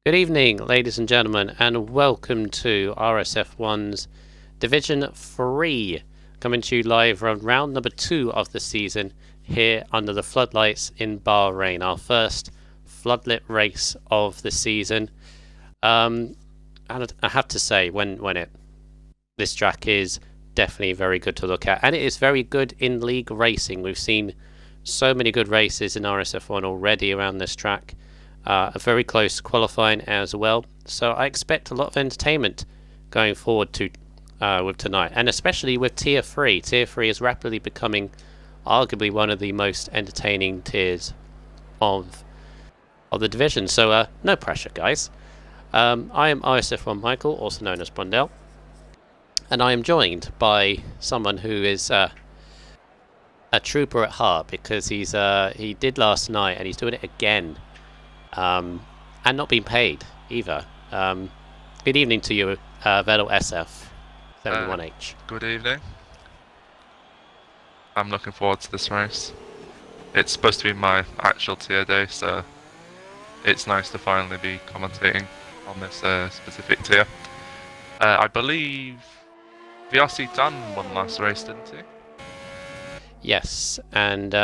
Good evening, ladies and gentlemen, and welcome to RSF1's Division 3, coming to you live from round number 2 of the season here under the floodlights in Bahrain, our first floodlit race of the season. And I have to say, this track is definitely very good to look at, and it is very good in league racing. We've seen so many good races in RSF1 already around this track. A very close qualifying as well, so I expect a lot of entertainment going forward to with tonight, and especially with Tier 3. Tier 3 is rapidly becoming arguably one of the most entertaining tiers of the division, so no pressure, guys. I am RSF1 Michael, also known as Brundell, and I am joined by someone who is a trooper at heart, because he did last night and he's doing it again. And not being paid either. Good evening to you, Vettel SF71H. Good evening. I'm looking forward to this race. It's supposed to be my actual tier day, so it's nice to finally be commentating on this specific tier. I believe VRC Dan won last race, didn't he? Yes, and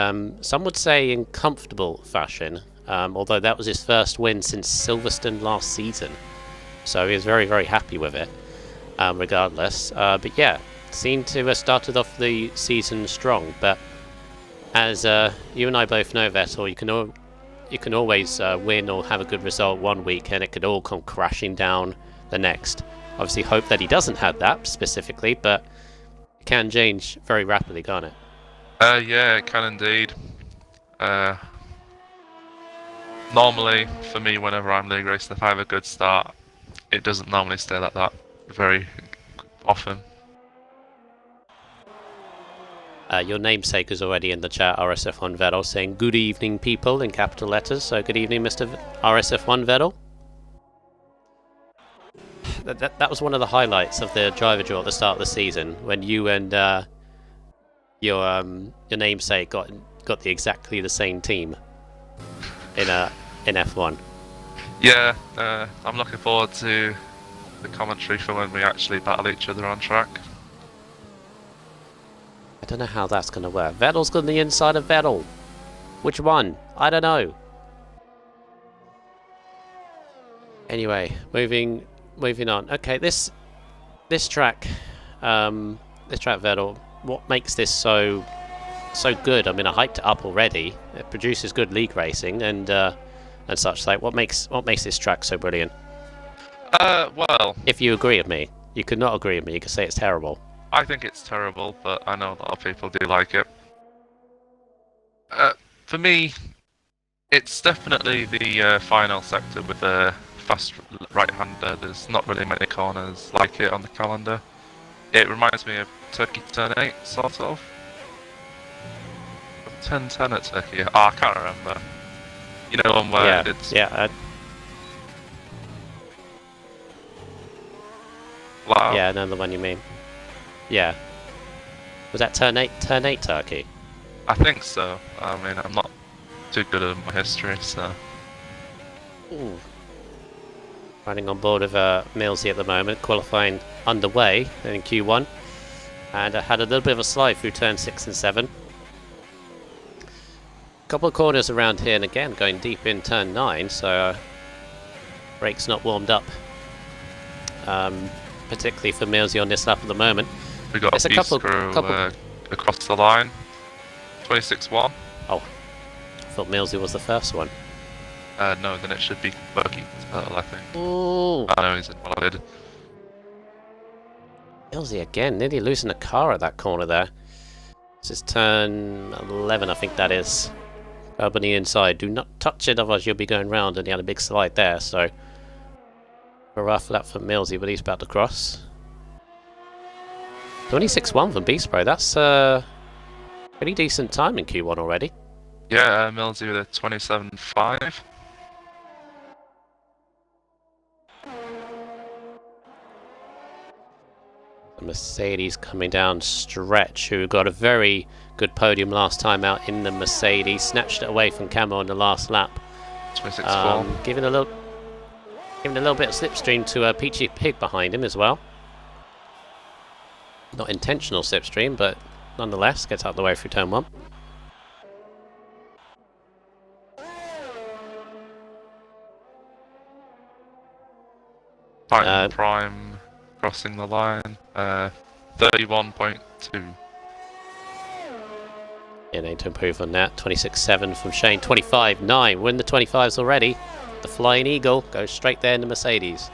some would say in comfortable fashion. Although that was his first win since Silverstone last season, so he was very, very happy with it, regardless. But yeah, seemed to have started off the season strong. But as you and I both know, Vettel, you can always win or have a good result one week, and it could all come crashing down the next. Obviously, hope that he doesn't have that specifically, but it can change very rapidly, can't it? Yeah, it can indeed. Normally, for me, whenever I'm league racing, if I have a good start, it doesn't normally stay like that very often. Your namesake is already in the chat, RSF1 Vettel, saying good evening, people, in capital letters. So good evening, Mr. RSF1 Vettel. That was one of the highlights of the driver draw at the start of the season, when you and your namesake got exactly the same team in F1. Yeah, I'm looking forward to the commentary for when we actually battle each other on track. I don't know how that's going to work. Vettel's got the inside of Vettel. Which one? I don't know. Anyway, moving on. Okay, this track, Vettel. What makes this so good? I mean, I hyped it up already. It produces good league racing and such. Like, what makes this track so brilliant? Well, if you agree with me, you could not agree with me. You could say it's terrible. I think it's terrible, but I know a lot of people do like it. For me, it's definitely the final sector with a fast right-hander. There's not really many corners like it on the calendar. It reminds me of Turkey Turn 8, sort of. 10-10 at Turkey. I can't remember. You know, one where it's... Yeah, Wow. Yeah, I know the one you mean. Yeah. Was that Turn 8 Turkey? I think so. I mean, I'm not too good at my history, so... Ooh. Running on board of Millsy at the moment, qualifying underway in Q1. And had a little bit of a slide through turn 6 and 7. Couple of corners around here, and again going deep in turn 9, so brakes not warmed up, particularly for Millsy on this lap at the moment. We got a couple across the line. 26-1. Oh, I thought Millsy was the first one. No, then it should be Berkey Turtle, I think. Ooh. I know he's in what I did. Millsy again, nearly losing a car at that corner there. This is turn 11, I think that is. Up on the inside, do not touch it, otherwise you'll be going round, and he had a big slide there, so a rough lap for Millsy, but he's about to cross. 26-1 from Beast Pro, that's pretty decent time in Q1 already. Yeah, Millsy with a 27.5. The Mercedes coming down stretch, who got a very good podium last time out in the Mercedes, snatched it away from Camo on the last lap. 26-4. Giving a little Giving a little bit of slipstream to Peachy Pig behind him as well. Not intentional slipstream, but nonetheless gets out of the way through turn 1. Titan Prime crossing the line. 31.2. Yeah, need to improve on that. 26.7 from Shane. 25.9. We're in the 25s already. The Flying Eagle goes straight there in the Mercedes.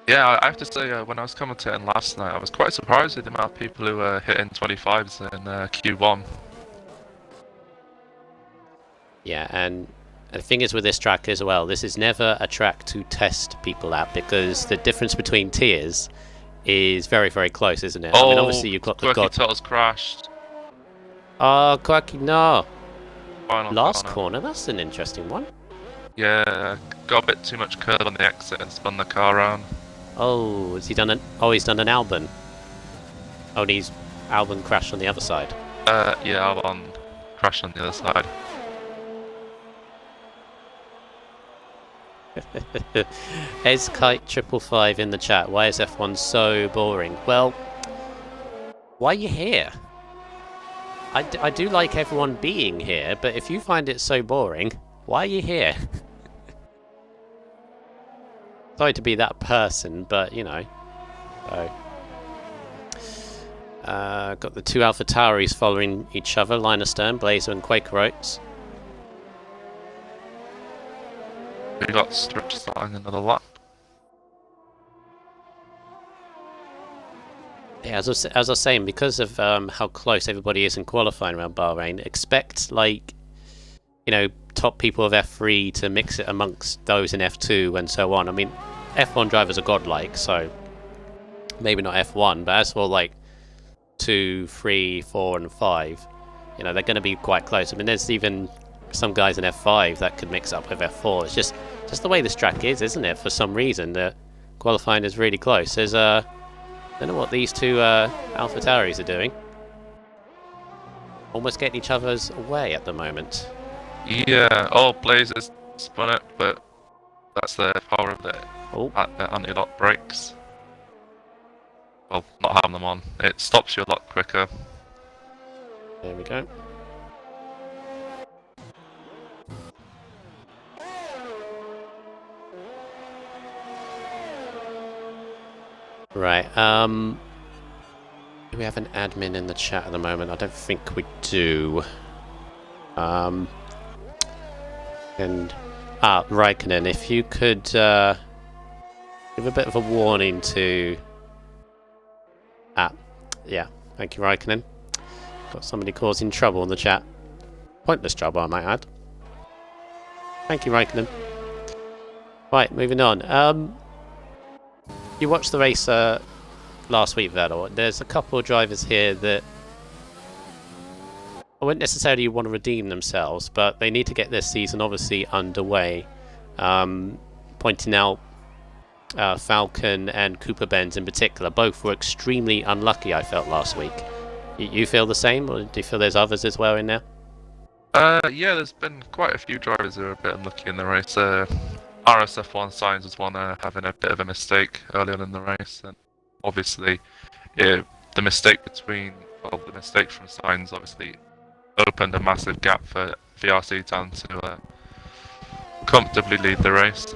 Yeah, I have to say, when I was commentating last night, I was quite surprised with the amount of people who were hitting 25s in Q1. Yeah, and the thing is with this track as well, this is never a track to test people at because the difference between tiers is very, very close, isn't it? Oh, I mean, obviously you've got the God. Turtles crashed. Oh, Quacky, no. Final Last corner, that's an interesting one. Yeah, got a bit too much curb on the exit and spun the car around. Oh, has he done an? Oh, he's done an Albon. Oh, and he's Albon crashed on the other side. Yeah, Albon crashed on the other side. Kite555 in the chat. Why is F1 so boring? Well, why are you here? I do like everyone being here, but if you find it so boring, why are you here? Sorry to be that person, but you know. So, got the two AlphaTauris following each other, Line Astern, Blazer and Quaker Oats. We got Stretch starting another lap. Yeah, as I was saying, because of how close everybody is in qualifying around Bahrain, expect, like, you know, top people of F3 to mix it amongst those in F2 and so on. I mean, F1 drivers are godlike, so maybe not F1, but as for, like, 2, 3, 4, and 5, you know, they're going to be quite close. I mean, there's even some guys in F5 that could mix up with F4. It's just the way this track is, isn't it? For some reason, the qualifying is really close. There's I don't know what these two AlphaTauris are doing. Almost getting each other's way at the moment. Yeah, Blazers spun it, but that's the power of the anti-lock brakes. Well, not having them on. It stops you a lot quicker. There we go. Right, do we have an admin in the chat at the moment? I don't think we do. Raikkonen, if you could give a bit of a warning to... yeah, thank you, Raikkonen. Got somebody causing trouble in the chat. Pointless trouble, I might add. Thank you, Raikkonen. Right, moving on. You watched the race last week, Vettel. There's a couple of drivers here that I wouldn't necessarily want to redeem themselves, but they need to get this season obviously underway. Pointing out Falcon and Cooper Benz in particular, both were extremely unlucky, I felt, last week. You feel the same, or do you feel there's others as well in there? Yeah, there's been quite a few drivers who are a bit unlucky in the race. RSF1 Signs was one having a bit of a mistake early on in the race, and obviously the mistake from Signs obviously opened a massive gap for VRC down to comfortably lead the race.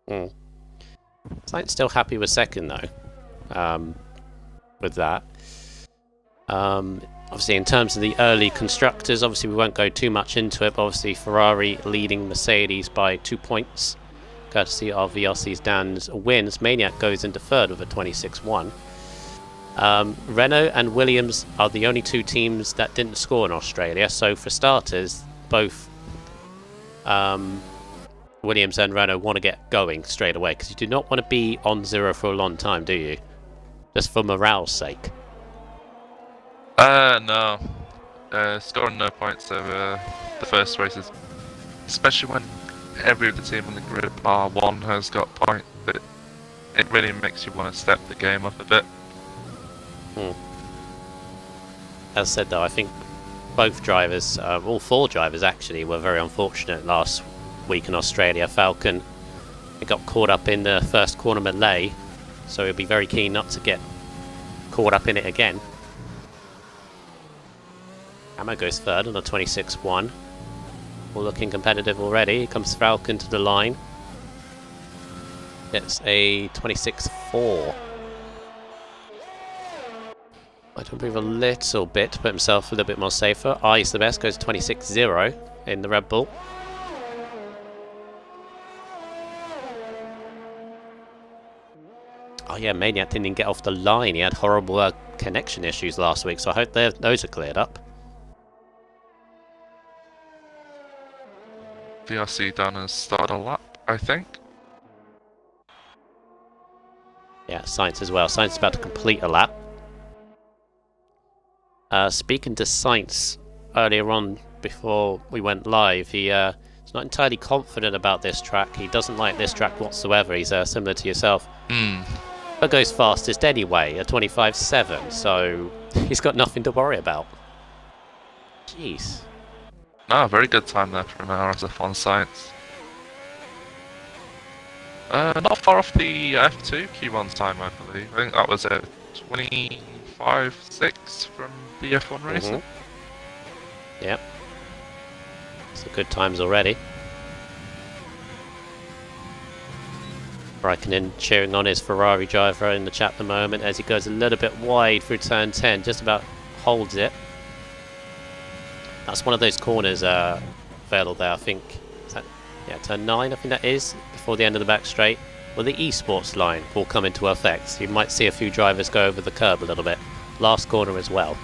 Sainz still happy with second though, with that. Obviously, in terms of the early constructors, obviously we won't go too much into it, but obviously Ferrari leading Mercedes by 2 points, courtesy of VRC's Dan's wins. Maniac goes into third with a 26-1. Renault and Williams are the only two teams that didn't score in Australia, so for starters, both Williams and Renault want to get going straight away, because you do not want to be on zero for a long time, do you? Just for morale's sake. No. Scoring no points over the first races, especially when every other team on the grid bar one has got points, it really makes you want to step the game up a bit. As said though, I think both drivers, all four drivers actually, were very unfortunate last week in Australia. Falcon got caught up in the first corner melee, so he'll be very keen not to get caught up in it again. Camo goes third on the 26-1. All looking competitive already. Here comes Falcon to the line. It's a 26-4. Might to improve a little bit to put himself a little bit more safer. Eyes the best, goes 26-0 in the Red Bull. Oh yeah, Maniac didn't even get off the line. He had horrible connection issues last week, so I hope those are cleared up. VRC done has started a lap, I think. Yeah, Science as well. Science is about to complete a lap. Speaking to Science earlier on before we went live, he's not entirely confident about this track. He doesn't like this track whatsoever. He's similar to yourself. But goes fastest anyway, a 25.7, so he's got nothing to worry about. Jeez. No, very good time there from RSF1 Science. Not far off the F2 Q1 time, I believe. I think that was a 25.6 from the F1 racing. Yep. So good times already. Raikkonen cheering on his Ferrari driver in the chat at the moment as he goes a little bit wide through turn 10, just about holds it. That's one of those corners, Vettel there, I think. Is that, yeah, turn 9, I think that is, before the end of the back straight. Well, the esports line will come into effect. So you might see a few drivers go over the curb a little bit. Last corner as well.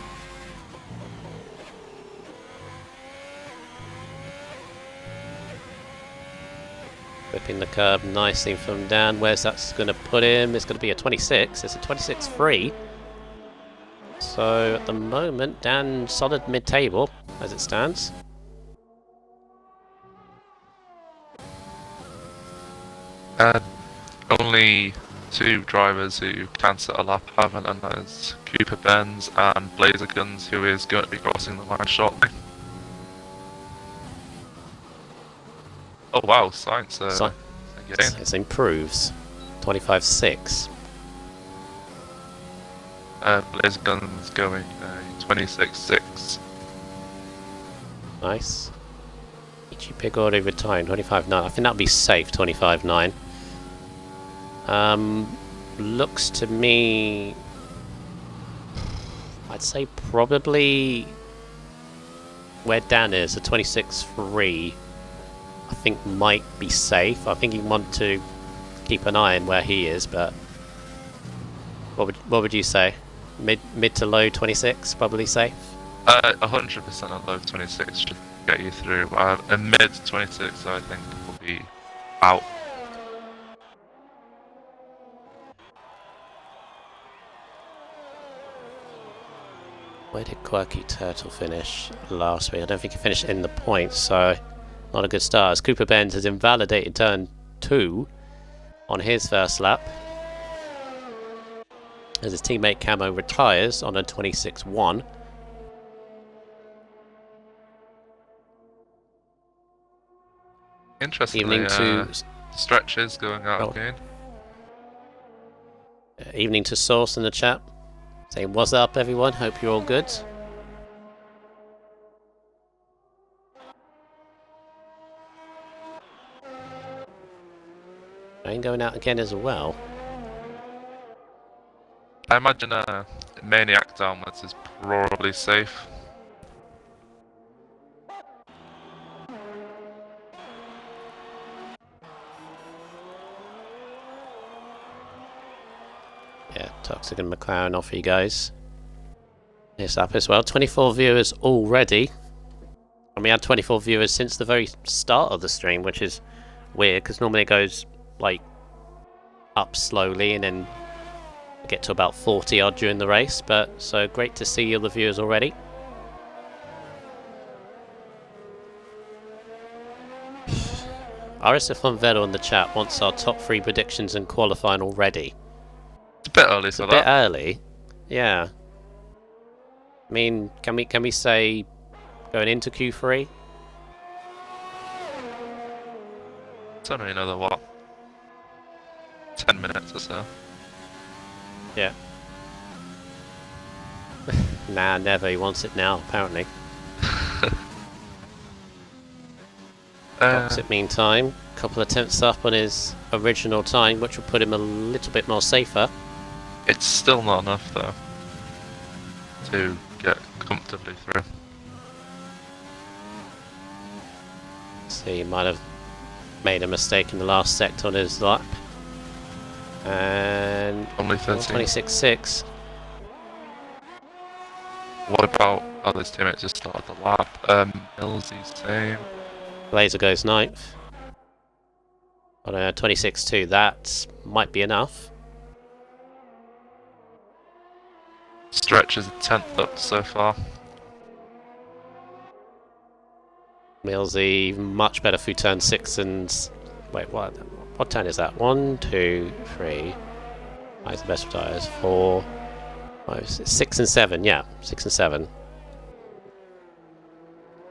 Whipping the curb nicely from Dan. Where's that going to put him? It's going to be a 26. It's a 26.3. So at the moment, Dan solid mid-table as it stands. Only two drivers who can set a lap haven't, and that is Cooper Benz and Blazer Guns, who is going to be crossing the line shortly. Oh wow, Science again. It improves. 25.6. Blazer Guns going 26.6. Nice. Ichi Pig already retired, 25.9. I think that'd be safe, 25.9. Looks to me, I'd say probably where Dan is, a 26.3, I think might be safe. I think you want to keep an eye on where he is, but what would you say? Mid to low 26, probably safe? 100% at low 26 should get you through. A mid 26 I think will be out. Where did Quirky Turtle finish last week? I don't think he finished in the points, so not a good start. As Cooper Benz has invalidated turn 2 on his first lap. As his teammate Camo retires on a 26.1. Interestingly, Evening to stretches going out again. Evening to Source in the chat. Saying, what's up everyone? Hope you're all good. Rain going out again as well. I imagine Maniac downwards is probably safe. Yeah, Toxic and McLaren off you guys. This up as well. 24 viewers already. And we had 24 viewers since the very start of the stream, which is weird because normally it goes like up slowly and then get to about 40 odd during the race. But so great to see all the viewers already. RSF1 Vettel in the chat wants our top 3 predictions in qualifying already. It's a bit early for that. A bit early, yeah. I mean, can we say going into Q3? It's only another, what, 10 minutes or so. Yeah. Nah, never. He wants it now, apparently. Opposite meantime, a couple of tenths up on his original time, which will put him a little bit more safer. It's still not enough, though, to get comfortably through. So he might have made a mistake in the last sector on his lap. And Only 13. 26.6. What about... Oh, this teammate just started the lap. Millsy's same. Laser goes 9th. On 26.2, that might be enough. Stretch is a 10th up so far. Millsy, much better through turn 6 and... Wait, what turn is that? 1, 2, 3... That's the best of tyres. 4, 5, 6 and 7, yeah. 6 and 7.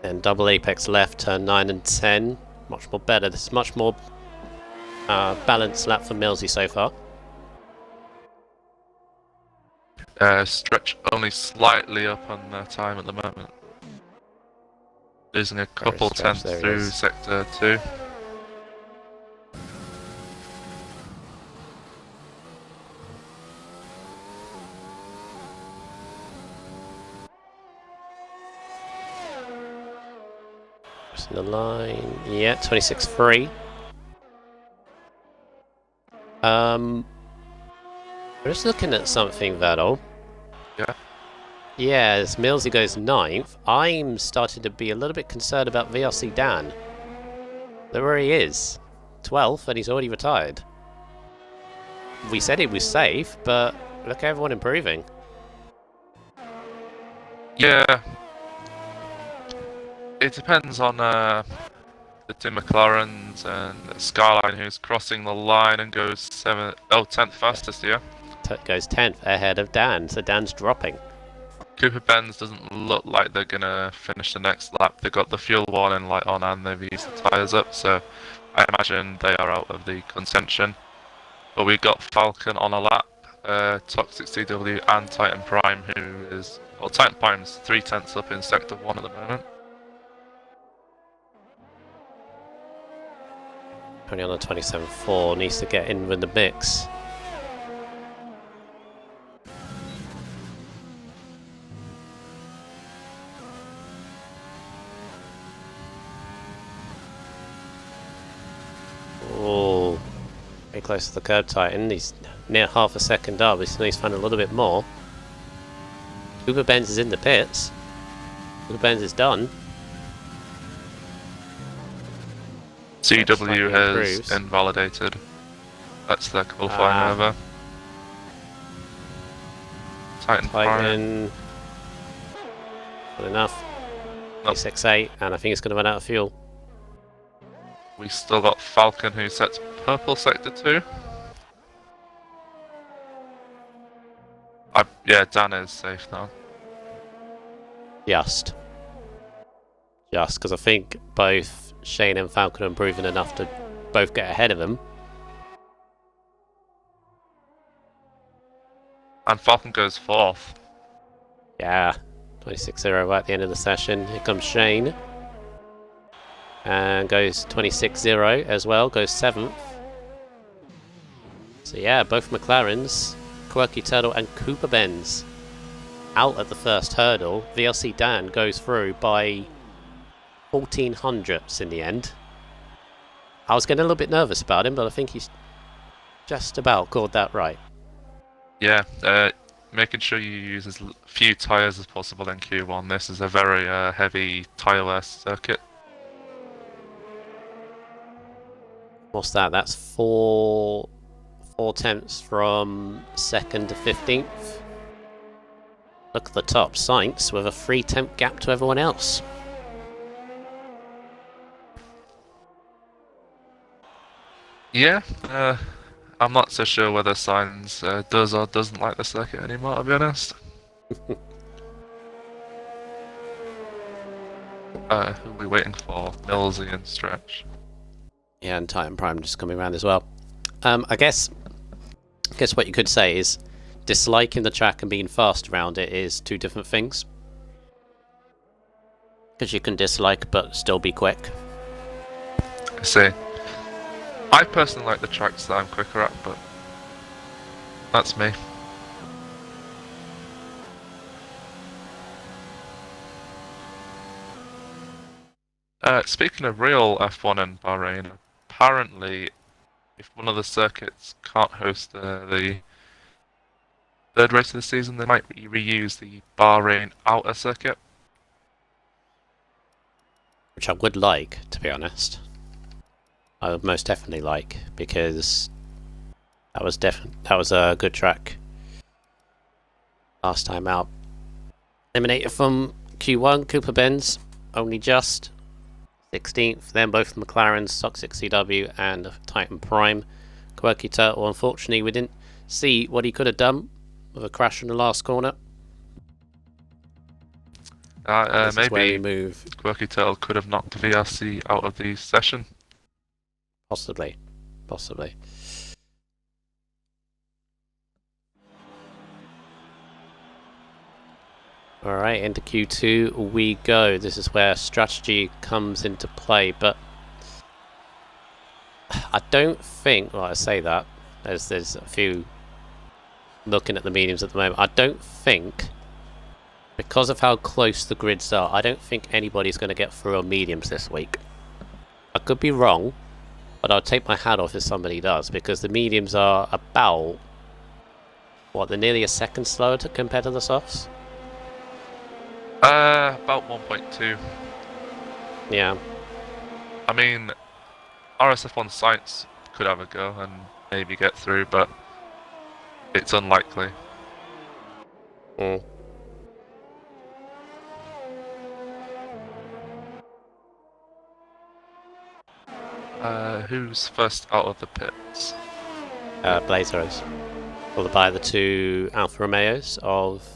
And double apex left, turn 9 and 10. Much more better. This is much more balanced lap for Millsy so far. Stretch only slightly up on time at the moment. Losing a couple tenths through sector 2. Crossing the line. Yeah, 26.3. I'm just looking at something, Vettel. Yeah. Yeah, as Millsy goes 9th, I'm starting to be a little bit concerned about VRC Dan. Look where he is. 12th, and he's already retired. We said he was safe, but look at everyone improving. Yeah. It depends on the two McLarens and Skyline, who's crossing the line and goes 10th fastest here. Goes 10th ahead of Dan, so Dan's dropping. Cooper Benz doesn't look like they're gonna finish the next lap. They've got the fuel warning light on and they've used the tyres up, so I imagine they are out of the contention. But we've got Falcon on a lap, Toxic CW and Titan Prime, who is... Well, Titan Prime's 3 tenths up in Sector 1 at the moment. Only on the 27.4, needs to get in with the mix. Oh, very close to the curb Titan. He's near half a second up. He's found a little bit more. Cooper Benz is in the pits. Cooper Benz is done. CW has invalidated. That's their qualifying over. Titan. Not enough. Nope. 6.8, and I think it's going to run out of fuel. We still got Falcon, who sets purple sector 2. Yeah, Dan is safe now. Just because I think both Shane and Falcon are improving enough to both get ahead of him. And Falcon goes 4th. Yeah, 26.0 right at the end of the session. Here comes Shane. And goes 26.0 as well, goes 7th. So yeah, both McLarens, Quirky Turtle and Cooper Benz, out at the first hurdle. VLC Dan goes through by 14 hundredths in the end. I was getting a little bit nervous about him, but I think he's just about called that right. Yeah, making sure you use as few tyres as possible in Q1. This is a very heavy tyre wear circuit. What's that? That's 4 tenths from 2nd to 15th. Look at the top. Sainz with a 3-tenth gap to everyone else. Yeah, I'm not so sure whether Sainz does or doesn't like the circuit anymore, to be honest. Who are we waiting for? Millsy and Stretch. Yeah, and Titan Prime just coming around as well. I guess what you could say is disliking the track and being fast around it is two different things. Because you can dislike but still be quick. I see. I personally like the tracks that I'm quicker at, but that's me. Speaking of real F1 in Bahrain, apparently, if one of the circuits can't host the third race of the season, they might reuse the Bahrain outer circuit. Which I would like, to be honest. I would most definitely like, because that was a good track last time out. Eliminated from Q1, Cooper Benz, only just 16th. Then both McLarens, Toxic CW and Titan Prime. Quirky Turtle, unfortunately, we didn't see what he could have done with a crash in the last corner. Maybe Quirky Turtle could have knocked VRC out of the session. Possibly. Alright, into Q2 we go. This is where strategy comes into play, but I don't think, well, I say that, there's a few looking at the mediums at the moment. I don't think, because of how close the grids are, I don't think anybody's going to get through on mediums this week. I could be wrong, but I'll take my hat off if somebody does, because the mediums are about, they're nearly a second slower compared to the softs? About 1.2. Yeah. I mean, RSF1 Science could have a go and maybe get through, but it's unlikely. Who's first out of the pits? Blazer is. Followed by the two Alfa Romeos of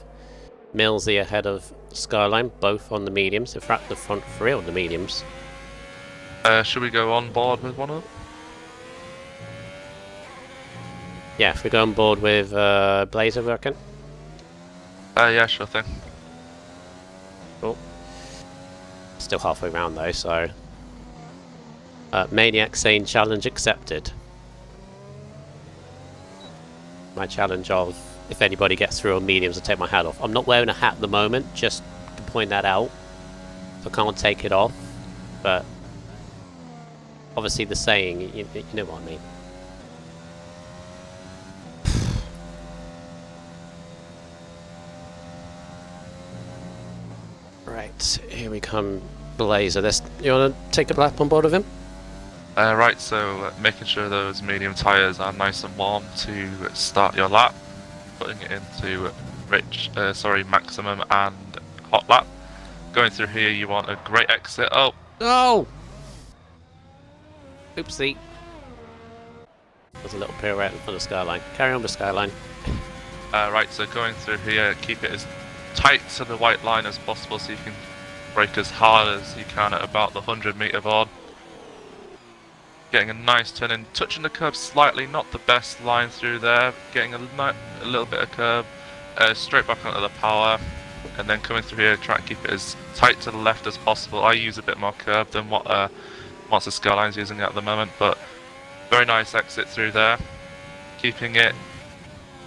Millsy ahead of Skyline, both on the mediums. In fact, the front three on the mediums. Should we go on board with one of them? Yeah, if we go on board with Blazer, we reckon. Yeah, sure thing. Cool. Still halfway round though, so Maniac saying challenge accepted. My challenge of if anybody gets through on mediums, I take my hat off. I'm not wearing a hat at the moment, just to point that out. So I can't take it off, but obviously the saying, you know what I mean. Right, here we come, Blazer. You want to take a lap on board of him? Right, so making sure those medium tyres are nice and warm to start your lap, putting it into maximum and hot lap. Going through here, you want a great exit. Oh! No! Oopsie. There's a little pirouette in front of Skyline. Carry on with Skyline. Right, so going through here, keep it as tight to the white line as possible so you can brake as hard as you can at about the 100-meter board. Getting a nice turn in, touching the curb slightly, not the best line through there. Getting a little bit of curb, straight back onto the power, and then coming through here, try and keep it as tight to the left as possible. I use a bit more curb than what Monster Skyline's using at the moment, but very nice exit through there. Keeping it,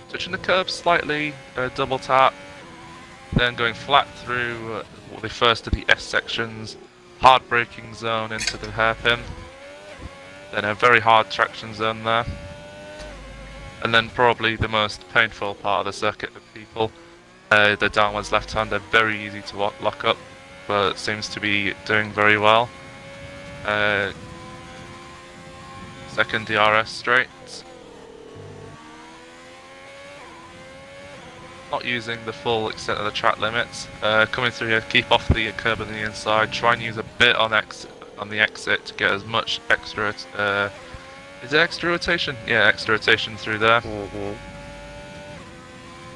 touching the curb slightly, double tap, then going flat through the first of the S sections, hard braking zone into the hairpin. Then a very hard traction zone there. And then probably the most painful part of the circuit for people, the downwards left hand. They're very easy to lock up, but seems to be doing very well. Second DRS straight. Not using the full extent of the track limits. Coming through here, keep off the curb on the inside. Try and use a bit on the exit to get as much extra, is it extra rotation? Yeah, extra rotation through there.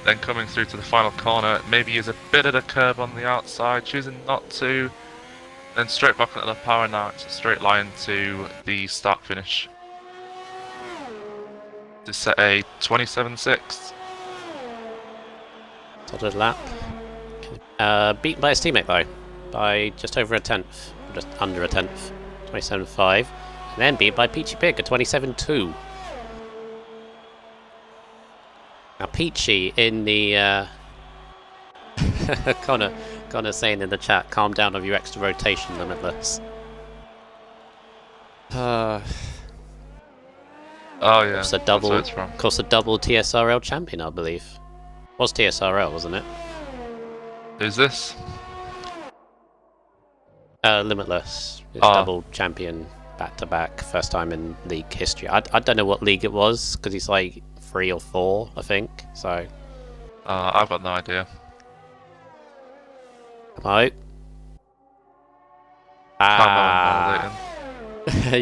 Then coming through to the final corner, maybe use a bit of the curb on the outside, choosing not to. Then straight back into the power now. It's a straight line to the start finish. To set a 27.6. Solid lap. Beaten by his teammate though, by just over a tenth, just under a tenth, 27.5, and then beat by Peachy Pig at 27.2. Now Peachy in the Connor saying in the chat, calm down of your extra rotation, Limitless. Oh yeah, Of course, a double TSRL champion, I believe. Was TSRL, wasn't it? Who's this? Limitless is double champion back to back, first time in league history. I don't know what league it was because he's like 3 or 4, I think. So. I've got no idea. Hello.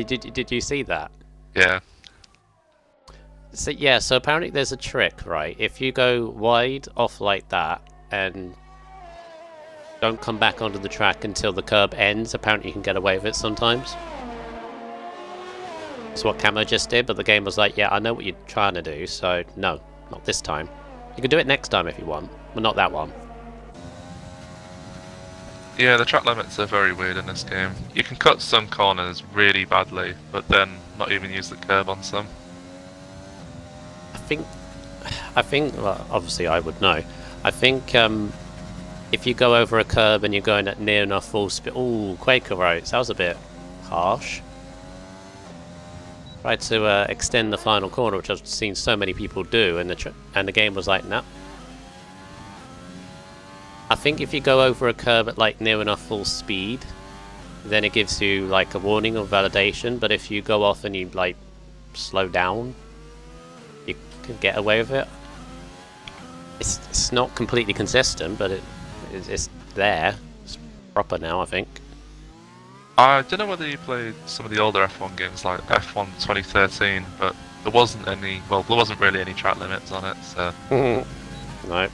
Did you see that? Yeah. So apparently there's a trick, right? If you go wide off like that and don't come back onto the track until the curb ends, apparently you can get away with it sometimes. That's what Camo just did, but the game was like, yeah, I know what you're trying to do, so no, not this time. You can do it next time if you want, but not that one. Yeah, the track limits are very weird in this game. You can cut some corners really badly, but then not even use the curb on some. I think, well, obviously I would know. I think if you go over a curb and you're going at near enough full speed... Ooh, Quaker Roads, that was a bit harsh. Tried to extend the final corner, which I've seen so many people do, and the game was like, nah. I think if you go over a curb at like near enough full speed, then it gives you like a warning or validation, but if you go off and you like slow down, you can get away with it. It's not completely consistent, but it's there. It's proper now, I think. I don't know whether you played some of the older F1 games like F1 2013, but there wasn't really any track limits on it, so... No.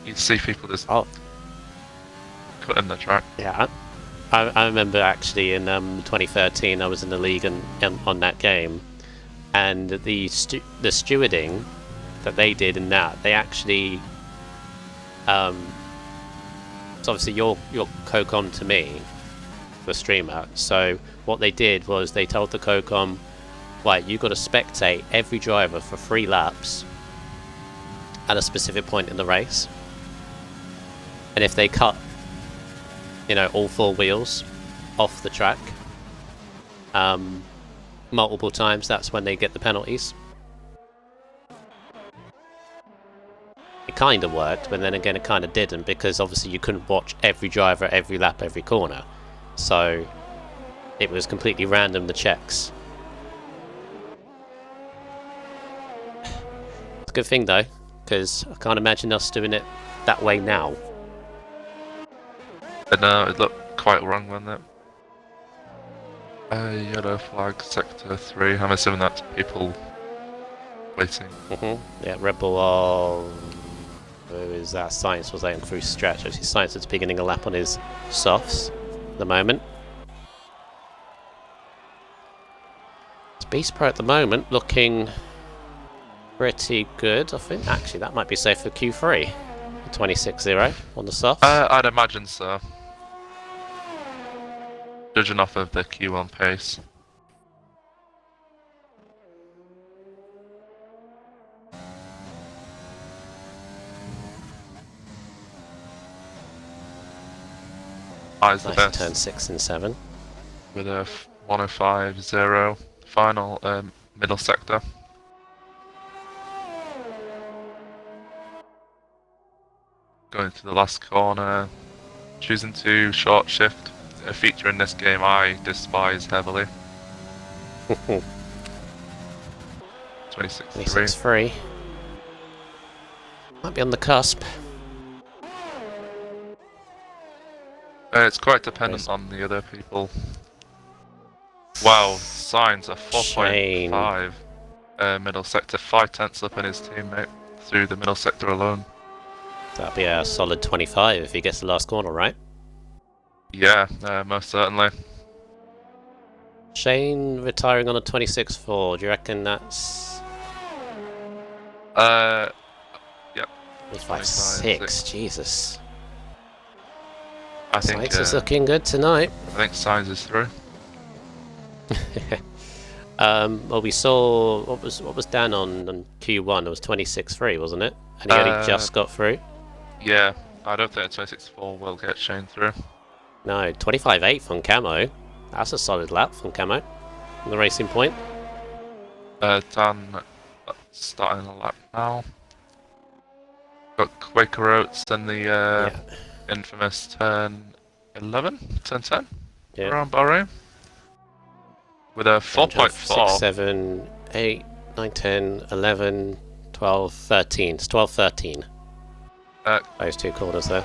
You'd see people just cutting the track. Yeah, I remember actually in 2013 I was in the league and on that game, and the stewarding that they did in that, they actually so obviously you're COCOM to me, the streamer, so what they did was they told the COCOM, right, you got to spectate every driver for 3 laps at a specific point in the race, and if they cut, all 4 wheels off the track multiple times, that's when they get the penalties. It kind of worked, but then again it kind of didn't, because obviously you couldn't watch every driver, every lap, every corner, so it was completely random, the checks. It's a good thing though, because I can't imagine us doing it that way now. No, it looked quite wrong, wasn't it? Yellow flag, sector 3. I'm assuming that's people waiting. Yeah, Red Bull. Who is that? Science was aiming through stretch. Actually, Science is beginning a lap on his softs at the moment. It's Beast Pro at the moment, looking pretty good. I think actually that might be safe for Q3. 26-0 on the softs. I'd imagine so. Judging off of the Q1 pace. Eyes the best. Turn 6 and 7. With a 105.0 final middle sector. Going to the last corner, choosing to short shift, a feature in this game I despise heavily. 26-3. Might be on the cusp. It's quite dependent on the other people. Wow, Signs are 4.5 middle sector, 5 tenths up in his teammate through the middle sector alone. That'd be a solid 25 if he gets the last corner right. Yeah, most certainly. Shane retiring on a 26.4. Do you reckon that's Uh, yep. 25.6? Jesus. I think. Sykes is looking good tonight. I think Signs is through. Well, we saw what was Dan on Q1. It was 26.3, wasn't it? And he only just got through. Yeah, I don't think a 26.4 will get Shane through. No, 25.8 from Camo. That's a solid lap from Camo. On the Racing Point. Dan starting the lap now. Got Quaker Oats and the infamous turn 11, turn 10 around Bahrain. With a 4.4. 6, 7, 8, 9, 10, 11, 12, 13. It's 12, 13. Those two corners there.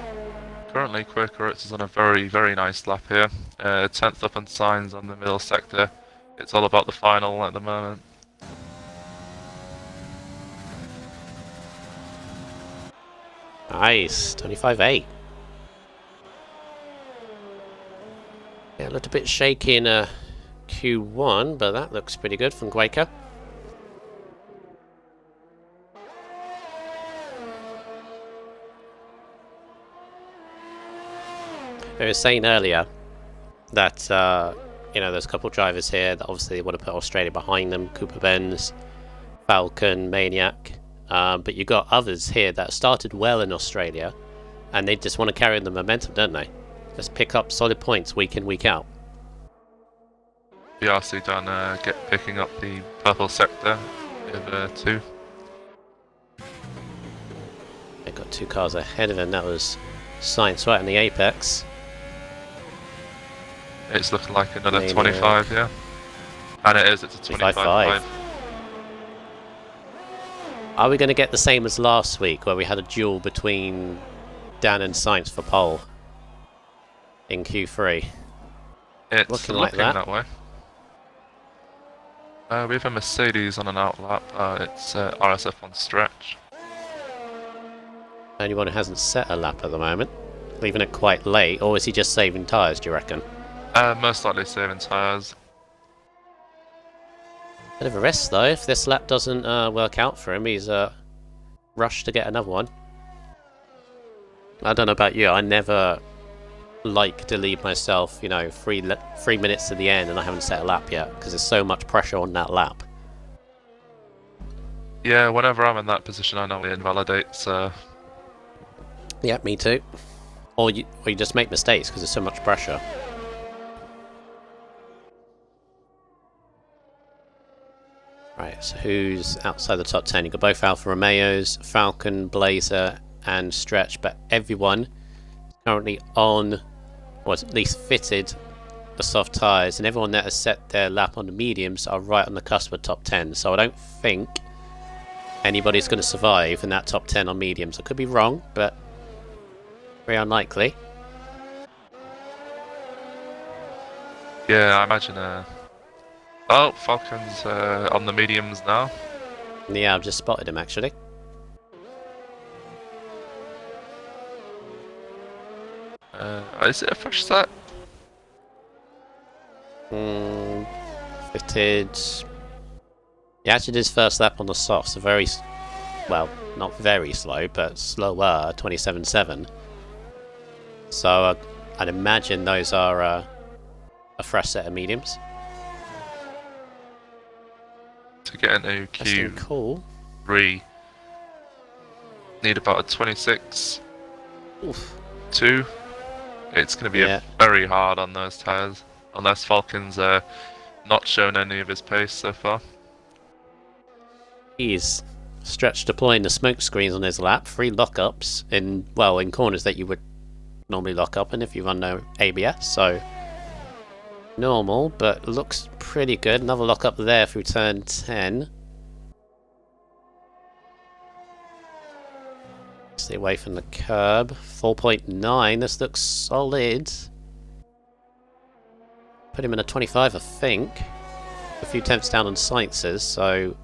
Currently, Quaker Oats is on a very, very nice lap here. 10th up on Signs on the middle sector. It's all about the final at the moment. Nice, 25.8. Yeah, looked a bit shaky in Q1, but that looks pretty good from Quaker. I was saying earlier that there's a couple of drivers here that obviously want to put Australia behind them. Cooper Benz, Falcon, Maniac. But you got others here that started well in Australia, and they just want to carry on the momentum, don't they? Just pick up solid points week in, week out. BRC done picking up the purple sector of 2. They got 2 cars ahead of him. That was Science right in the apex. It's looking like another 25, yeah. And it is, it's a 25.5. Are we going to get the same as last week, where we had a duel between Dan and Science for pole in Q3? It's looking like that way. We have a Mercedes on an outlap. It's RSF1 stretch. Only one who hasn't set a lap at the moment, leaving it quite late. Or is he just saving tyres, do you reckon? Most likely saving tyres. Bit of a risk though. If this lap doesn't work out for him, he's rushed to get another one. I don't know about you, I never like to leave myself, 3 minutes to the end and I haven't set a lap yet, because there's so much pressure on that lap. Yeah, whenever I'm in that position, I know it invalidates. Yeah, me too. Or you just make mistakes because there's so much pressure. Right, so who's outside the top 10? You've got both Alfa Romeos, Falcon, Blazer, and Stretch, but everyone currently on, or at least fitted, the soft tyres, and everyone that has set their lap on the mediums are right on the cusp of top 10. So I don't think anybody's going to survive in that top 10 on mediums. I could be wrong, but very unlikely. Yeah, I imagine. Oh, Falcon's on the mediums now. Yeah, I've just spotted him actually. Is it a fresh set? Fitted. He actually did his first lap on the soft, so very, well, not very slow, but slower, 27.7. So I'd imagine those are a fresh set of mediums. To get into Q3, cool. Need about a 26. Oof. 2. It's going to be very hard on those tyres, unless Falcon's not shown any of his pace so far. He's Stretch deploying the smoke screens on his lap, 3 lockups in corners that you would normally lock up in if you run no ABS, so normal, but looks pretty good. Another lockup there through turn 10. Stay away from the curb. 4.9, this looks solid. Put him in a 25, I think. A few tenths down on Sciences, so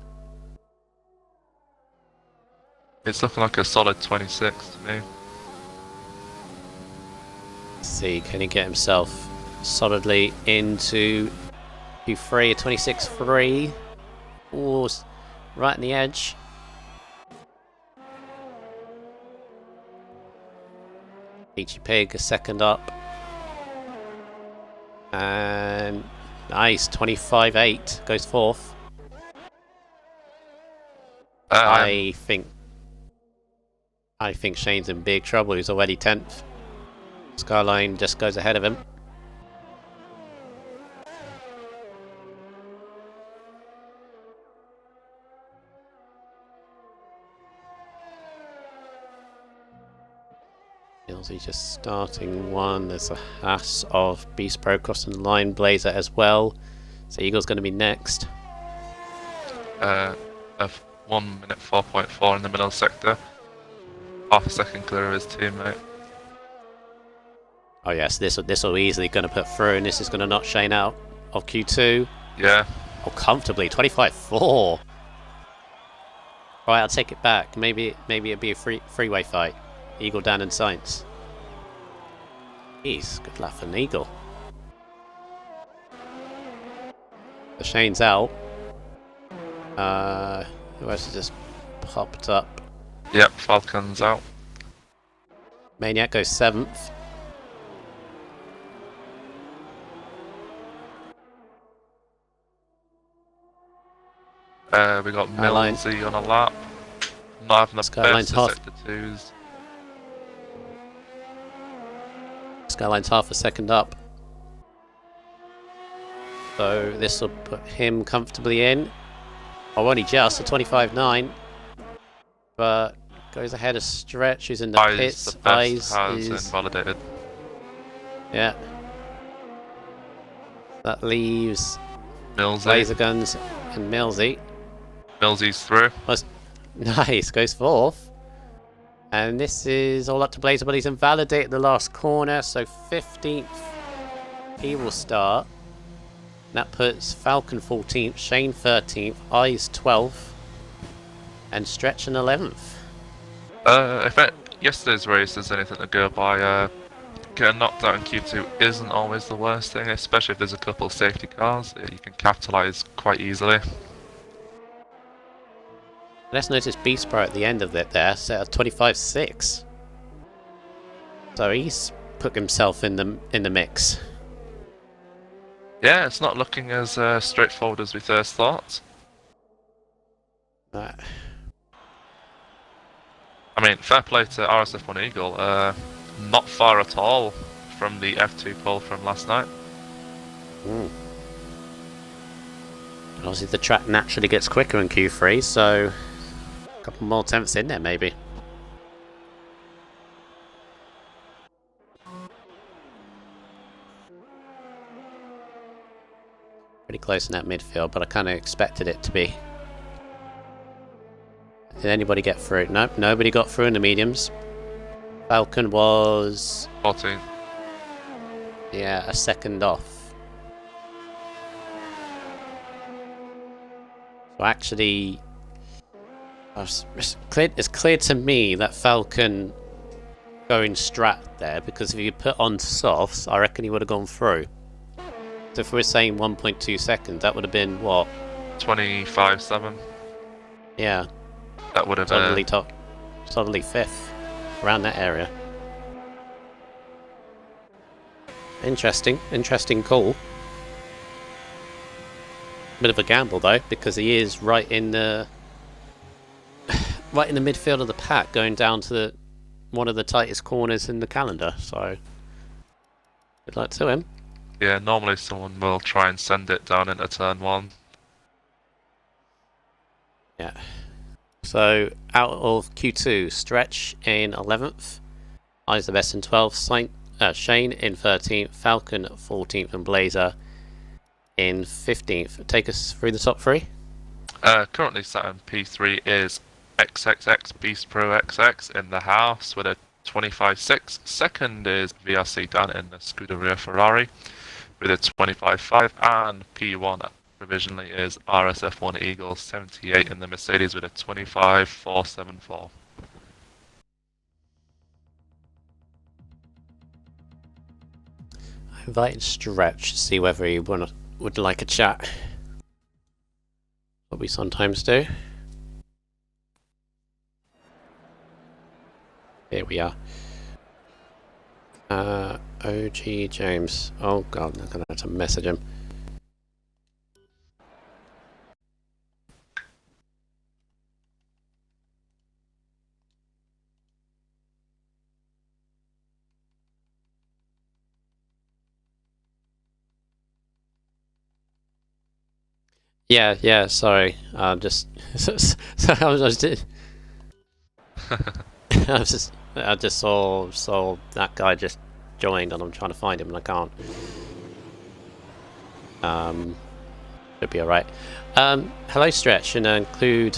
it's looking like a solid 26 to me. see, can he get himself solidly into Q3, a 26.3. Oh, right on the edge. Peachy Pig a second up. And nice, 25.8 goes fourth. I think Shane's in big trouble. He's already 10th. Skyline just goes ahead of him. Millsy just starting one. There's a Hours of Beast Pro crossing the line. Blazer as well. So Eagle's going to be next. Of 1 minute 4.4 in the middle sector. Half a second clear of his teammate. Oh yes, this will easily going to put through, and this is going to knock Shane out of Q2. Yeah. Oh, comfortably, 25.4. Right, I'll take it back. Maybe it'd be a freeway fight. Eagle, Dan, and Sainz. Jeez, good luck for an Eagle. The Shane's out. Who else has just popped up? Yep, Falcon's out. Maniac goes 7th. We got Millsy on a lap. Not having the Skyline's best half. sector 2s. Skyline's half a second up. So this will put him comfortably in. Oh, only just a 25.9. But goes ahead of Stretch, who's in the pits. The best has invalidated. Yeah. That leaves Millsy. Laser Guns and Millsy. Millsy's through. Nice, goes fourth. And this is all up to Blazer, but he's invalidated the last corner, so 15th he will start. That puts Falcon 14th, Shane 13th, Eyes 12th, and Stretch in 11th. If yesterday's race is anything to go by, getting knocked out in Q2 isn't always the worst thing, especially if there's a couple of safety cars. You can capitalise quite easily. Let's notice Beast Pro at the end of it there, set at 25.6. So he's put himself in the mix. Yeah, it's not looking as straightforward as we first thought. I mean, fair play to RSF1 Eagle. Not far at all from the F2 pole from last night. Obviously the track naturally gets quicker in Q3, so a couple more tenths in there maybe. Pretty close in that midfield, but I kind of expected it to be. Did anybody get through? Nope, nobody got through in the mediums. Falcon was 14. Yeah, a second off. So actually, it's clear to me that Falcon going strat there, because if you put on softs, I reckon he would have gone through. So if we're saying 1.2 seconds, that would have been what? 25.7. Yeah. That would have solidly fifth, around that area. Interesting call. Bit of a gamble though, because he is right in the midfield of the pack, going down to one of the tightest corners in the calendar. So good luck to him. Yeah, normally someone will try and send it down into turn 1. Yeah. So out of Q2, Stretch in 11th, Eyes the best in 12th, Shane in 13th, Falcon 14th, and Blazer in 15th. Take us through the top 3. Currently sat in P3 is XXX Beast Pro XX in the house with a 25.6. Second is VRC Dan in the Scuderia Ferrari with a 25.5, and P1 provisionally is RSF1 Eagle 78 in the Mercedes with a 25.474. invited Stretch to see whether he would like a chat. What we sometimes do. Here we are. OG James. Oh god, I'm gonna have to message him. Yeah, sorry. Just so I just saw that guy just joined, and I'm trying to find him, and I can't. Should be alright. Hello, Stretch, and include.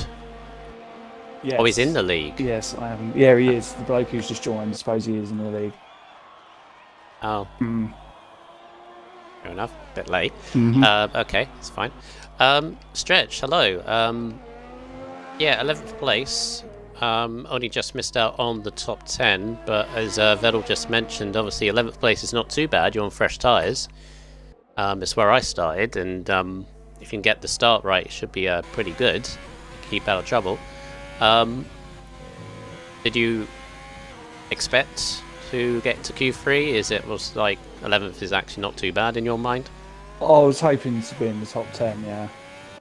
Yes. Oh, he's in the league. Yes, I am. Yeah, he is. The bloke who's just joined. I suppose he is in the league. Oh. Fair enough. Bit late. Okay, it's fine. Stretch, hello. Yeah, 11th place. Only just missed out on the top 10, but as Vettel just mentioned, obviously 11th place is not too bad. You're on fresh tyres. It's where I started, and if you can get the start right, it should be pretty good. Keep out of trouble. Did you expect to get to Q3? Was like 11th is actually not too bad in your mind? I was hoping to be in the top 10, yeah.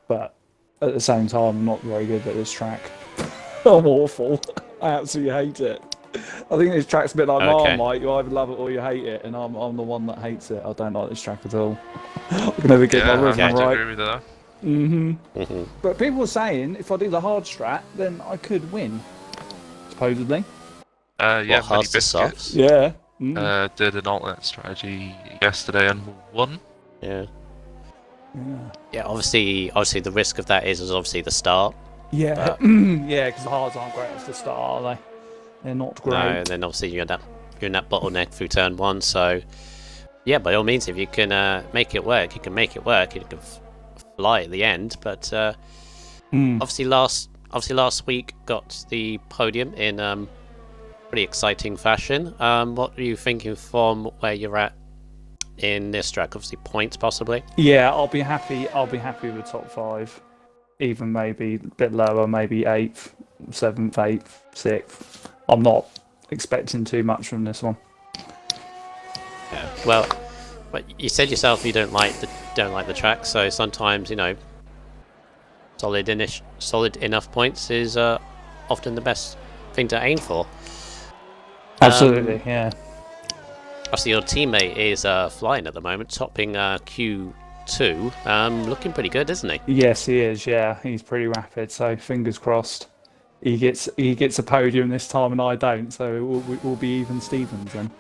But at the same time, I'm not very good at this track. I'm awful. I absolutely hate it. I think this track's a bit like Marmite. You either love it or you hate it, and I'm the one that hates it. I don't like this track at all. I can never get my rhythm right. I agree with that. But people were saying if I do the hard strat, then I could win. Supposedly. Yeah, hard to softs? Yeah. Did an alternate strategy yesterday and won. Yeah. Obviously the risk of that is obviously the start. Yeah, yeah, because the hards aren't great at the start, are they? They're not great. No, and then obviously you're in that bottleneck through turn 1. So yeah, by all means, if you can make it work, you can make it work. You can fly at the end. But obviously last week got the podium in pretty exciting fashion. What are you thinking from where you're at in this track? Obviously points possibly. Yeah, I'll be happy with top 5. Even maybe a bit lower, maybe 8th, 7th, 8th, 6th. I'm not expecting too much from this one. Yeah. Well, but you said yourself you don't like the track, so sometimes solid enough points is often the best thing to aim for. Absolutely, yeah. Obviously, your teammate is flying at the moment, topping Q2. Looking pretty good, isn't he? Yes, he is. Yeah, he's pretty rapid. So fingers crossed, he gets a podium this time, and I don't. So it will be even Stevens then.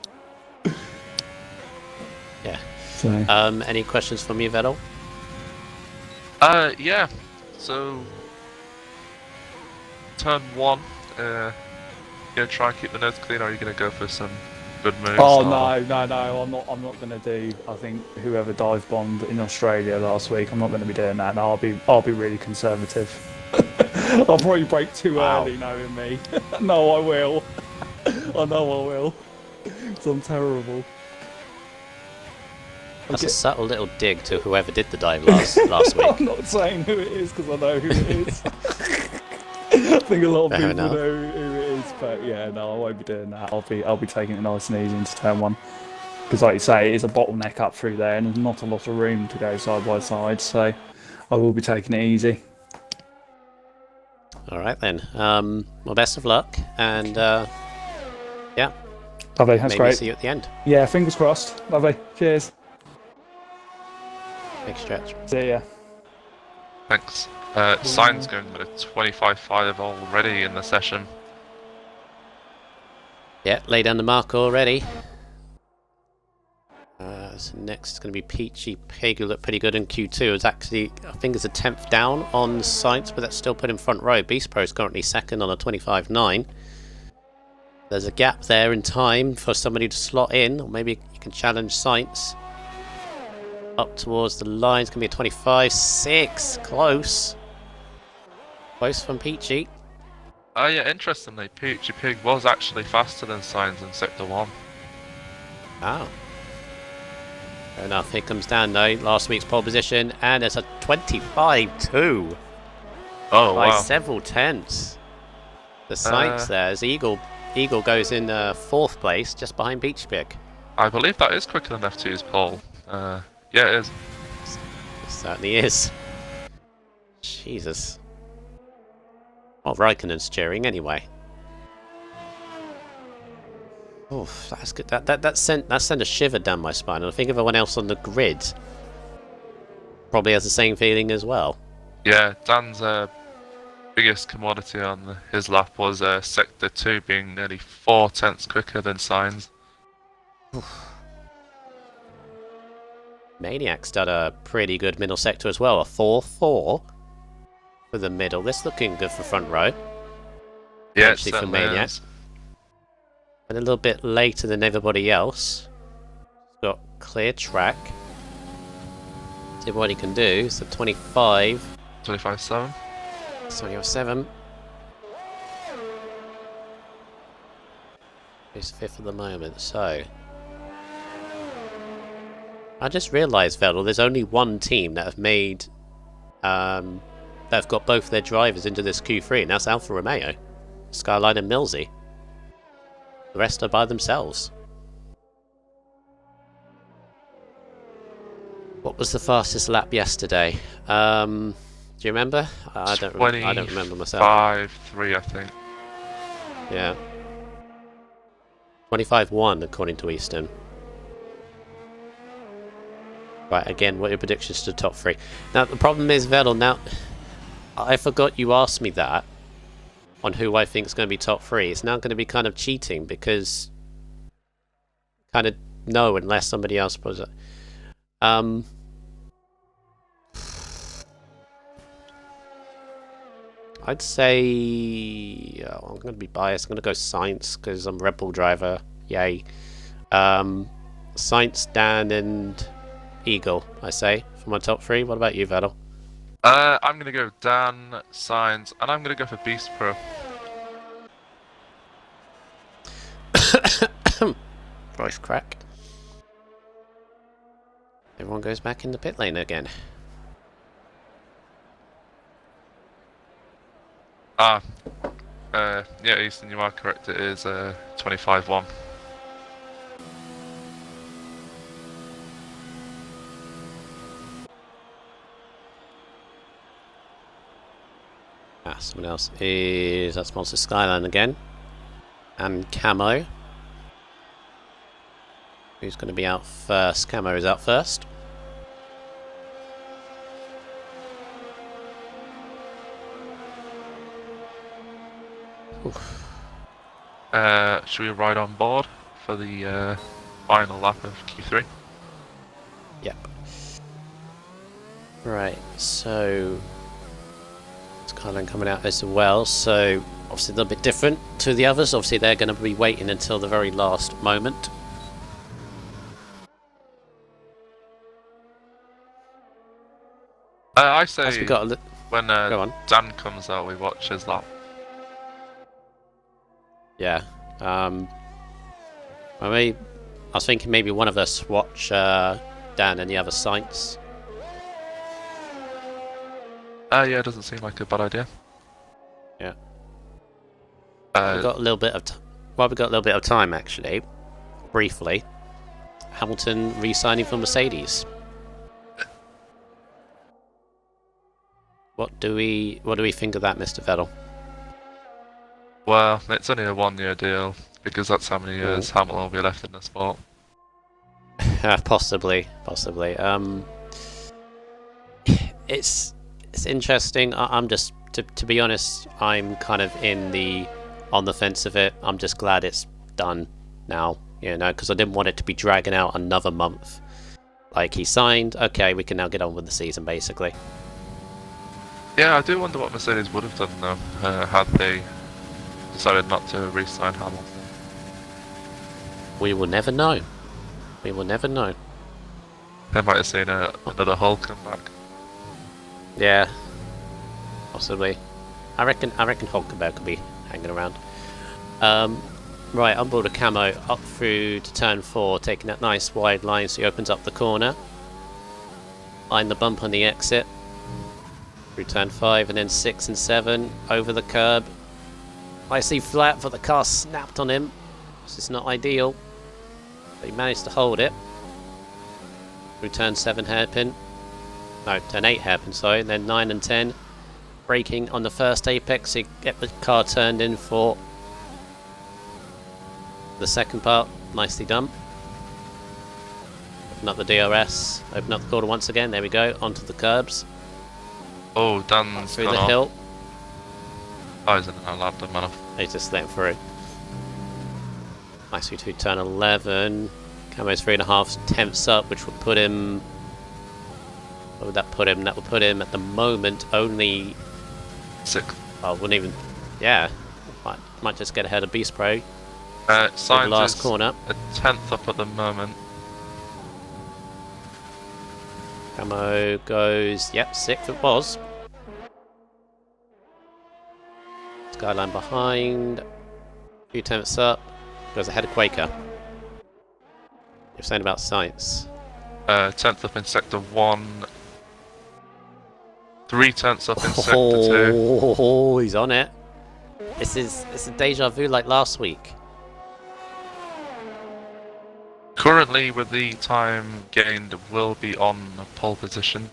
Yeah. So. Any questions from you, Vettel? Yeah. So turn 1. You gonna try and keep the nose clean, or are you gonna go for some good moves? Oh no! I'm not going to do. I think whoever dive bombed in Australia last week. I'm not going to be doing that. No, I'll be really conservative. I'll probably break too early, knowing me. No, I will. I know I will. So I'm terrible. That's a subtle little dig to whoever did the dive last week. I'm not saying who it is because I know who it is. I think a lot of people know who it is, but yeah, no, I won't be doing that. I'll be taking it nice and easy into turn 1, because like you say, it is a bottleneck up through there, and there's not a lot of room to go side by side. So I will be taking it easy. All right then. Well, best of luck, and yeah. Lovely, that's maybe great. See you at the end. Yeah, fingers crossed. Lovely. Cheers. Next stretch. See ya. Thanks. Sign's going at a 25.5 already in the session. Yeah, lay down the mark already. So next is going to be Peachy Pig, who looked pretty good in Q2. It's actually, I think it's a 10th down on Science, but that's still put in front row. Beast Pro is currently second on a 25.9. There's a gap there in time for somebody to slot in, or maybe you can challenge Science. Up towards the line, it's going to be a 25.6. Close. Close from Peachy. Yeah, interestingly, Peachy Pig was actually faster than Signs in Sector 1. Oh. Fair enough. Here comes Dan though. Last week's pole position, and it's a 25-2 Oh, by wow. several tenths. The sights there as Eagle goes in 4th place, just behind Beachpick. I believe that is quicker than F2's pole. Yeah, it is. It certainly is. Jesus. Well, Raikkonen's cheering anyway. Oof, that's good. That sent a shiver down my spine. And I think everyone else on the grid probably has the same feeling as well. Yeah, Dan's biggest commodity on his lap was Sector 2 being nearly 4 tenths quicker than Sainz. Maniac's done a pretty good middle sector as well. A 4-4 for the middle. This looking good for front row. Yeah, Actually for Maniac. And a little bit later than everybody else. He's got clear track. See what he can do. So 25. 25.7. 27. He's 5th at the moment, so... I just realised, Vettel, there's only one team that have made... that have got both their drivers into this Q3, and that's Alfa Romeo. Skyline and Millsy. The rest are by themselves. What was the fastest lap yesterday? Do you remember? I don't remember myself. 5.3, I think. Yeah. 25-1 according to Easton. Right, again, what are your predictions to the top 3? Now, the problem is, Vettel, now... I forgot you asked me that. On who I think is going to be top 3. It's now going to be kind of cheating, because... kind of no, unless somebody else puts it. I'd say... oh, I'm going to be biased. I'm going to go Sainz, because I'm Red Bull driver. Yay. Sainz, Dan, and... Eagle, I say, for my top 3. What about you, Vettel? I'm going to go Dan, Sainz, and I'm going to go for Beast Pro. Voice crack. Everyone goes back in the pit lane again. Yeah, Easton, you are correct. It is 25-1. Someone else is... that's Monster Skyline again. And Camo. Who's going to be out first? Camo is out first. Should we ride on board for the final lap of Q3? Yep. Right, so... Skyline coming out as well, so obviously a little bit different to the others. Obviously they're going to be waiting until the very last moment. I say when Dan comes out, we watch his lap. Yeah. I was thinking maybe one of us watch Dan and the other Sainz. Yeah, it doesn't seem like a bad idea. Yeah. We've got a little bit of we've got a little bit of time actually. Briefly. Hamilton re-signing for Mercedes. What do we think of that, Mr. Vettel? Well, it's only a 1-year deal because that's how many years Hamilton will be left in the sport. Possibly. It's interesting. I'm just, to be honest, I'm kind of on the fence of it. I'm just glad it's done now, you know, because I didn't want it to be dragging out another month. Like, he signed, okay, we can now get on with the season, basically. Yeah, I do wonder what Mercedes would have done though, had they decided not to re-sign Hamilton. We will never know. We will never know. They might have seen another Hull come back. Yeah, possibly. I reckon Hulkenberg could be hanging around. Right, on board a camo, up through to turn 4, taking that nice wide line so he opens up the corner. Behind the bump on the exit. Through turn 5 and then 6 and 7, over the curb. Nicely flat, but the car snapped on him. This is not ideal. But he managed to hold it. Through turn 7 hairpin. No, turn 8 hairpin, sorry, and then 9 and 10. Braking on the first apex, so you get the car turned in for the second part. Nicely done. Open up the DRS, open up the corner once again, there we go, onto the curbs. Oh, Dan's Through gone the off. hill. Oh, he's in a lap, done man off. He's just let him through. Nicely to turn 11. Camo's 3.5 tenths up, which would put him... What would that put him? That would put him at the moment only... 6th. Oh, wouldn't even... Yeah. Might just get ahead of Beast Pro. Signs last is corner. a 10th up at the moment. Camo goes... Yep, 6th it was. Skyline behind. 2 tenths up. Goes ahead of Quaker. You're saying about Science. 10th up in Sector 1. 3 tenths up in Sector 2. Oh, he's on it. It's a deja vu like last week. Currently, with the time gained, will be on pole position.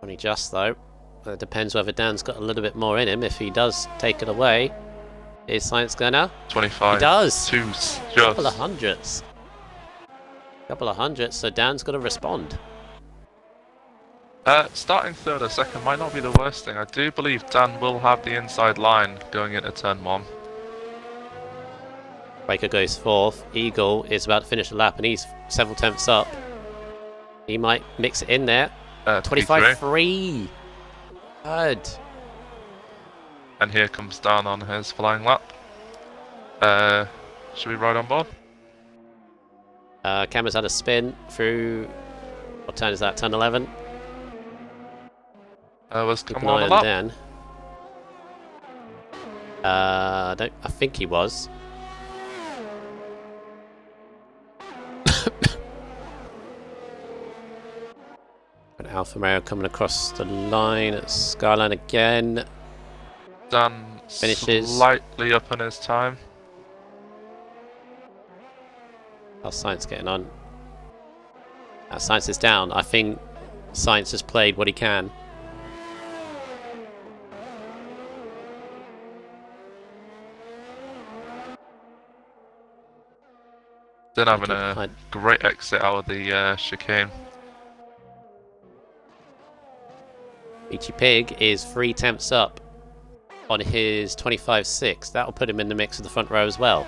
Only just though. It depends whether Dan's got a little bit more in him. If he does take it away, is Science gonna? 25. He does. Twos, Couple of just. hundreds. Couple of hundreds. So Dan's got to respond. Starting 3rd or 2nd might not be the worst thing. I do believe Dan will have the inside line going into turn 1. Quaker goes 4th. Eagle is about to finish the lap, and he's several tenths up. He might mix it in there. 25.3. Good. And here comes Dan on his flying lap. Should we ride on board? Cameron's had a spin through... What turn is that? Turn 11. Was Keep come an eye on on the lap? Dan. I think he was. An Alfa Romeo coming across the line at Skyline again. Dan Finishes. slightly up on his time. How's Science getting on? Science is down. I think Science has played what he can. Then having a great exit out of the chicane. Peachy Pig is 3 tenths up on his 25.6. That'll put him in the mix of the front row as well.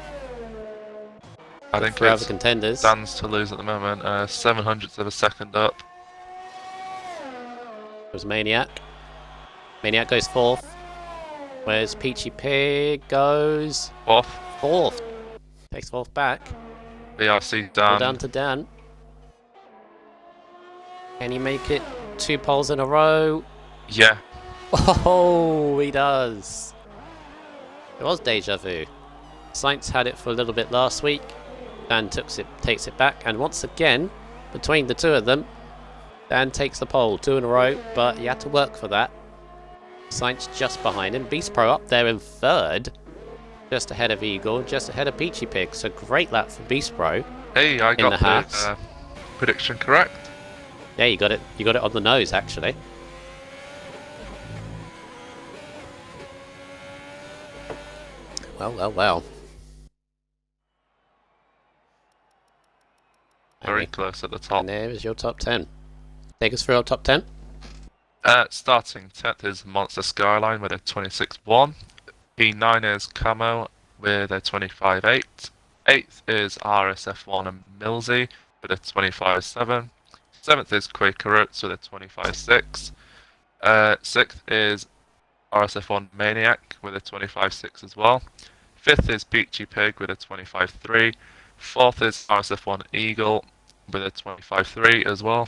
I think For other it's contenders. Dan's to lose at the moment. 700ths of a second up. There's Maniac. Maniac goes 4th. Where's Peachy Pig? Goes 4th. 4th. Takes 4th back. BRC Well Dan. down to Dan. Can he make it 2 poles in a row? Yeah. Oh, he does. It was deja vu. Saints had it for a little bit last week. Dan takes it back, and once again, between the two of them, Dan takes the pole 2 in a row, but he had to work for that. Saints just behind him. Beast Pro up there in 3rd, just ahead of Eagle, just ahead of Peachy Pig. So great lap for Beast Pro. Hey, I got the halves. the prediction correct. Yeah, you got it. You got it on the nose, actually. Well, well, well. Very close at the top. And there is your top 10. Take us through our top 10. Starting 10th is Monster Skyline with a 26.1. P9 is Camo with a 25.8. 8th is RSF1 and Millsy with a 25.7. 7th is Quaker Oats with a 25.6. 6th is RSF1 Maniac with a 25.6 as well. 5th is Peachy Pig with a 25.3. 4th is RSF1 Eagle with a 25.3 as well.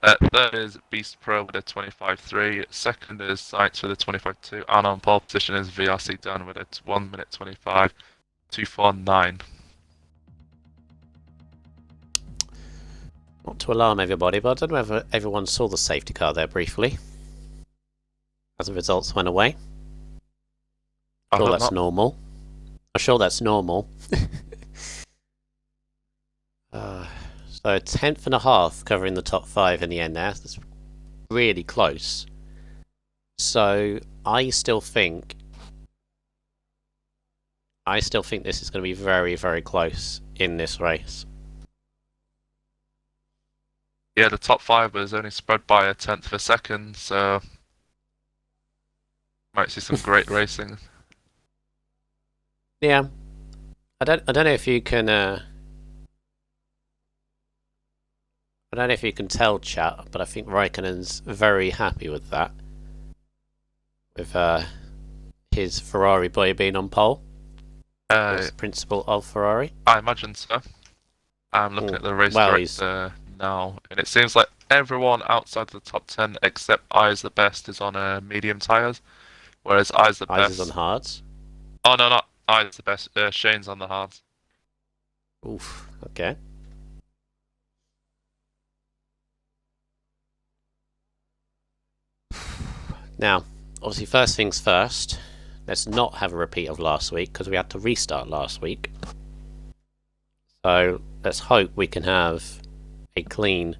3rd is Beast Pro with a 25.3. 2nd is Sights with a 25.2. And on pole position is VRC Dan with a 1 minute 25. 249. Not to alarm everybody, but I don't know if everyone saw the safety car there briefly. As the results went away. I Sure, hope that's not. normal. I'm sure that's normal. So 10th and a half covering the top 5 in the end there. That's really close. So I still think this is going to be very, very close in this race. Yeah, the top 5 was only spread by a tenth of a second, so might see some great racing. Yeah, I don't know if you can. I don't know if you can tell, chat, but I think Raikkonen's very happy with that. With his Ferrari boy being on pole. As principal of Ferrari. I imagine so. I'm looking at the race director now, and it seems like everyone outside the top 10 except I's the Best is on medium tyres, whereas I's the Best is on hards. Oh no, not I's the Best. Shane's on the hards. Oof. Okay. Now, obviously, first things first. Let's not have a repeat of last week because we had to restart last week. So let's hope we can have a clean,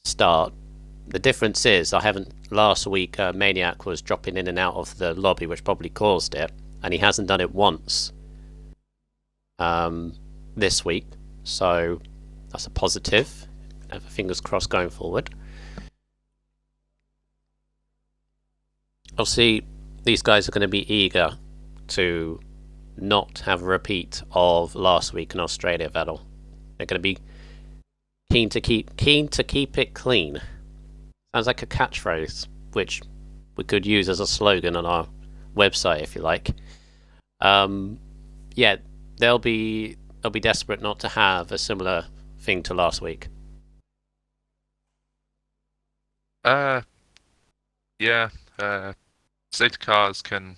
start. The difference is last week Maniac was dropping in and out of the lobby, which probably caused it, and he hasn't done it once this week. So that's a positive. Fingers crossed going forward. Obviously, these guys are going to be eager to not have a repeat of last week in Australia, Vettel. They're going to be keen to keep it clean. Sounds like a catchphrase, which we could use as a slogan on our website if you like. Yeah, they'll be desperate not to have a similar thing to last week. Yeah. Safety cars can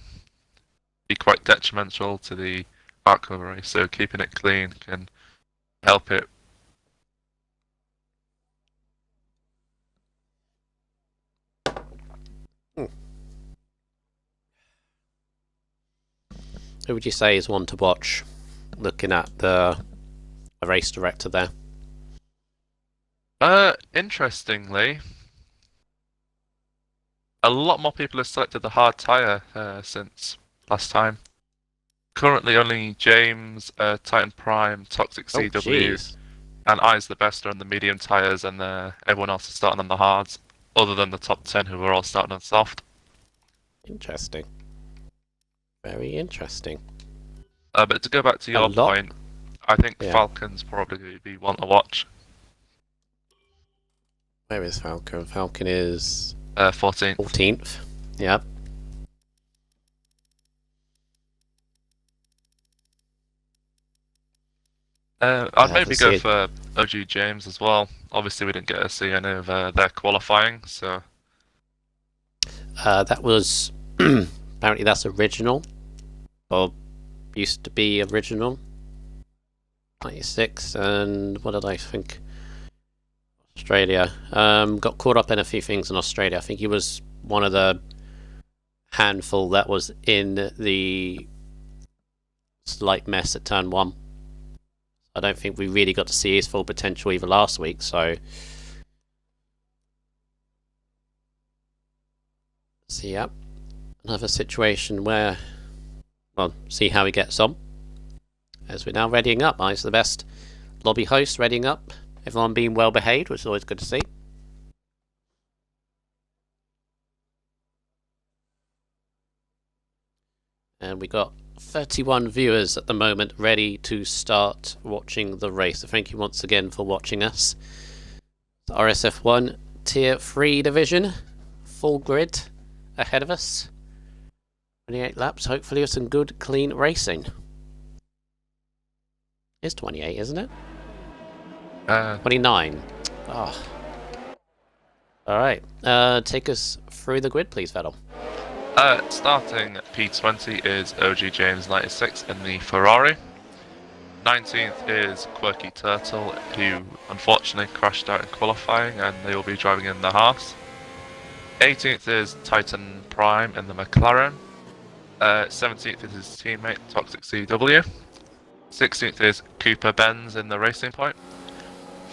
be quite detrimental to the outcome of a race, so keeping it clean can help it. Who would you say is one to watch, looking at the race director there? Interestingly, a lot more people have selected the hard tyre since last time. Currently, only James, Titan Prime, Toxic CW, and I's the Best are on the medium tyres, and everyone else is starting on the hards, other than the top 10 who are all starting on soft. Interesting. Very interesting. But to go back to your point, I think Falcon's probably going to be one to watch. Where is Falcon? Falcon is 14th. 14th. Yep. I'd maybe go for OG James as well. Obviously, we didn't get to see any of their qualifying, so. That was apparently that's original, or used to be original. 96, and what did I think? Australia. Got caught up in a few things in Australia. I think he was one of the handful that was in the slight mess at turn 1. I don't think we really got to see his full potential either last week, so. So, yeah. Another situation where, well, see how he gets on. As we're now readying up. I's the Best lobby host readying up. Everyone being well behaved, which is always good to see. And we got 31 viewers at the moment ready to start watching the race. So thank you once again for watching us. The RSF1 Tier 3 division. Full grid ahead of us. 28 laps, hopefully with some good, clean racing. It's 28, isn't it? 29. Oh. Alright, take us through the grid, please, Vettel. Starting P20 is OG James 96 in the Ferrari. 19th is Quirky Turtle, who unfortunately crashed out in qualifying, and they will be driving in the Haas. 18th is Titan Prime in the McLaren. 17th is his teammate Toxic CW. 16th is Cooper Benz in the Racing Point.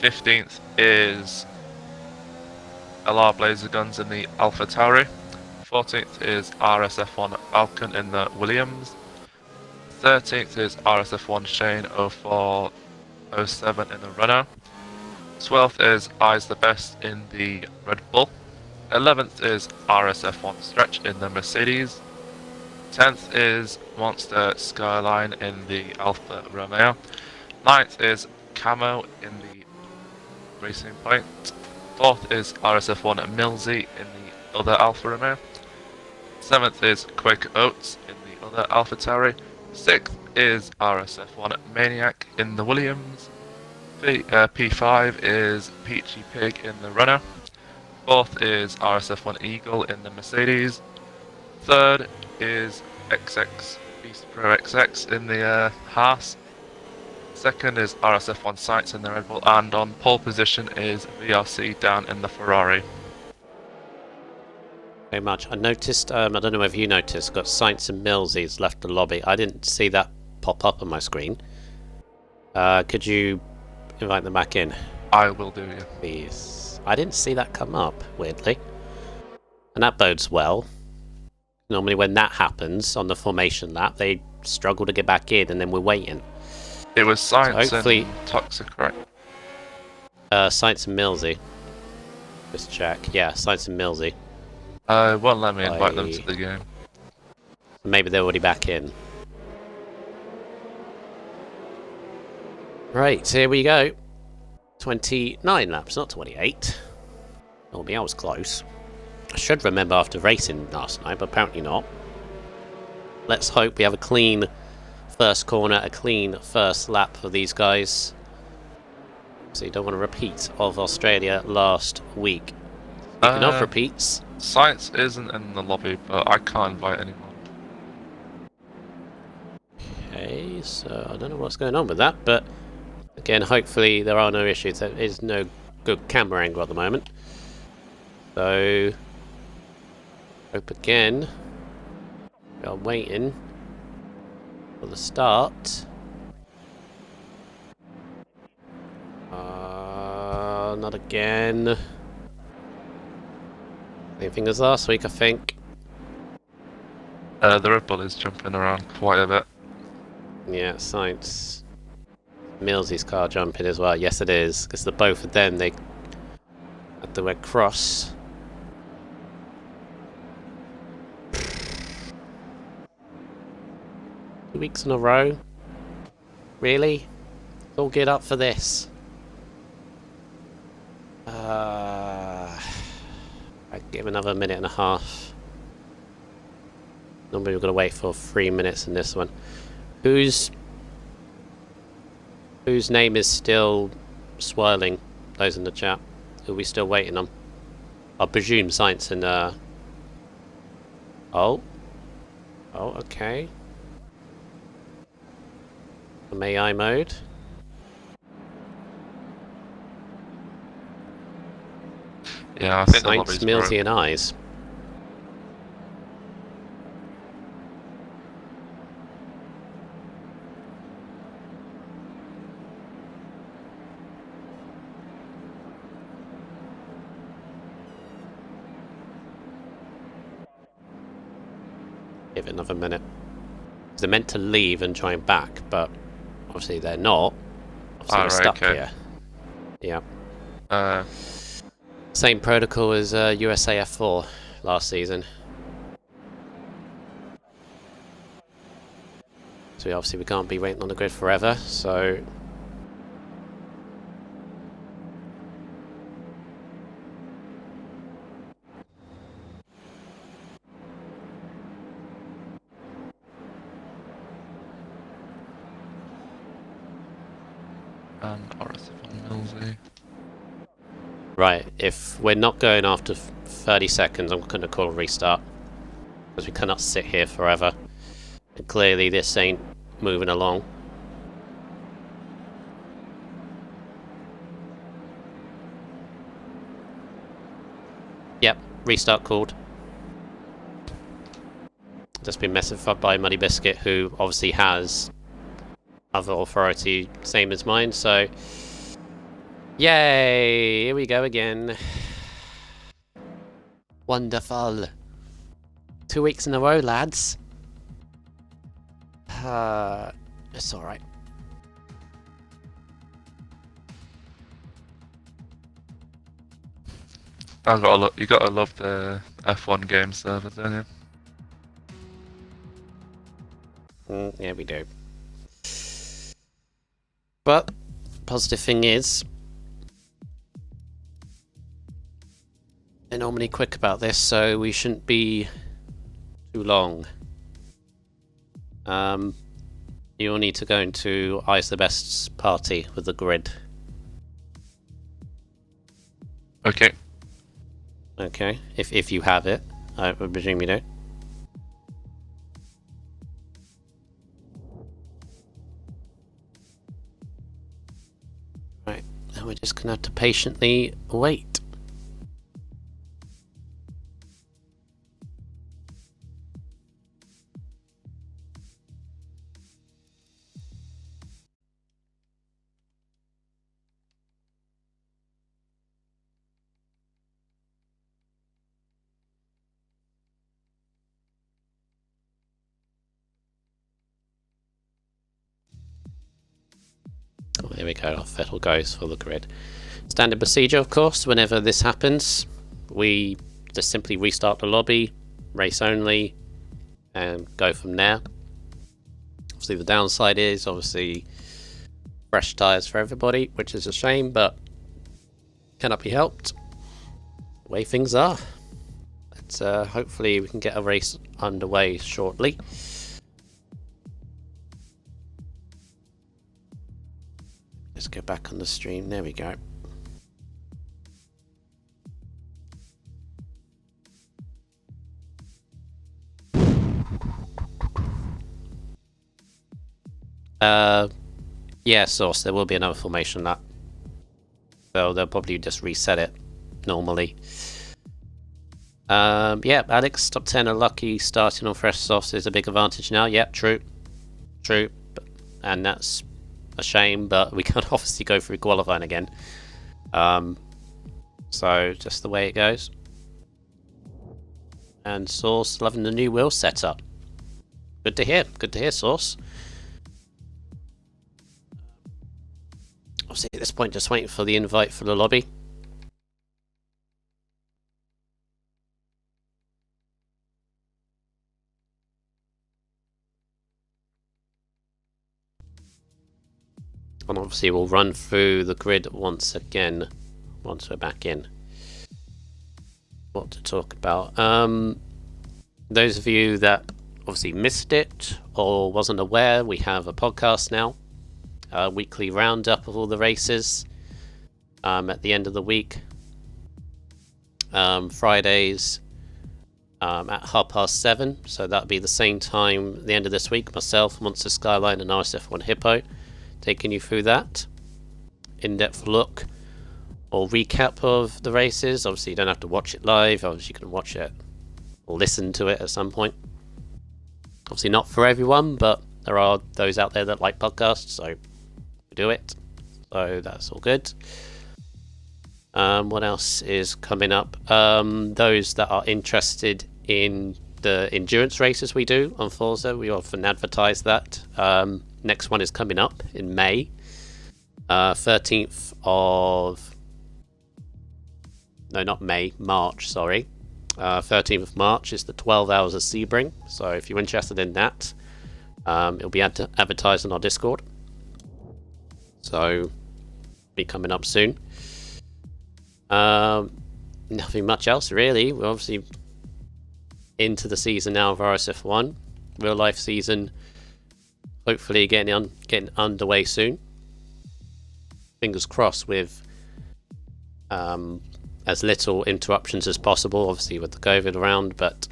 15th is LR Blazer Guns in the Alpha Tauri. 14th is RSF1 Falcon in the Williams. 13th is RSF1 Shane 0407 in the Renault. 12th is Eyes the Best in the Red Bull. 11th is RSF1 Stretch in the Mercedes. 10th is Monster Skyline in the Alfa Romeo. 9th is Camo in the Racing Point. 4th is RSF1 Millsy in the other Alfa Romeo. 7th is Quaker Oats in the other Alpha Tauri. 6th is RSF1 Maniac in the Williams. P5 is Peachy Pig in the Renault. 4th is RSF1 Eagle in the Mercedes. 3rd is XX Beast Pro XX in the Haas. 2nd is RSF1 Sights in the Red Bull, and on pole position is VRC down in the Ferrari. Very much. I noticed, I don't know if you noticed, got Saints and Millsy's left the lobby. I didn't see that pop up on my screen. Could you invite them back in? I will do, yeah. Please. I didn't see that come up, weirdly. And that bodes well. Normally when that happens on the formation lap, they struggle to get back in and then we're waiting. It was Science so hopefully, and Toxic, right? Science and Millsy. Just check. Yeah, Science and Millsy. Won't let me invite them to the game. Maybe they're already back in. Right, here we go. 29 laps, not 28. Oh, I was close. I should remember after racing last night, but apparently not. Let's hope we have a clean first corner, a clean first lap for these guys. So you don't want a repeat of Australia last week. Speaking of repeats... Science isn't in the lobby, but I can't invite anyone. Okay, so I don't know what's going on with that, but again, hopefully there are no issues. There is no good camera angle at the moment. So, hope again. We are waiting for the start. Not again. Same thing as last week, I think. The Red Bull is jumping around quite a bit. Yeah, Science. Millsy's car jumping as well. Yes, it is. Because the both of them, they had to cross. 2 weeks in a row? Really? All get up for this. I'd give another minute and a half. Normally we're going to wait for 3 minutes in this one. Whose name is still swirling? Those in the chat. Who are we still waiting on? I presume Science and Oh, okay. AI mode. Yeah, I think the Science, lobby's Millsy, broke. and Eyes. Give it another minute. They're meant to leave and join back, but obviously they're not. Obviously we're stuck here. Yeah. Same protocol as USAF4 last season. So obviously we can't be waiting on the grid forever, so... And RSF1 Millsy. Right, if we're not going after 30 seconds, I'm going to call a restart. because we cannot sit here forever. And clearly this ain't moving along. Yep, restart called. Just been messified by Muddy Biscuit, who obviously has other authority, same as mine, so... Yay! Here we go again. Wonderful. 2 weeks in a row, lads. It's alright. You gotta love the F1 game server, don't you? Yeah, we do. But, positive thing is, they're normally quick about this, so we shouldn't be too long. You'll need to go into I's the Best's party with the grid. Okay. Okay, if you have it. I presume you don't. Right, now we're just gonna have to patiently wait. Oh, there we go, off Vettel goes for the grid. Standard procedure, of course, whenever this happens, we just simply restart the lobby, race only, and go from there. Obviously the downside is, obviously, fresh tyres for everybody, which is a shame, but cannot be helped. The way things are. But hopefully we can get a race underway shortly. Let's go back on the stream. There we go. Yeah, Source, there will be another formation on that. So they'll probably just reset it normally. Yeah, Alex, top 10 are lucky. Starting on fresh softs is a big advantage now. Yeah, true. True. And that's a shame, but we can obviously go through qualifying again. So, just the way it goes. And Source loving the new wheel setup. Good to hear. Good to hear, Source. Obviously, at this point, just waiting for the invite for the lobby. And obviously we'll run through the grid once again, once we're back in. What to talk about. Those of you that obviously missed it or wasn't aware, we have a podcast now. A weekly roundup of all the races at the end of the week. Fridays at 7:30, so that'll be the same time at the end of this week. Myself, Monster Skyline and RSF1 Hippo taking you through that in-depth look or recap of the races. Obviously you don't have to watch it live, obviously you can watch it or listen to it at some point. Obviously not for everyone, but there are those out there that like podcasts, so we do it, so that's all good. What else is coming up? Those that are interested in the endurance races we do on Forza, we often advertise that. Next one is coming up in May, 13th of... No, not May, March, sorry. 13th of March is the 12 Hours of Sebring, so if you're interested in that, it'll be advertised on our Discord. So, be coming up soon. Nothing much else really. We're obviously into the season now of RSF1, real life season. Hopefully getting underway soon. Fingers crossed with as little interruptions as possible, obviously with the COVID around, but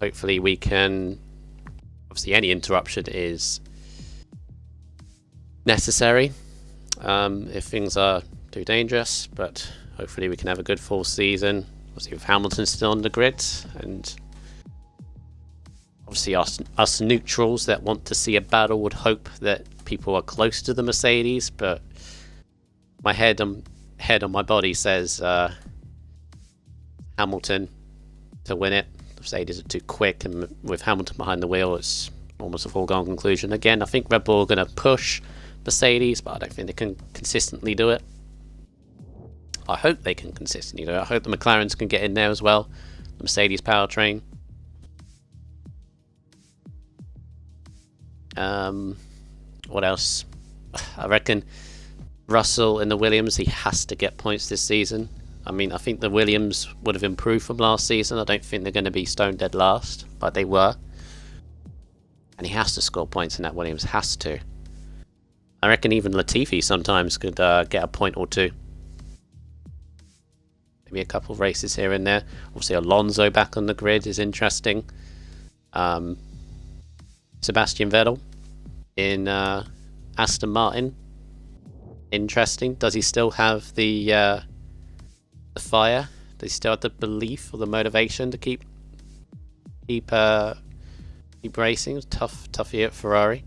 hopefully we can... Obviously, any interruption is necessary if things are too dangerous, but hopefully we can have a good full season. Obviously, with Hamilton still on the grid, and obviously us neutrals that want to see a battle would hope that people are close to the Mercedes, but my head on my body says Hamilton to win it. The Mercedes are too quick, and with Hamilton behind the wheel, it's almost a foregone conclusion. Again, I think Red Bull are going to push Mercedes, but I don't think they can consistently do it. I hope they can consistently do it. I hope the McLarens can get in there as well. The Mercedes powertrain. What else? I reckon Russell in the Williams, he has to get points this season. I mean, I think the Williams would have improved from last season. I don't think they're going to be stone dead last, but they were. And he has to score points in that Williams. Has to. I reckon even Latifi sometimes could get a point or two. Maybe a couple of races here and there. Obviously, Alonso back on the grid is interesting. Sebastian Vettel in Aston Martin. Interesting. Does he still have the fire? Does he still have the belief or the motivation to keep racing? It was tough year at Ferrari.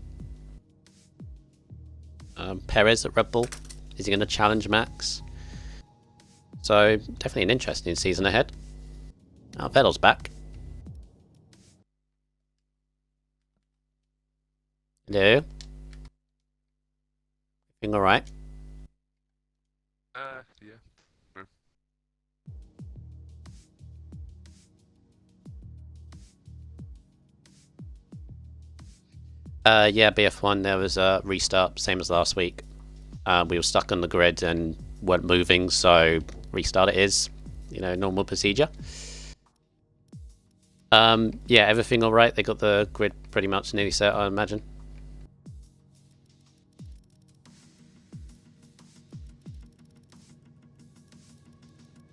Perez at Red Bull. Is he going to challenge Max? So definitely an interesting season ahead. Vettel's back. Hello. Everything all right? Yeah. True. Yeah, BF1, there was a restart, same as last week. We were stuck on the grid and weren't moving, so restart it is, normal procedure. Yeah, everything all right. They got the grid pretty much nearly set, I imagine.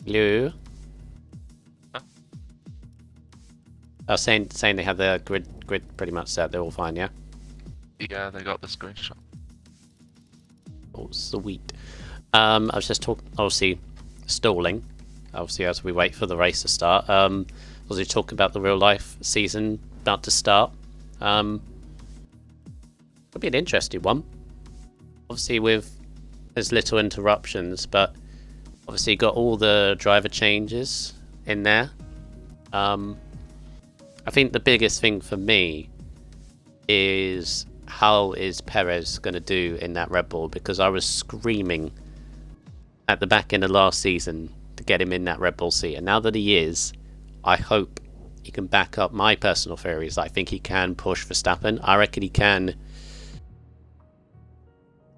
Hello? Huh? I was saying they have the grid pretty much set. They're all fine, yeah? Yeah, they got the screenshot. Oh, sweet. I was just obviously stalling, obviously, as we wait for the race to start. Was he talking about the real life season about to start? It'll be an interesting one. Obviously, with as little interruptions, but obviously you got all the driver changes in there. I think the biggest thing for me is how is Perez going to do in that Red Bull, because I was screaming at the back end of last season to get him in that Red Bull seat, and now that he is, I hope he can back up my personal theories. I think he can push Verstappen. I reckon he can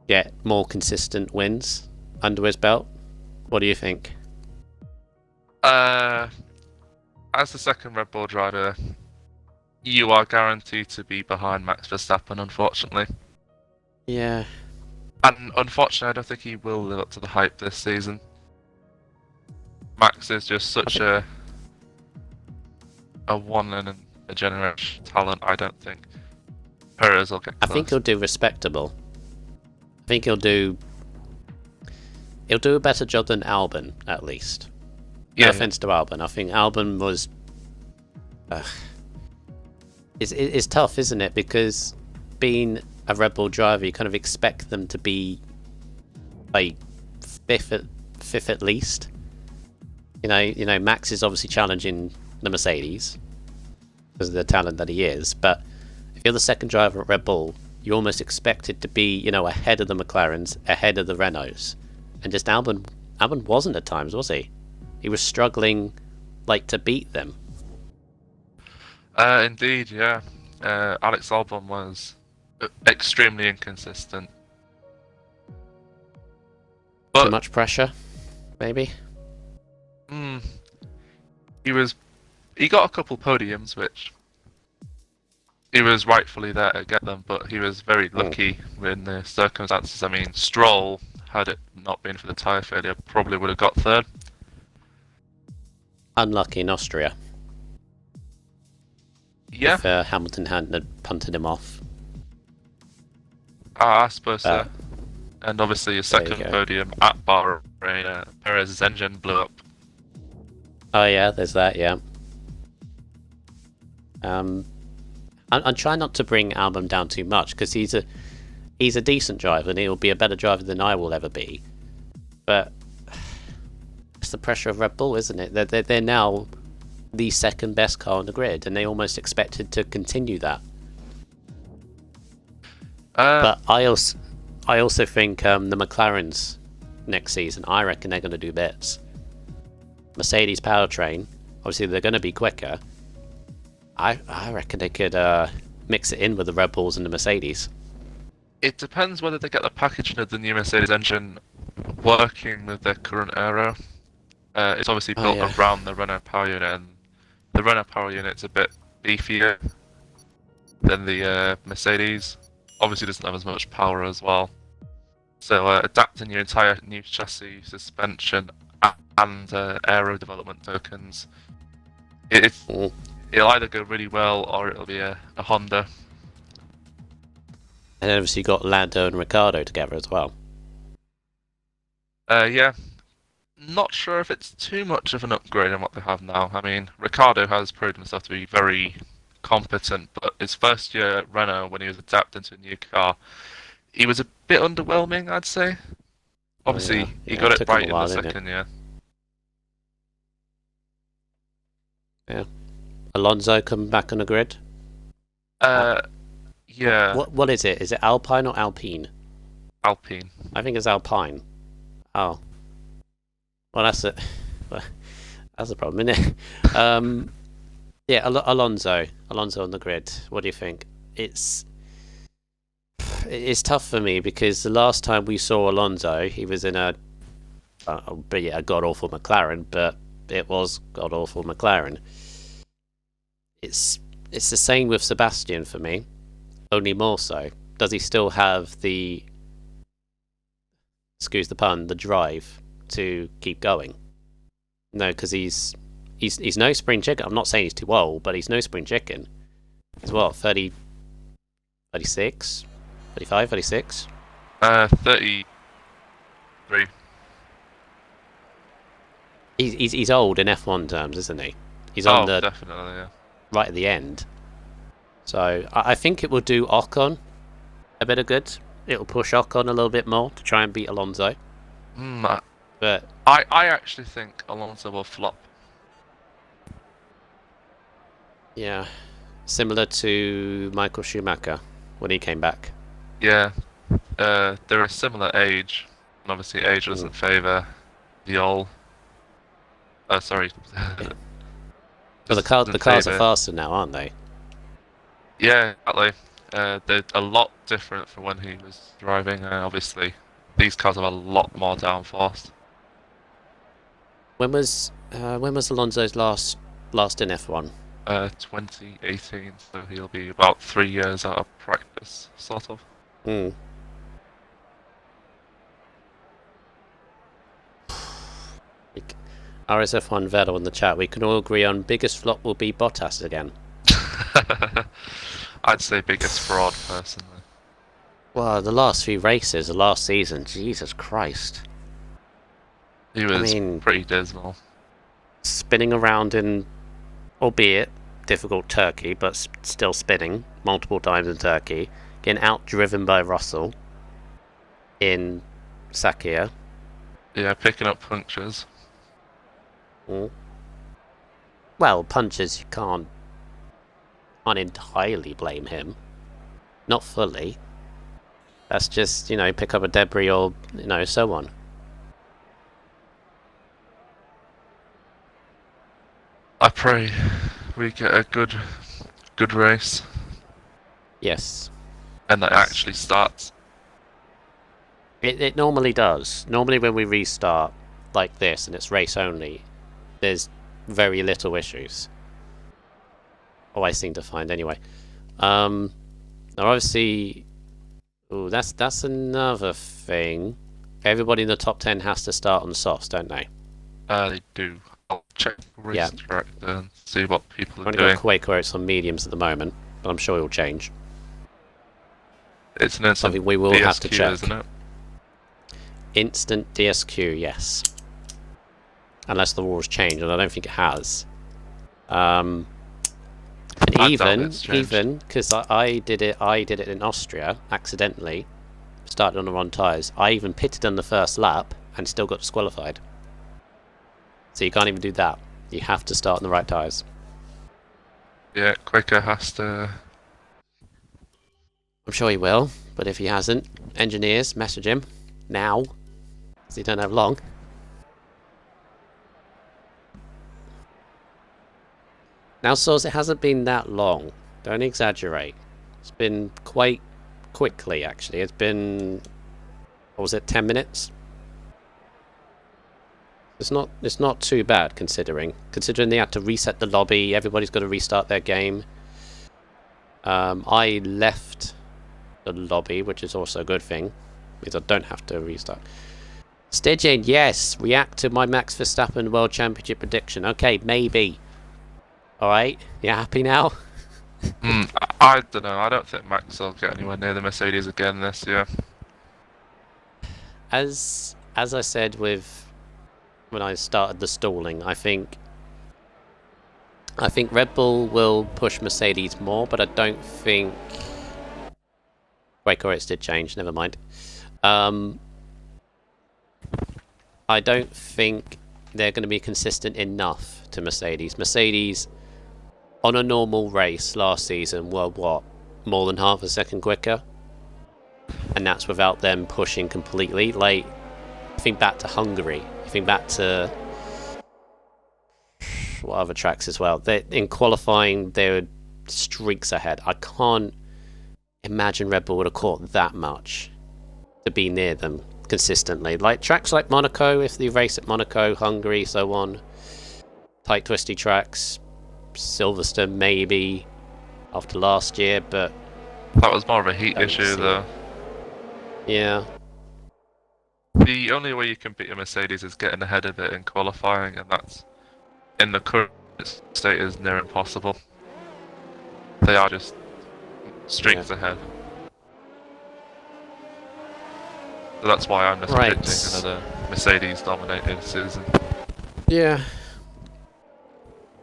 get more consistent wins under his belt. What do you think? As the second Red Bull driver, you are guaranteed to be behind Max Verstappen, unfortunately. Yeah. And unfortunately, I don't think he will live up to the hype this season. Max is just such a one in a generation talent. I don't think Perez will get close. I think he'll do respectable. I think he'll do a better job than Albon, at least. No offense to Albon. I think Albon was... It's tough, isn't it? Because being a Red Bull driver, you kind of expect them to be like fifth at least. Max is obviously challenging the Mercedes because of the talent that he is. But if you're the second driver at Red Bull, you almost expect it to be, ahead of the McLarens, ahead of the Renaults. And just Albon wasn't at times, was he? He was struggling, to beat them. Indeed, yeah. Alex Albon was extremely inconsistent. But, too much pressure, maybe? He got a couple podiums, which he was rightfully there to get them, but he was very lucky in the circumstances. I mean, Stroll, had it not been for the tyre failure, probably would have got third. Unlucky in Austria. Yeah, if Hamilton hadn't punted him off. I suppose so. But And obviously, a there you second go. podium at Bahrain, Perez's engine blew up. Oh yeah, there's that. Yeah. I'm trying not to bring Albon down too much because he's a decent driver and he'll be a better driver than I will ever be. But it's the pressure of Red Bull, isn't it? They're now the second best car on the grid, and they almost expected to continue that. But I also think the McLarens next season, I reckon they're going to do bits. Mercedes powertrain, obviously they're going to be quicker. I reckon they could mix it in with the Red Bulls and the Mercedes. It depends whether they get the packaging of the new Mercedes engine working with their current aero. It's obviously built around the Renault power unit, and the Renault power unit's a bit beefier than the Mercedes. Obviously doesn't have as much power as well. So adapting your entire new chassis, suspension, and aero development tokens, it'll either go really well or it'll be a Honda. And then obviously you got Lando and Ricciardo together as well. Yeah. Not sure if it's too much of an upgrade on what they have now. I mean, Ricciardo has proved himself to be very competent, but his first year at Renault, when he was adapting to a new car, he was a bit underwhelming, I'd say. Obviously, he got it right in the second year. Yeah. Alonso coming back on the grid? Yeah. What is it? Is it Alpine or Alpine? Alpine. I think it's Alpine. Oh. Well, that's a problem, isn't it? Yeah, Alonso on the grid. What do you think? It's tough for me because the last time we saw Alonso, he was in a god awful McLaren, but it was god awful McLaren. It's the same with Sebastian for me, only more so. Does he still have the, excuse the pun, the drive to keep going? No, because he's no spring chicken. I'm not saying he's too old, but he's no spring chicken. He's what, 30, 36, 35, 36? 33. He's old in F1 terms, isn't he? He's definitely, yeah. Right at the end. So I think it will do Ocon a bit of good. It'll push Ocon a little bit more to try and beat Alonso. But I actually think Alonso will flop. Yeah, similar to Michael Schumacher when he came back. Yeah, they're a similar age, and obviously age doesn't favour the old. Sorry. But the cars are faster now, aren't they? Yeah, exactly. They're a lot different from when he was driving. Obviously, these cars have a lot more downforce. When was Alonso's last in F1? 2018, so he'll be about 3 years out of practice, sort of. RSF1 Vettel in the chat. We can all agree on biggest flop will be Bottas again. I'd say biggest fraud, personally. Well, the last few races, the last season, Jesus Christ. He was pretty dismal. Spinning around in, albeit difficult Turkey, but still spinning multiple times in Turkey. Getting outdriven by Russell in Sakhir. Yeah, picking up punctures. Well, punches, you can't entirely blame him. Not fully. That's just, pick up a debris or, so on. I pray we get a good race. Yes. And that actually starts. It normally does. Normally when we restart like this and it's race only, there's very little issues. I seem to find anyway. Now obviously, that's another thing. Everybody in the top 10 has to start on softs, don't they? They do. check race Yeah. track and see what people are I've only doing. got Quaker Oats on mediums at the moment, but I'm sure it'll change. It's an instant Something we will DSQ, have to check. isn't it? Instant DSQ, yes. Unless the rules change, and I don't think it has. And I doubt it's changed. even because I did it in Austria accidentally. Started on the wrong tyres. I even pitted on the first lap and still got disqualified. So you can't even do that. You have to start on the right tyres. Yeah, Quaker has to. I'm sure he will, but if he hasn't, engineers, message him now, because you don't have long. Now, Soz, it hasn't been that long. Don't exaggerate. It's been quite quickly, actually. It's been, what was it, 10 minutes? It's not too bad, considering they had to reset the lobby. Everybody's got to restart their game. I left the lobby, which is also a good thing, because I don't have to restart. Stygian, yes, react to my Max Verstappen World Championship prediction. Okay, maybe. Alright, you happy now? I don't know. I don't think Max will get anywhere near the Mercedes again this year. As I said when I started the stalling, I think Red Bull will push Mercedes more, but I don't think. Wait, it did change. Never mind. I don't think they're going to be consistent enough to Mercedes. Mercedes, on a normal race last season, were what, more than half a second quicker, and that's without them pushing completely. Like, think back to Hungary. Think back to what other tracks as well. In qualifying, they were streaks ahead. I can't imagine Red Bull would have caught that much to be near them consistently. Like tracks like Monaco, if they race at Monaco, Hungary, so on. Tight, twisty tracks. Silverstone, maybe after last year, but that was more of a heat issue, though. Yeah. The only way you can beat a Mercedes is getting ahead of it in qualifying, and that's, in the current state, is near impossible. They are just streaks ahead. So that's why I'm just predicting another Mercedes-dominated season. Yeah.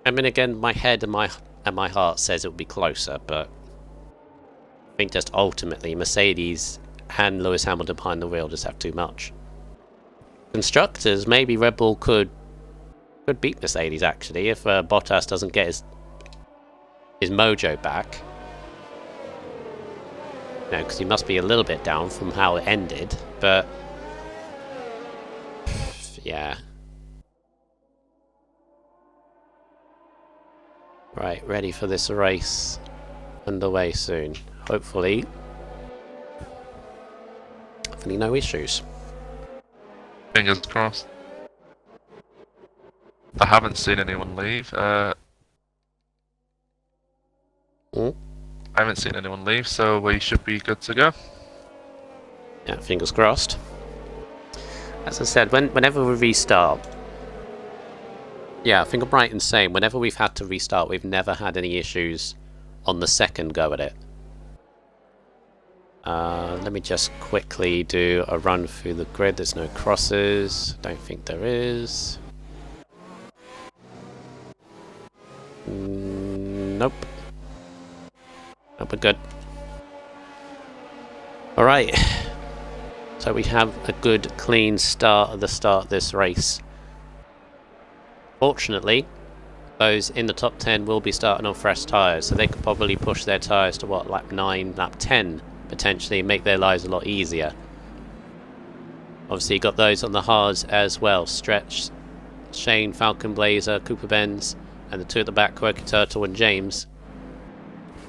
I mean, again, my head and my heart says it will be closer, but I think just ultimately Mercedes and Lewis Hamilton behind the wheel just have too much. Constructors, maybe Red Bull could beat Mercedes actually if Bottas doesn't get his mojo back. No, because he must be a little bit down from how it ended, but yeah. Right, ready for this race underway soon. Hopefully no issues. Fingers crossed. I haven't seen anyone leave. I haven't seen anyone leave, so we should be good to go. Yeah, fingers crossed. As I said, whenever we restart, yeah, I think I'm right in saying whenever we've had to restart, we've never had any issues on the second go at it. Let me just quickly do a run through the grid. There's no crosses. Don't think there is. Nope. Nope, we're good. Alright. So we have a good, clean start at the start of this race. Fortunately, those in the top 10 will be starting on fresh tyres, so they could probably push their tyres to what, lap 9, lap 10, potentially, make their lives a lot easier. Obviously, you got those on the hards as well. Stretch, Shane, Falcon Blazer, Cooper Benz, and the two at the back, Quirky Turtle and James.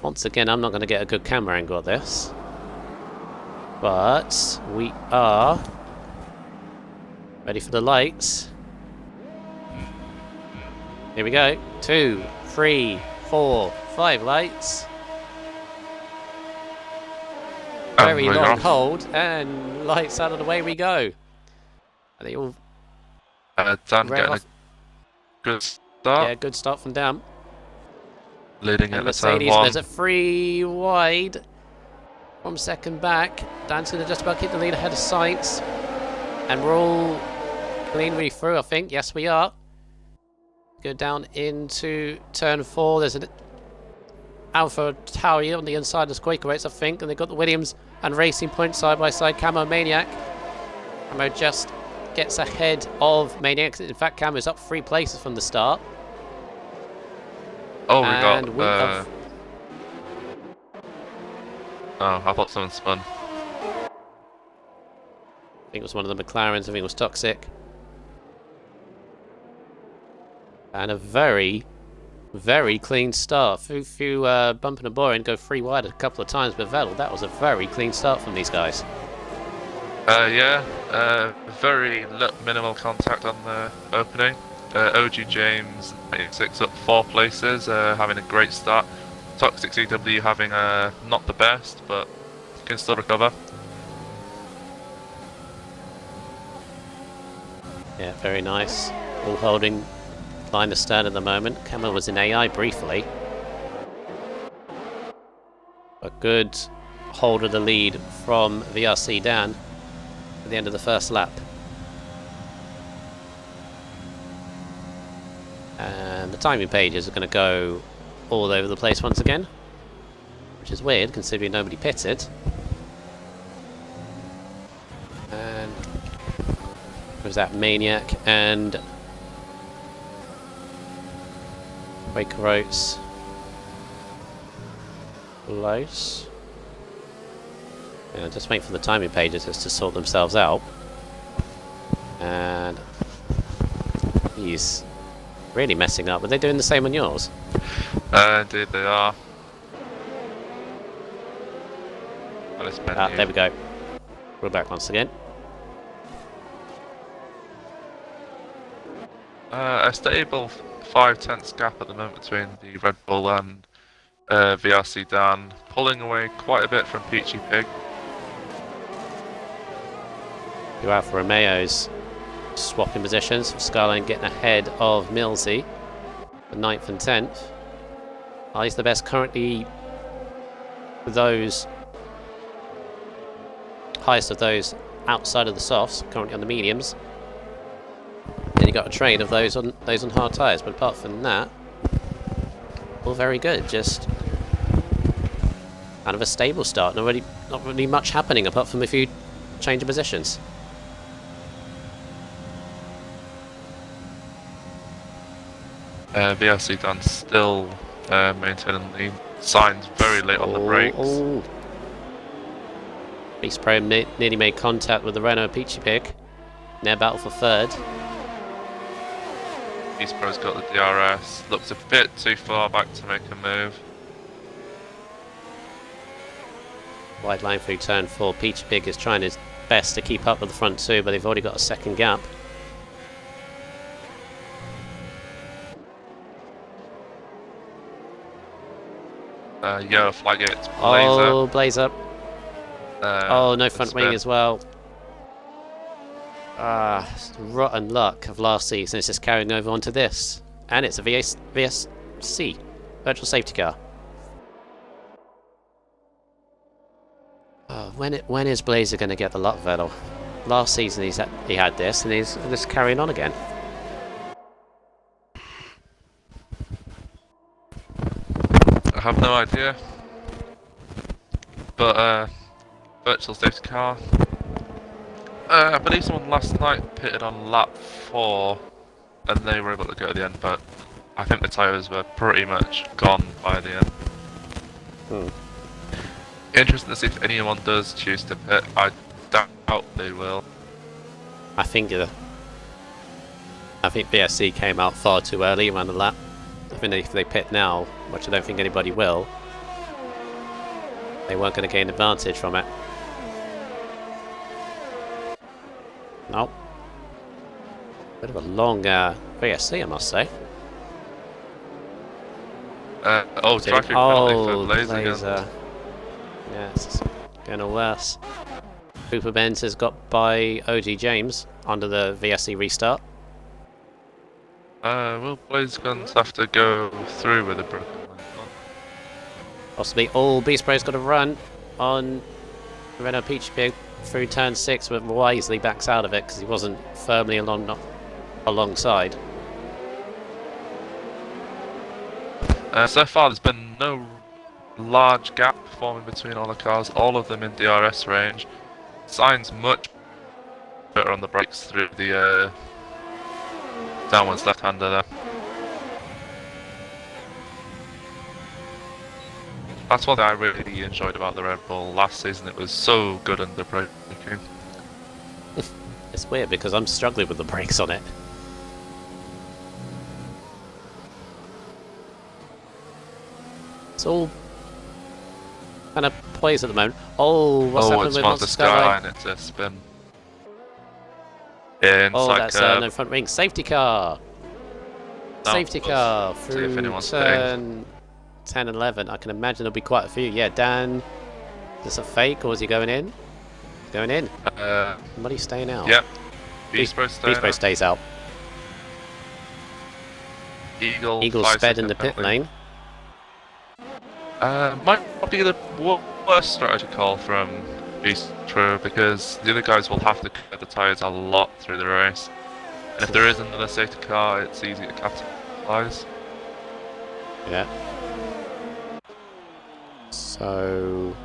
Once again, I'm not going to get a good camera angle of this. But we are ready for the lights. Here we go. 2, 3, 4, 5 lights. Very long hold, and lights out of the way we go. Are they all Dan getting a Good start. Yeah, good start from down. Leading And at the turn Mercedes, one. there's a 3 wide from second back. Dan's going to just about keep the lead ahead of Sainz. And we're all cleanly through, I think. Yes, we are. Go down into turn 4. There's an Alpha Tauri on the inside of the Quaker rates, I think. And they've got the Williams and Racing Point side by side. Camo Maniac. Camo just gets ahead of Maniac. In fact, Camo's up 3 places from the start. Oh, And we we got. have... Oh, I thought someone spun. I think it was one of the McLarens. I think it was Toxic. And a very, very clean start. Few bumping and boring, go 3 wide a couple of times, but Vettel, that was a very clean start from these guys. Very minimal contact on the opening. OG James 86 up 4 places, having a great start. Toxic CW having not the best, but can still recover. Yeah, very nice. All holding line astern at the moment. Camo was in AI briefly. A good hold of the lead from VRC Dan at the end of the first lap. And the timing pages are going to go all over the place once again, which is weird considering nobody pitted. And was that Maniac and Quaker Oats close. Yeah, just wait for the timing pages just to sort themselves out. And he's really messing up. Are they doing the same on yours? Indeed they are. There we go. We're back once again. A stable 5/10 gap at the moment between the Red Bull and VRC Dan, pulling away quite a bit from Peachy Pig. You're out for Romeo's swapping positions. Skyline getting ahead of Millsy for 9th and 10th. He's the best currently. Those highest of those outside of the softs, currently on the mediums. Then you got a train of those on hard tyres, but apart from that, all very good. Just kind of a stable start. Not really much happening apart from a few change of positions. VRC Dan still maintaining the signs very late on the brakes. Oh. Beast Pro nearly made contact with the Renault Peachy Pig. Near battle for 3rd. Beast Pro's got the DRS. Looks a bit too far back to make a move. Wide line through turn 4. Peachy Pig is trying his best to keep up with the front 2, but they've already got a second gap. Yellow flag it. Blazer. Oh, Blazer. Oh, no front wing as well. Rotten luck of last season. It's just carrying over onto this. And it's a VSC, virtual safety car. Oh, when is Blazer going to get the luck, Vettel? Last season he had this, and he's just carrying on again. I have no idea. But virtual safety car. I believe someone last night pitted on lap 4 and they were able to go to the end, but I think the tyres were pretty much gone by the end. Interesting to see if anyone does choose to pit. I doubt they will. I think BSC came out far too early around the lap. I think if they pit now, which I don't think anybody will, they weren't going to gain advantage from it. Nope. Bit of a long VSC, I must say. Traffic penalty for Blazer. Yeah, it's getting worse. Cooper Benz has got by OG James under the VSC restart. Will Blaze Guns have to go through with a broken line? Possibly. Oh, Beast Bro's got to run on Renault Peach Pig through turn 6, but wisely backs out of it because he wasn't firmly alongside. So far, there's been no large gap forming between all the cars, all of them in DRS range. Signs much better on the brakes through the downwards left-hander there. That's one thing I really enjoyed about the Red Bull last season. It was so good under braking. It's weird because I'm struggling with the brakes on it. It's all kind of plays at the moment. Oh, what's happened it's with Monster Skyline. It's a spin. Inside that's curve. no front ring. Safety car. No, Safety car through anyone's turn 10 and 11. I can imagine there'll be quite a few. Yeah, Dan. Is this a fake or is he going in? He's going in. Somebody's staying out. Yep. Beast Bro stays out. Eagle sped in the pit lane. Might be the worst strategy call from Beast Bro because the other guys will have to cut the tyres a lot through the race. And if there is another safety car, it's easy to capitalise. Yeah. So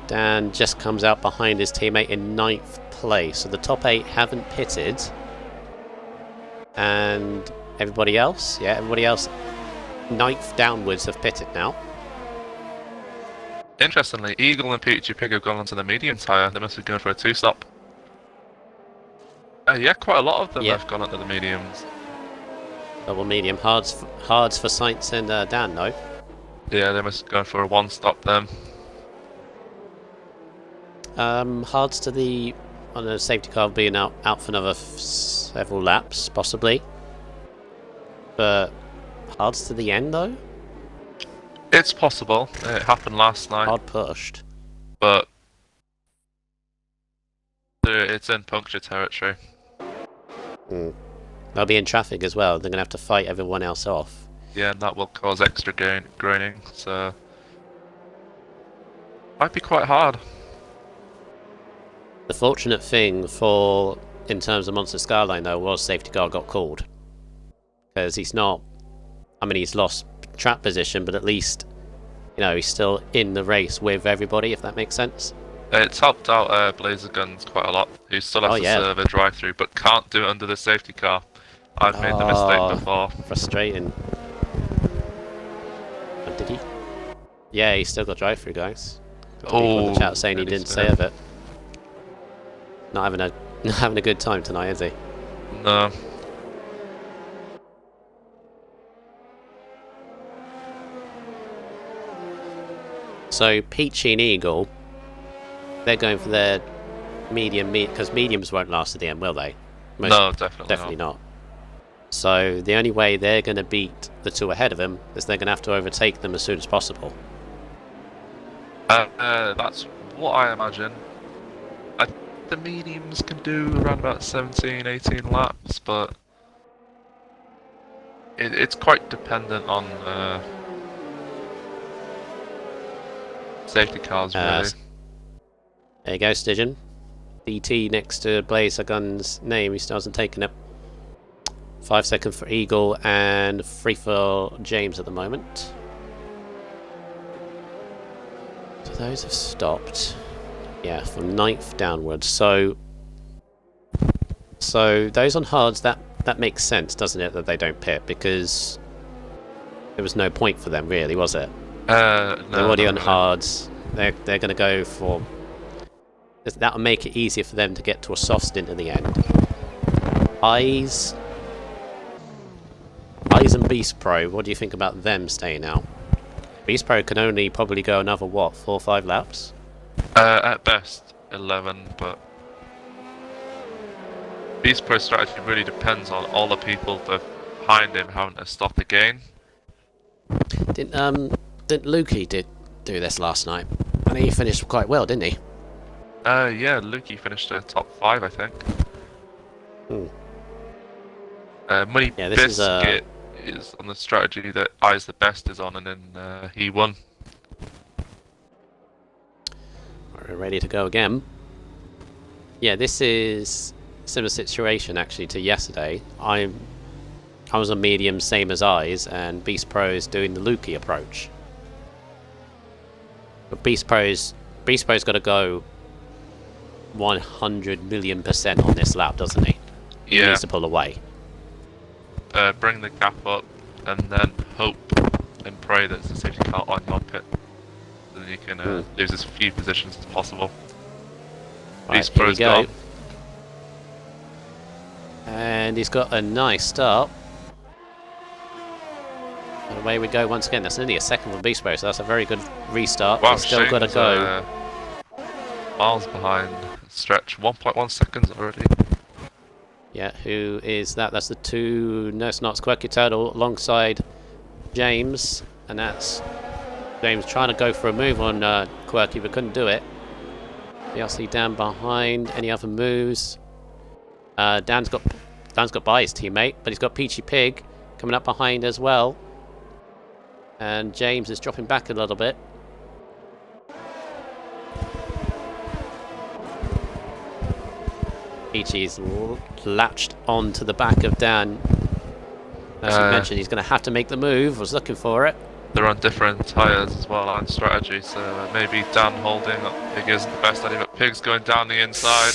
Dan just comes out behind his teammate in 9th place. So the top 8 haven't pitted. And everybody else, 9th downwards have pitted now. Interestingly, Eagle and Peachy Pig have gone onto the medium tyre. They must be going for a 2-stop. Yeah, quite a lot of them have gone onto the mediums. Double medium. Hards for Saints and Dan, though. Yeah, they must go for a 1-stop then. Hards to the on a safety car being out for another several laps, possibly. But Hards to the end, though? It's possible. It happened last night. Hard pushed. But it's in puncture territory. They'll be in traffic as well. They're going to have to fight everyone else off. Yeah, and that will cause extra graining, so might be quite hard. The fortunate thing in terms of Monster Skyline, though, was safety car got called. Because he's lost track position, but at least, he's still in the race with everybody, if that makes sense. It's helped out Blazer Guns quite a lot. He still has to serve a drive-through, but can't do it under the safety car. I've made the mistake before. Frustrating. Oh, did he? Yeah, he's still got drive-through, guys. People in the chat saying he didn't serve it. Not having a good time tonight, is he? No. So Peachy and Eagle, they're going for their medium because mediums won't last at the end, will they? No, definitely not. So the only way they're going to beat the two ahead of them is they're going to have to overtake them as soon as possible. That's what I imagine. I think the mediums can do around about 17, 18 laps, but it's quite dependent on safety cars, really. There you go, Stygian. DT next to Blazer Gun's name, he still hasn't taken it. 5 seconds for Eagle and 3 for James at the moment. So those have stopped. Yeah, from 9th downwards. So those on hards, that makes sense, doesn't it, that they don't pit, because there was no point for them, really, was it? No, they're already on hards. They're going to go for... That'll make it easier for them to get to a soft stint in the end. Eyes and Beast Pro, what do you think about them staying out? Beast Pro can only probably go another, 4 or 5 laps? At best, 11, but Beast Pro's strategy really depends on all the people behind him having to stop again. Didn't Lukey do this last night? I think he finished quite well, didn't he? Yeah, Lukey finished top 5, I think. Money Yeah, this is, Biscuit is on the strategy that Eyes the Best is on, and then he won. We're ready to go again. Yeah, this is a similar situation actually to yesterday. I was on medium, same as Eyes, and Beast Pro is doing the Lukey approach. But Beast Pro's got to go 100 million% on this lap, doesn't he? He Yeah. needs to pull away. Bring the gap up, and then hope and pray that it's a safety car on your pit. Then you can lose as few positions as possible. Right, Beast here we Pro's go. gone. And he's got a nice start. And away we go once again. That's only a second for Beast Pro, so that's a very good restart. Wow, He's still got to Shane's, go. Miles behind stretch, 1.1 seconds already. Yeah, who is that? That's the two... No, it's not. It's Quirky Turtle alongside James. And that's James trying to go for a move on Quirky, but couldn't do it. BRC down behind. Any other moves? Dan's got by his teammate, but he's got Peachy Pig coming up behind as well. And James is dropping back a little bit. Peachy's latched onto the back of Dan. As you mentioned, he's going to have to make the move. Was looking for it. They're on different tyres as well and strategy, so maybe Dan holding up Pig isn't the best idea, but Pig's going down the inside.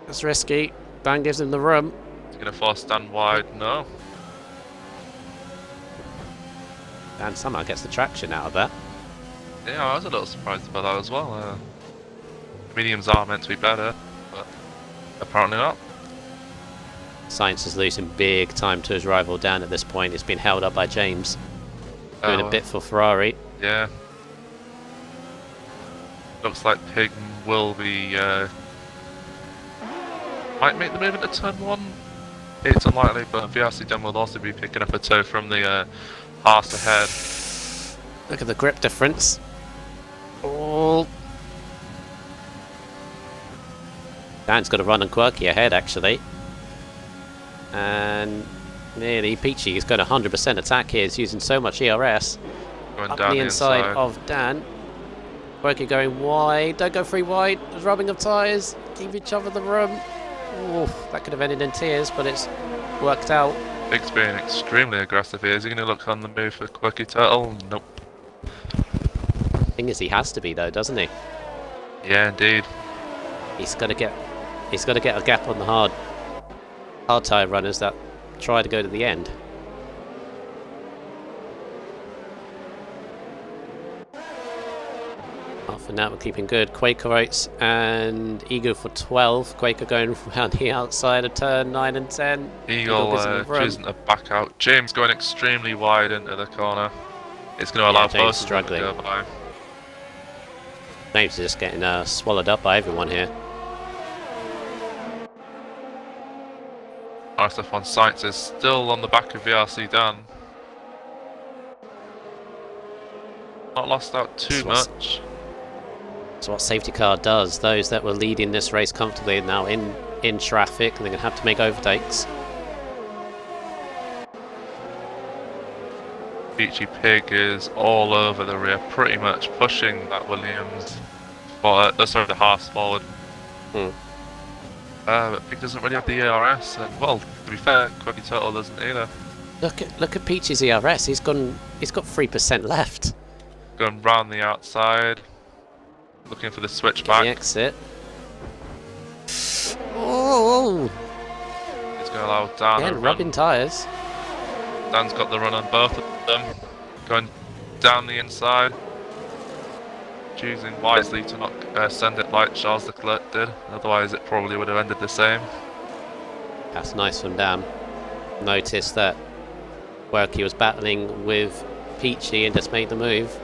It's risky. Dan gives him the room. He's going to force Dan wide, no. Dan somehow gets the traction out of that. Yeah, I was a little surprised about that as well. Mediums are meant to be better, but apparently not. Science is losing big time to his rival Dan at this point. It's been held up by James. Doing a bit for Ferrari. Yeah. Looks like Pig will be... might make the move into turn 1. It's unlikely, but VRC Dan will also be picking up a toe from the Haas ahead. Look at the grip difference. Oh. Dan's got a run on Quirky ahead, actually. And nearly Peachy has got 100% attack here. He's using so much ERS. Going Up down the inside of Dan. Quirky going wide. Don't go free wide. There's rubbing of tyres. Give each other the room. Oof, that could have ended in tears, but it's worked out. Pig's being extremely aggressive here. Is he going to look on the move for Quirky Turtle? Nope. Thing is, he has to be though, doesn't he? Yeah, indeed. He's got to get a gap on the hard tyre runners that try to go to the end. For now, we're keeping good. Quaker Oats and Eagle for 12. Quaker going around the outside of turn 9 and 10. Eagle choosing to back out. James going extremely wide into the corner. It's going to allow both struggling to go by. James is just getting swallowed up by everyone here. RSF1 Science is still on the back of VRC Dan. Not lost out too much. That's what safety car does. Those that were leading this race comfortably are now in traffic, and they're going to have to make overtakes. Peachy Pig is all over the rear, pretty much pushing that Williams, the Haas forward. But Pig doesn't really have the ERS, and well, to be fair, Quirky Turtle doesn't either. Look at Peachy's ERS. He's got 3% left. Going round the outside, looking for the switchback. The exit. Oh! He's going to allow Dan Yeah, a run. rubbing tyres. Dan's got the run on both of them. Going down the inside. Choosing wisely to not send it like Charles Leclerc did. Otherwise it probably would have ended the same. That's nice from Dan. Noticed that Quirky was battling with Peachy and just made the move.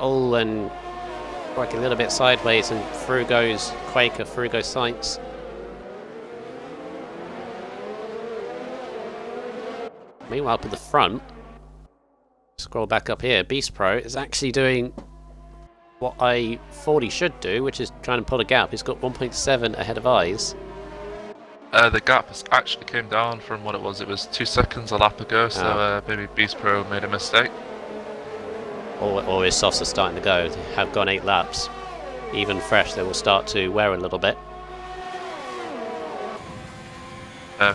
Oh, and Quirky a little bit sideways, and through goes Quaker, through goes Science. Meanwhile, up at the front, scroll back up here, Beast Pro is actually doing what I thought he should do, which is trying to pull a gap. He's got 1.7 ahead of Eyes. The gap has actually came down from what it was. It was 2 seconds a lap ago, so maybe Beast Pro made a mistake. Or his softs are starting to go. They have gone 8 laps. Even fresh, they will start to wear a little bit.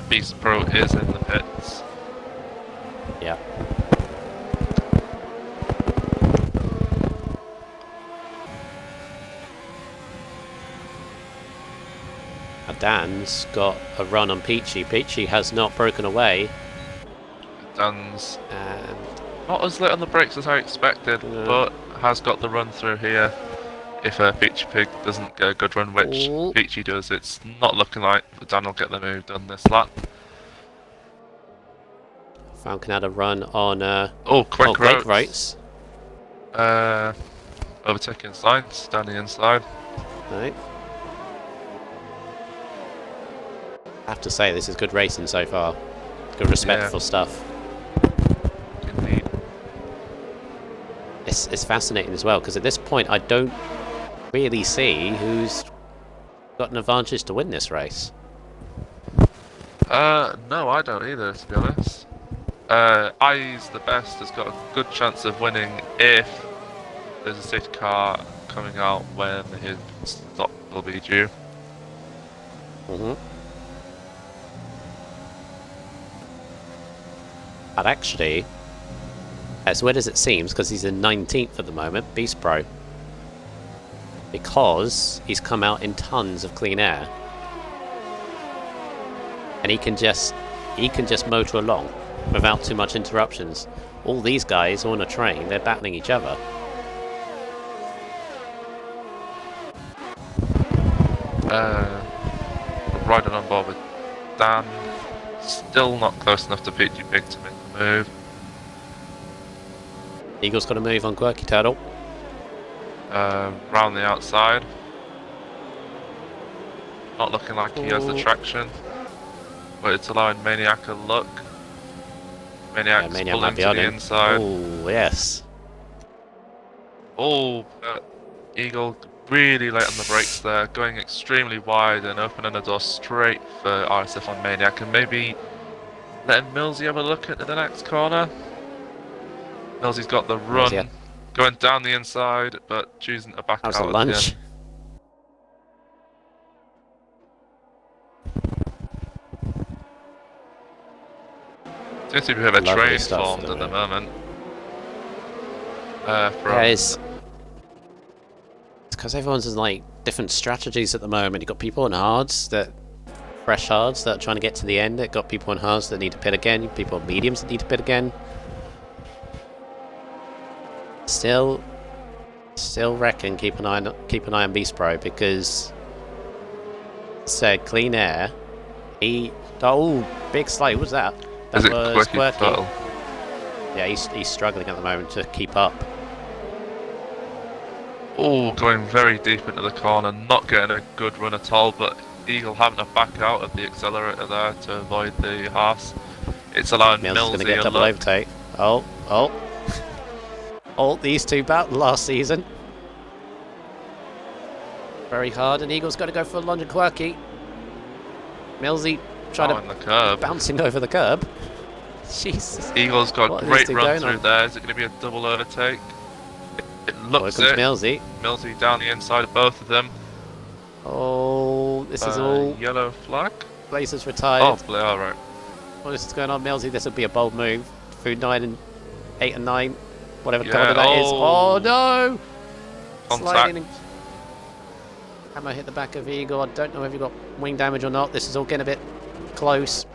Beast Pro is in the pits. Yeah. Dan's got a run on Peachy. Peachy has not broken away. Dan's And not as late on the brakes as I expected, but has got the run through here. If Peachy Pig doesn't get a good run, which Peachy does, it's not looking like Dan will get the move done this lap. Falcon had a run on quick rates. Overtaking signs down the inside. Right. I have to say, this is good racing so far. Good, respectful stuff. Indeed. It's fascinating as well, because at this point I don't really see who's got an advantage to win this race. No, I don't either, to be honest. Eyes the best has got a good chance of winning if there's a safety car coming out when his stop will be due. But actually, as weird as it seems, because he's in 19th at the moment, Beast Pro, because he's come out in tons of clean air, and he can just motor along without too much interruptions. All these guys on a train, they're battling each other. Riding on board with Dan, still not close enough to Peachy Pig to make the move. Eagle's got a move on Quirky Turtle. Round the outside. Not looking like he has the traction, but it's allowing Maniac a look. Maniac's pulling to the inside. Oh, yes. Eagle really late on the brakes there, going extremely wide and opening the door straight for RSF1 Maniac, and maybe letting Millsy have a look at the next corner. Millsy's got the run, going down the inside, but choosing to back out at the end. Seems to be a bit of a train formed at the moment. It's because everyone's in like different strategies at the moment. You've got people on hards fresh hards that are trying to get to the end. You've got people on hards that need to pit again. People on mediums that need to pit again. Still reckon keep an eye on Beast Pro, because said clean air. Big slide. What was that? That was Quirky. Yeah, he's struggling at the moment to keep up. Going very deep into the corner, not getting a good run at all, but Eagle having to back out of the accelerator there to avoid the Haas. It's allowing Millsy going to get double overtake. These two battled last season. Very hard, and Eagle's got to go for a lunge and Quirky. Millsy trying to bouncing over the curb. Jesus. Eagle's got a great run through there. Is it going to be a double overtake? It looks it. Millsy down the inside of both of them. This is all yellow flag. Blazers retired. Alright. What is going on, Millsy? This would be a bold move. Through 8 and 9. Whatever corner that is. Oh no! Sliding. Camo hit the back of Eagle. I don't know if he got wing damage or not. This is all getting a bit close.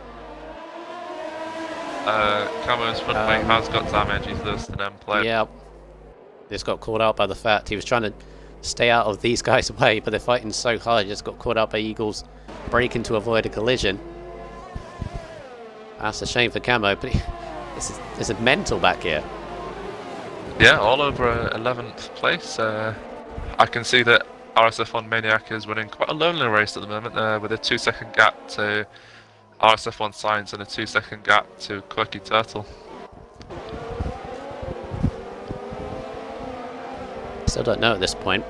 Camo's front wing has got damage. He's lost an end plate. Yeah. Just got caught out by the fact he was trying to stay out of these guys' way, but they're fighting so hard. He just got caught out by Eagle's braking to avoid a collision. That's a shame for Camo, but this is mental back here. Yeah, all over 11th place. I can see that RSF1 Maniac is winning quite a lonely race at the moment, with a 2-second gap to RSF1 Science and a 2-second gap to Quirky Turtle. Still Still don't know at this point.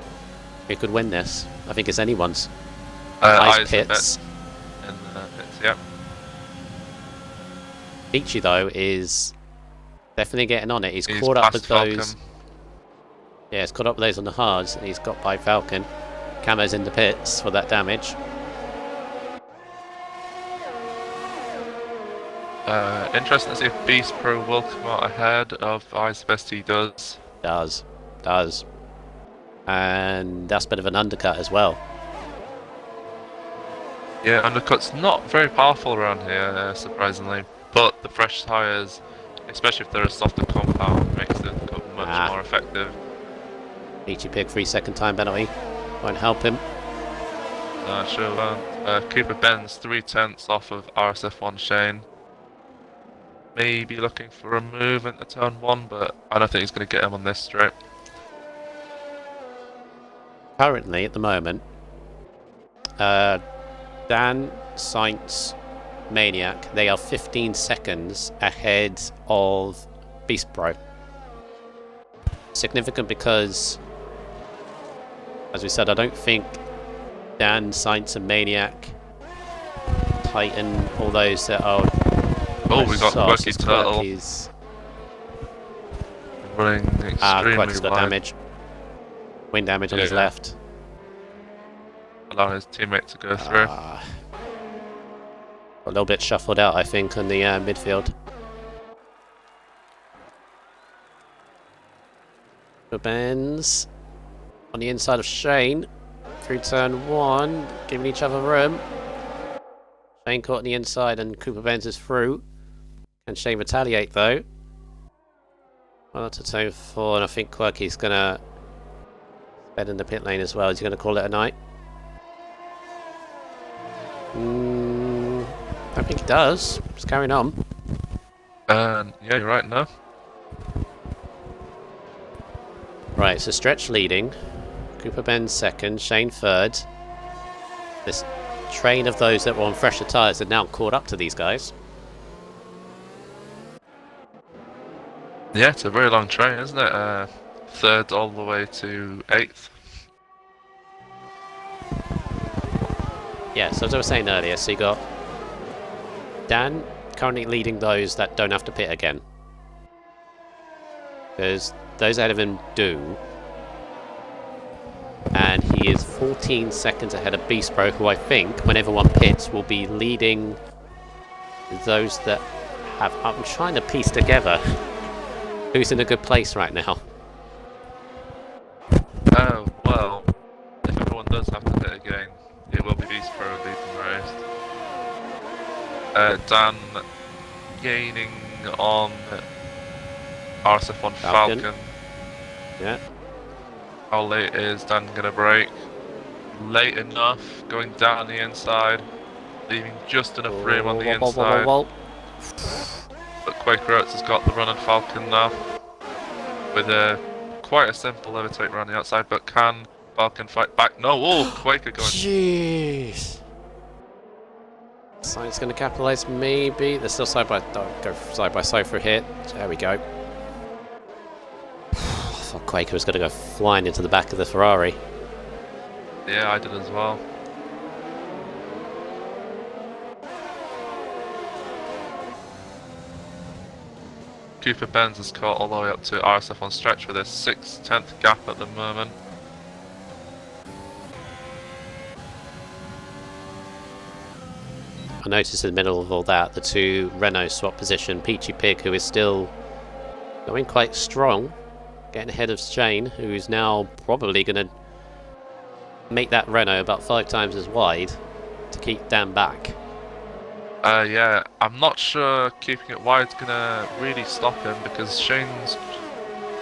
Who could win this? I think it's anyone's. Eyes Pits. In the pits, yeah. Peachy though is definitely getting on it. He's He's caught up past with Falcon. those. Yeah, he's caught up with those on the hards, and he's got by Falcon. Camo's in the pits for that damage. Interesting to see if Beast Pro will come out ahead of Eyes Best he does. Does. And that's a bit of an undercut as well. Yeah, undercut's not very powerful around here, surprisingly. But the fresh tyres, especially if they're a softer compound, makes the undercut much more effective. Peachy Pig 3-second time penalty. Won't help him. Sure won't. Cooper Benz 3/10 off of RSF1 Shane. Maybe looking for a move into turn 1, but I don't think he's going to get him on this straight. Currently, at the moment, Dan, Sainz, Maniac, they are 15 seconds ahead of Beast Pro. Significant because, as we said, I don't think Dan, Sainz and Maniac, Titan, all those that are... Oh, we got Quirky Turtle. Quirky's running extremely Quirky's got wide. damage. Wind damage on his left. Allowing his teammate to go through. A little bit shuffled out, I think, on the midfield. Benz on the inside of Shane through turn 1, giving each other room. Shane caught on the inside and Cooper Benz is through. Can Shane retaliate though? Well, that's a turn 4, and I think Quirky's gonna bed in the pit lane as well. Is he gonna call it a night? I think he does. Just carrying on. Yeah, you're right, no. Right, so Stretch leading. Cooper Benz second, Shane third. This train of those that were on fresher tyres are now caught up to these guys. Yeah, it's a very long train, isn't it? Third all the way to 8th. Yeah, so as I was saying earlier, so you got Dan currently leading those that don't have to pit again. Because those ahead of him do. And he is 14 seconds ahead of Beast Pro, who I think, when everyone pits, will be leading those that have... I'm trying to piece together who's in a good place right now. Oh, well, if everyone does have to pit again, it will be Beast Pro leading the race. Dan gaining on RSF1 Falcon. Yeah. How late is Dan gonna break? Late enough, going down the inside, leaving just enough room on the inside. But Quaker Oats has got the run on Falcon now, with quite a simple overtake around the outside. But can Falcon fight back? No. Oh, Quaker going. Jeez. Sainz going to capitalise, maybe. They're still side by... Don't go side by side for a hit. There we go. I thought Quaker was going to go flying into the back of the Ferrari. Yeah, I did as well. Cooper Benz has caught all the way up to RSF on stretch with a 6/10 gap at the moment. I noticed in the middle of all that, the two Renault swap position. Peachy Pig, who is still going quite strong, getting ahead of Shane, who's now probably going to make that Renault about 5 times as wide to keep Dan back. Yeah, I'm not sure keeping it wide's gonna really stop him because Shane's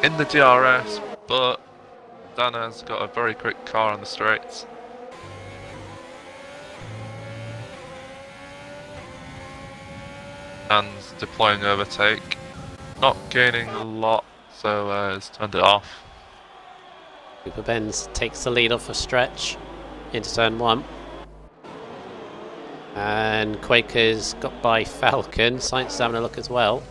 in the DRS, but Dan has got a very quick car on the straights. Dan's deploying overtake, not gaining a lot, so has turned it off. Cooper Benz takes the lead off a stretch into turn 1. And Quaker's got by Falcon. Sainz is having a look as well.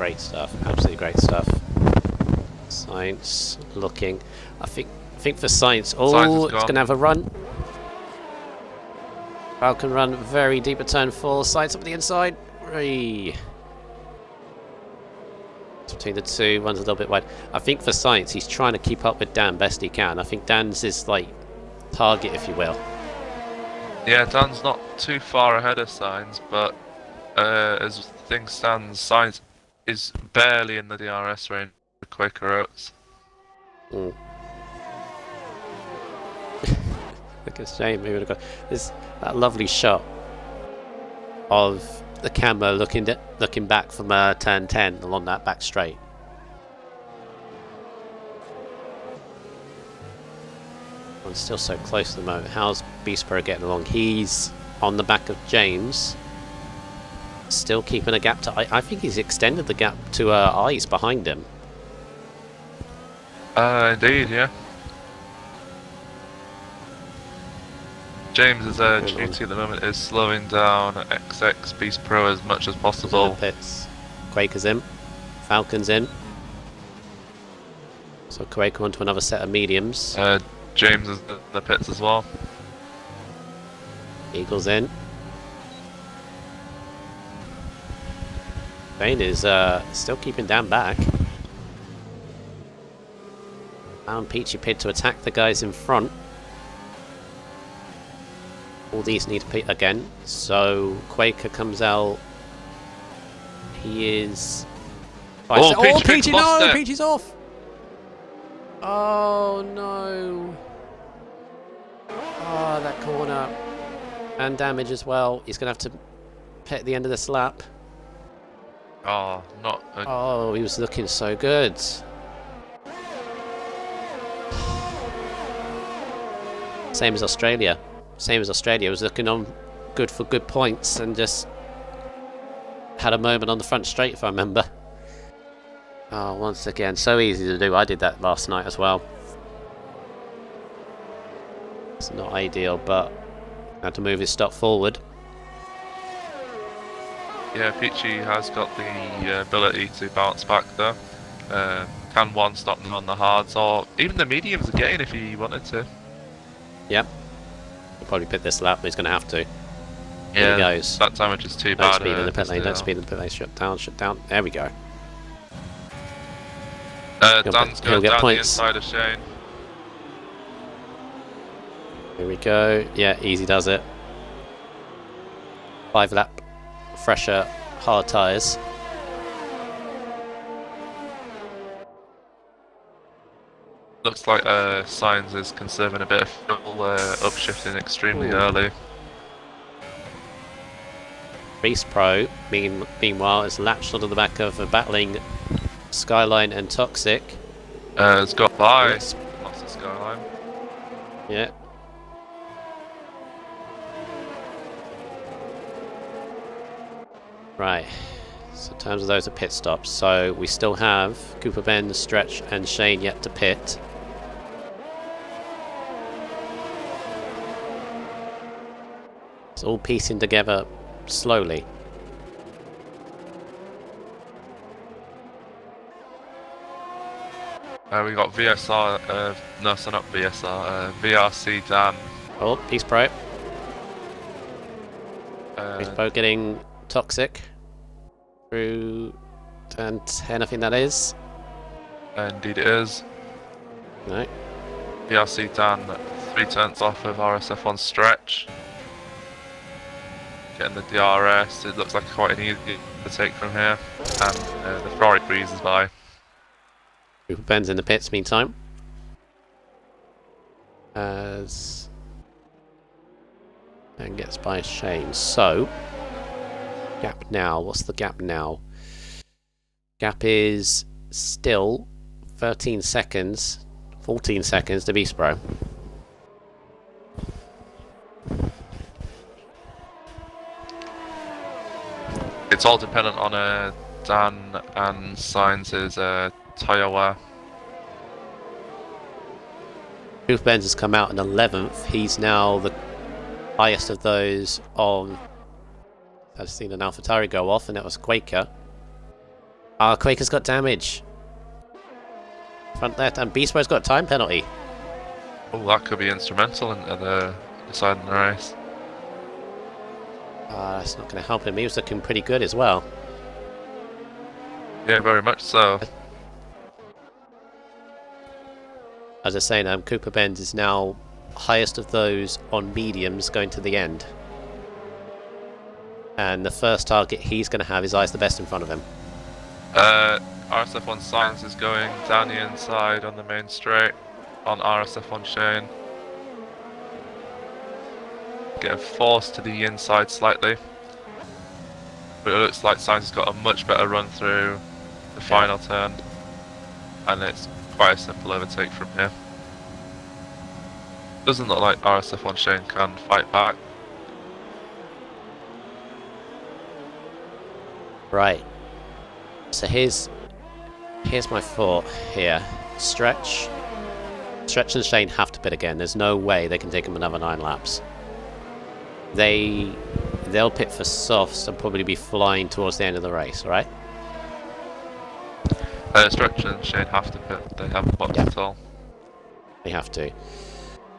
Great stuff. Absolutely great stuff. Science looking. I think for Science. Oh, it's going to have a run. Falcon run, very deep at turn 4. Science up the inside. It's between the two. One's a little bit wide. I think for Science, he's trying to keep up with Dan best he can. I think Dan's his like target, if you will. Yeah, Dan's not too far ahead of Science, but as things stand, Science is barely in the DRS range of Quaker Oats. Mm. Look at Shane moving across. There's that lovely shot of the camera looking back from turn 10 along that back straight. I'm still so close at the moment. How's Beastbro getting along? He's on the back of James. Still keeping a gap to... I think he's extended the gap to Eyes behind him. Indeed, yeah. James's duty at the moment is slowing down XX Beast Pro as much as possible. Pits. Quaker's in. Falcon's in. So Quaker onto another set of mediums. James is in the pits as well. Eagle's in. Bane is still keeping Dan back. Found Peachy Pit to attack the guys in front. All these need to pit again. So Quaker comes out. He is. Oh, Peachy! No, Peachy's off. Oh no! Oh, that corner and damage as well. He's gonna have to pit at the end of this lap. Oh, not. Oh, he was looking so good. Same as Australia. Was looking on good for good points and just had a moment on the front straight, if I remember. Oh, once again, so easy to do. I did that last night as well. It's not ideal, but had to move his stop forward. Yeah, Peachy has got the ability to bounce back though. Can one stop them on the hards or even the mediums again if he wanted to. Yep. He'll probably pit this lap, but he's going to have to. Yeah, Here he goes. that damage is too Don't bad. speed in the pit lane, don't speed in the pit lane. Shut down. There we go. Dan's going down points. the inside of Shane. Here we go. Yeah, easy does it. 5 lap, fresher, hard tyres. Looks like Signs is conserving a bit of fuel, upshifting extremely early. Beast Pro, meanwhile, is latched onto the back of a battling Skyline and Toxic. It's got by. Yes. Lost the Skyline. Yeah. Right. So in terms of those are pit stops. So we still have Cooper Ben, Stretch and Shane yet to pit. It's all piecing together slowly. We got VSR, no, so not VSR, VRC Dan. Oh, Beast Pro. Uh, Beast Pro getting Toxic through turn 10, I think that is. Indeed it is. No. VRC Dan 3 turns off of RSF1 Stretch. Getting the DRS, it looks like quite an easy to take from here. And the Ferrari breezes by. Cooper Ben's in the pits meantime. And gets by Shane. So, gap now. What's the gap now? Gap is still 13 seconds, 14 seconds to Beast Pro. It's all dependent on Dan and Science's tyre wear. Cooper Benz has come out in 11th. He's now the highest of those on... I've seen an AlphaTauri go off, and that was Quaker. Ah, Quaker's got damage. Front left, and Beast Boy's got a time penalty. Oh, that could be instrumental in deciding the race. That's not going to help him. He was looking pretty good as well. Yeah, very much so. As I was saying, Cooper Benz is now highest of those on mediums going to the end. And the first target he's going to have is Ice the Best in front of him. RSF1 Science is going down the inside on the main straight on RSF1 Shane. Get forced to the inside slightly. But it looks like Science has got a much better run through the final turn. And it's quite a simple overtake from here. Doesn't look like RSF1 Shane can fight back. Right. So here's my thought here. Stretch and Shane have to pit again. There's no way they can take him another 9 laps. They'll pit for softs and probably be flying towards the end of the race, right? Stretch and Shane have to pit. They haven't boxed at all. They have to.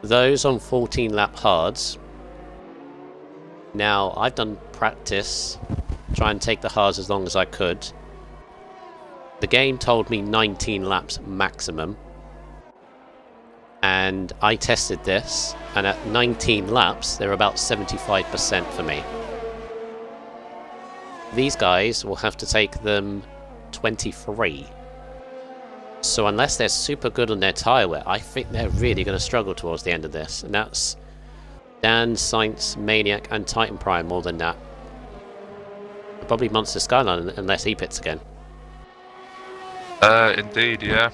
Those on 14 lap hards. Now, I've done practice, try and take the hards as long as I could. The game told me 19 laps maximum. And I tested this, and at 19 laps, they're about 75% for me. These guys will have to take them 23. So unless they're super good on their tyre wear, I think they're really going to struggle towards the end of this. And that's Dan, Sainz, Maniac, and Titan Prime more than that. Probably Monster Skyline unless he pits again. Indeed, yeah.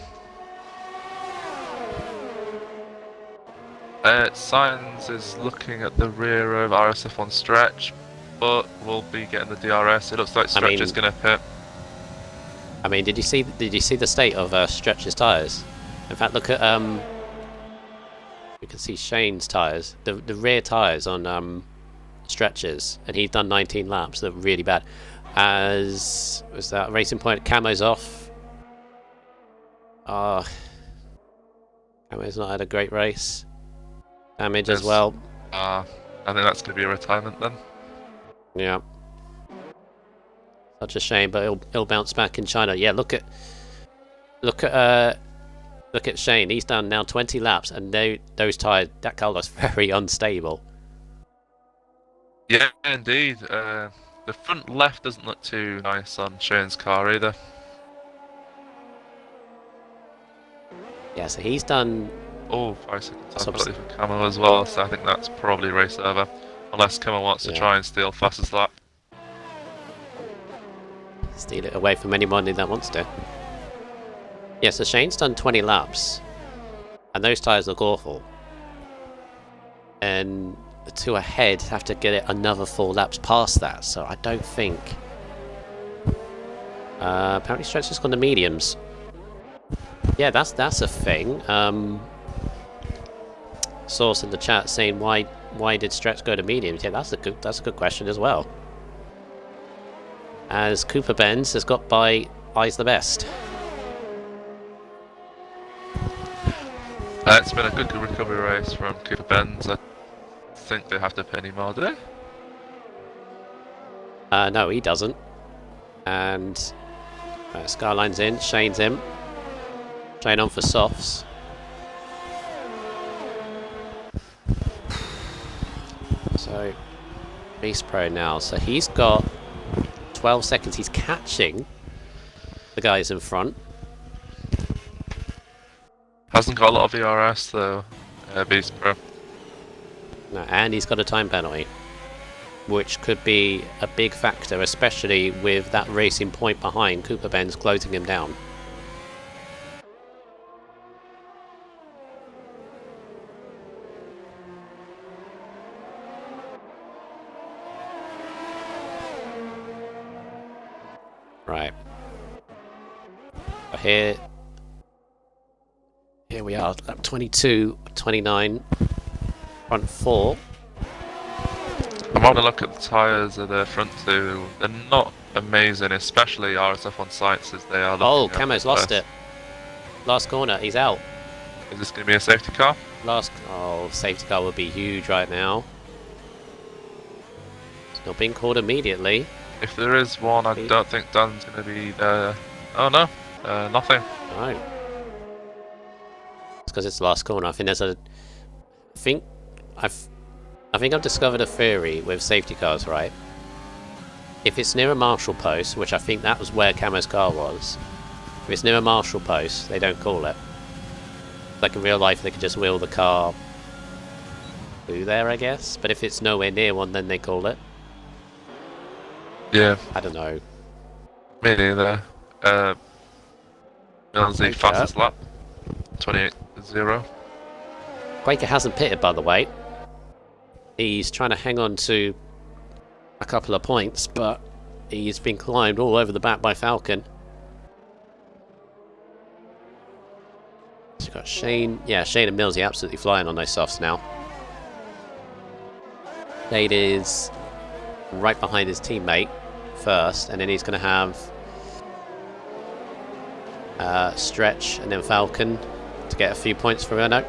Science is looking at the rear of RSF1 Stretch, but we'll be getting the DRS. It looks like Stretch is going to pit. I mean, did you see the state of Stretch's tyres? In fact, look at you can see Shane's tyres, the rear tyres on Stretch's, and he's done 19 laps. They're really bad. As was that Racing Point camo's off. Camo's not had a great race. Damage as well. I think that's going to be a retirement then. Yeah. Such a shame, but he'll bounce back in China. Yeah, look at Shane. He's done now 20 laps, and those tyres, that car looks very unstable. Yeah, indeed. The front left doesn't look too nice on Shane's car either. Yeah, so he's done. Oh, 5 seconds off penalty for Camo as well, so I think that's probably race over. Unless Camo wants to try and steal fastest lap. Steal it away from anybody that wants to. Yeah, so Shane's done 20 laps. And those tyres look awful. And the two ahead have to get it another 4 laps past that, so I don't think... apparently Stretch has gone to mediums. Yeah, that's a thing. Source in the chat saying why did Stretch go to mediums? Yeah, that's a good question as well. As Cooper Benz has got by Eyes the Best. It's been a good recovery race from Cooper Benz. I think they have to pay any more, do they? No, he doesn't. And Skyline's in, Shane's in. Shane on for softs. So, Beast Pro now. So he's got 12 seconds. He's catching the guys in front. Hasn't got a lot of VRS though, Beast Pro. No, and he's got a time penalty, which could be a big factor, especially with that Racing Point behind Cooper Benz closing him down. Right. Here we are, lap 22, 29, front 4. I'm having a look at the tyres of the front two. They're not amazing, especially RSF1 sites as they are. Oh, Camo's lost it. Last corner, he's out. Is this going to be a safety car? Oh, safety car would be huge right now. It's not being called immediately. If there is one, I don't think Dan's going to be there. Oh no, nothing. No. It's because it's the last corner. I think there's a... I think I've discovered a theory with safety cars, right? If it's near a marshal post, which I think that was where Camo's car was, if it's near a marshal post, they don't call it. Like in real life, they could just wheel the car through there, I guess. But if it's nowhere near one, then they call it. Yeah. I don't know. Me neither. Mills the fastest lap. 28.0. Quaker hasn't pitted, by the way. He's trying to hang on to a couple of points, but he's been climbed all over the back by Falcon. So you've got Shane. Yeah, Shane and Millsy absolutely flying on those softs now. Nate is right behind his teammate first, and then he's going to have Stretch and then Falcon to get a few points for Renault.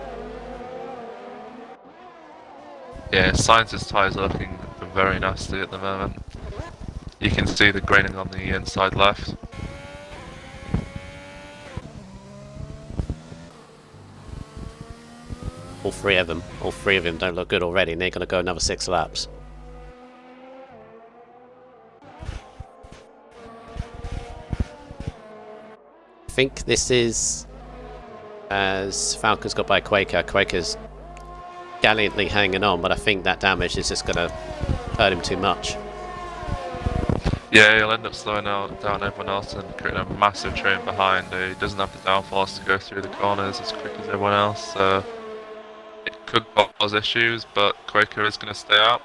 Yeah, Science's tyres are looking very nasty at the moment. You can see the graining on the inside left. All three of them don't look good already, and they're going to go another 6 laps. I think this is as Falcon's got by Quaker. Quaker's gallantly hanging on, but I think that damage is just going to hurt him too much. Yeah, he'll end up slowing down everyone else and creating a massive train behind. He doesn't have the downforce to go through the corners as quick as everyone else, so it could cause issues, but Quaker is going to stay out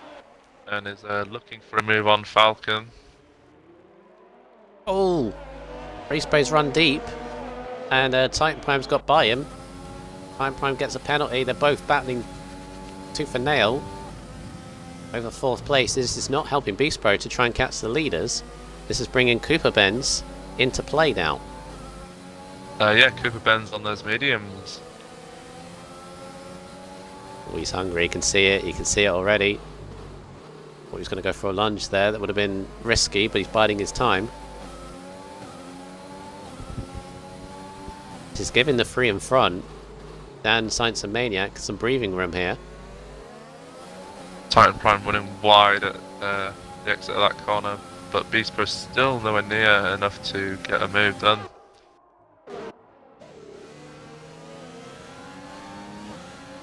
and is looking for a move on Falcon. Oh! Respray's run deep, and Titan Prime's got by him. Titan Prime gets a penalty. They're both battling tooth and nail over 4th place. This is not helping Beast Pro to try and catch the leaders. This is bringing Cooper Benz into play now. Yeah, Cooper Benz on those mediums. Oh, he's hungry. You can see it. You can see it already. Thought he was going to go for a lunge there. That would have been risky, but he's biding his time. He's giving the 3 in front Dan, Science and Maniac some breathing room here. Titan Prime running wide at the exit of that corner, but Beast Pro still nowhere near enough to get a move done.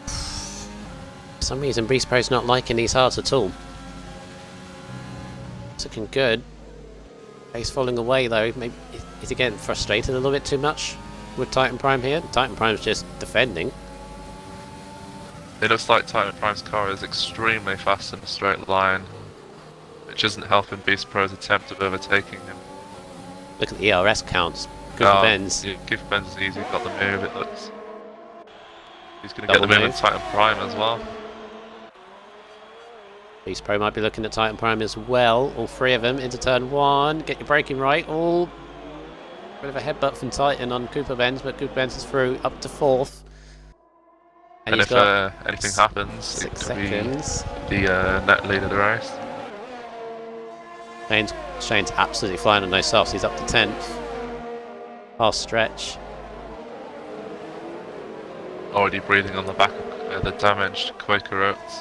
For some reason, Beast Pro's not liking these hards at all. It's looking good. He's falling away though. Maybe is he getting frustrated a little bit too much with Titan Prime here? Titan Prime's just defending. It looks like Titan Prime's car is extremely fast in a straight line, which isn't helping Beast Pro's attempt of overtaking him. Look at the ERS counts. Cooper Benz. Yeah, Cooper Benz is easy, got the move, it looks. He's going to get the move with Titan Prime as well. Beast Pro might be looking at Titan Prime as well. All 3 of them into turn 1. Get your braking right. All bit of a headbutt from Titan on Cooper Benz, but Cooper Benz is through up to 4th. And if anything happens, it could be the net lead of the race. Shane's absolutely flying on those softs. He's up to 10th. Past Stretch. Already breathing on the back of the damaged Quaker Oats.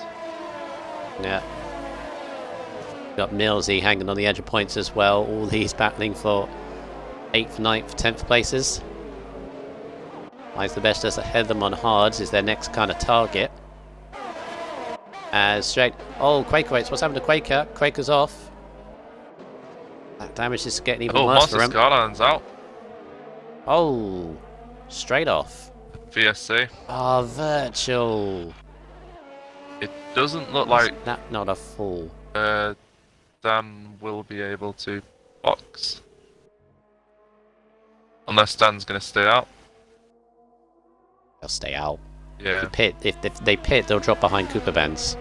Yeah. Got Millsy hanging on the edge of points as well. All these battling for 8th, 9th, 10th places. Lies the best just ahead of them on hards is their next kind of target. As straight. Oh, Quaker Oats. What's happened to Quaker? Quaker's off. That damage is getting even worse for him. Skyline's out. Oh, straight off. VSC. Oh, virtual. It doesn't look like that not a full. Dan will be able to box. Unless Dan's going to stay out. They'll stay out. Yeah. If they pit, they'll drop behind Cooper Benz.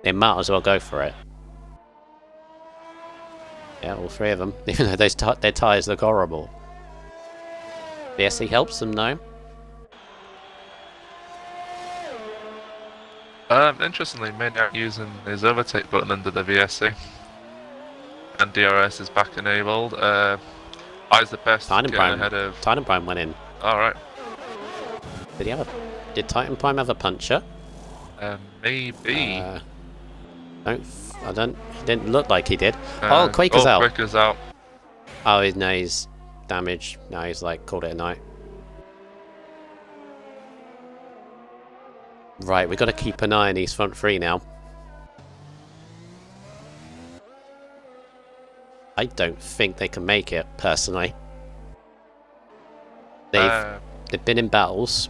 They might as well go for it. Yeah, all three of them. Even though their tyres look horrible. VSC helps them though. Interestingly, Maniac using his overtake button under the VSC. And DRS is back enabled. I's the best getting ahead of... Titan Prime went in. Alright. Did Titan Prime have a puncher? Maybe. He didn't look like he did. Quaker's out. Quaker's out. Oh, no, he's damaged. No, he's like, called it a night. Right, we've got to keep an eye on these front three now. I don't think they can make it, personally. They've been in battles.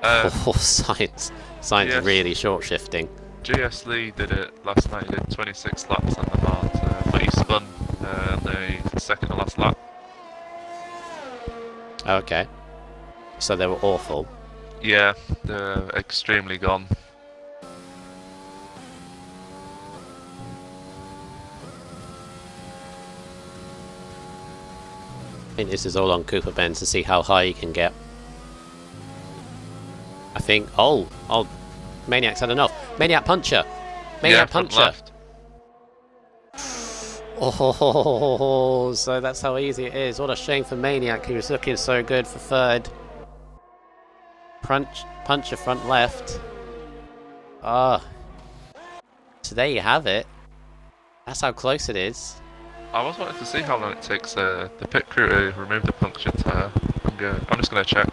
Science is really short shifting. GS Lee did it last night. He did 26 laps on the Mart, but he spun on the second to last lap. Okay. So they were awful. Yeah, they're extremely gone. I think this is all on Cooper Benz to see how high he can get. I think... Oh! Maniac's had enough. Maniac puncher! Maniac puncher! Left. Oh, so that's how easy it is. What a shame for Maniac, who was looking so good for third. Puncher front left. So there you have it. That's how close it is. I was wanting to see how long it takes the pit crew to remove the punctured tyre. I'm just going to check.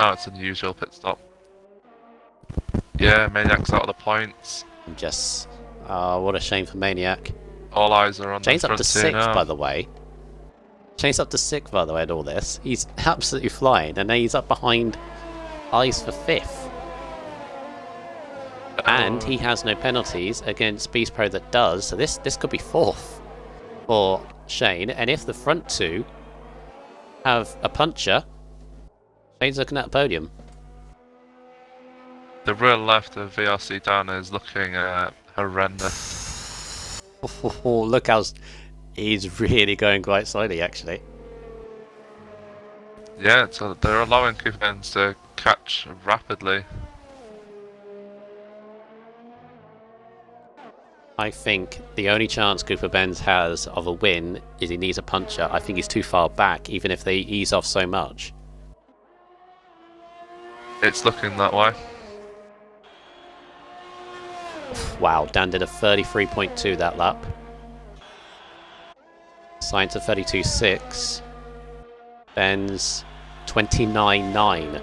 Oh, it's an usual pit stop. Yeah, Maniac's out of the points. what a shame for Maniac. All eyes are on Shane's the front up to 6th, now. by the way. Shane's up to 6th, by the way, at all this. He's absolutely flying, and then he's up behind Eyes for 5th. And he has no penalties against Beast Pro that does, so this could be 4th for Shane. And if the front two have a puncher, Shane's looking at a podium. The rear left of VRC down is looking horrendous. Look how he's really going quite slowly, actually. Yeah, so they're allowing Cooper Benz to catch rapidly. I think the only chance Cooper Benz has of a win is he needs a puncher. I think he's too far back, even if they ease off so much. It's looking that way. Wow, Dan did a 33.2 that lap. Science a 32.6. Benz 29.9.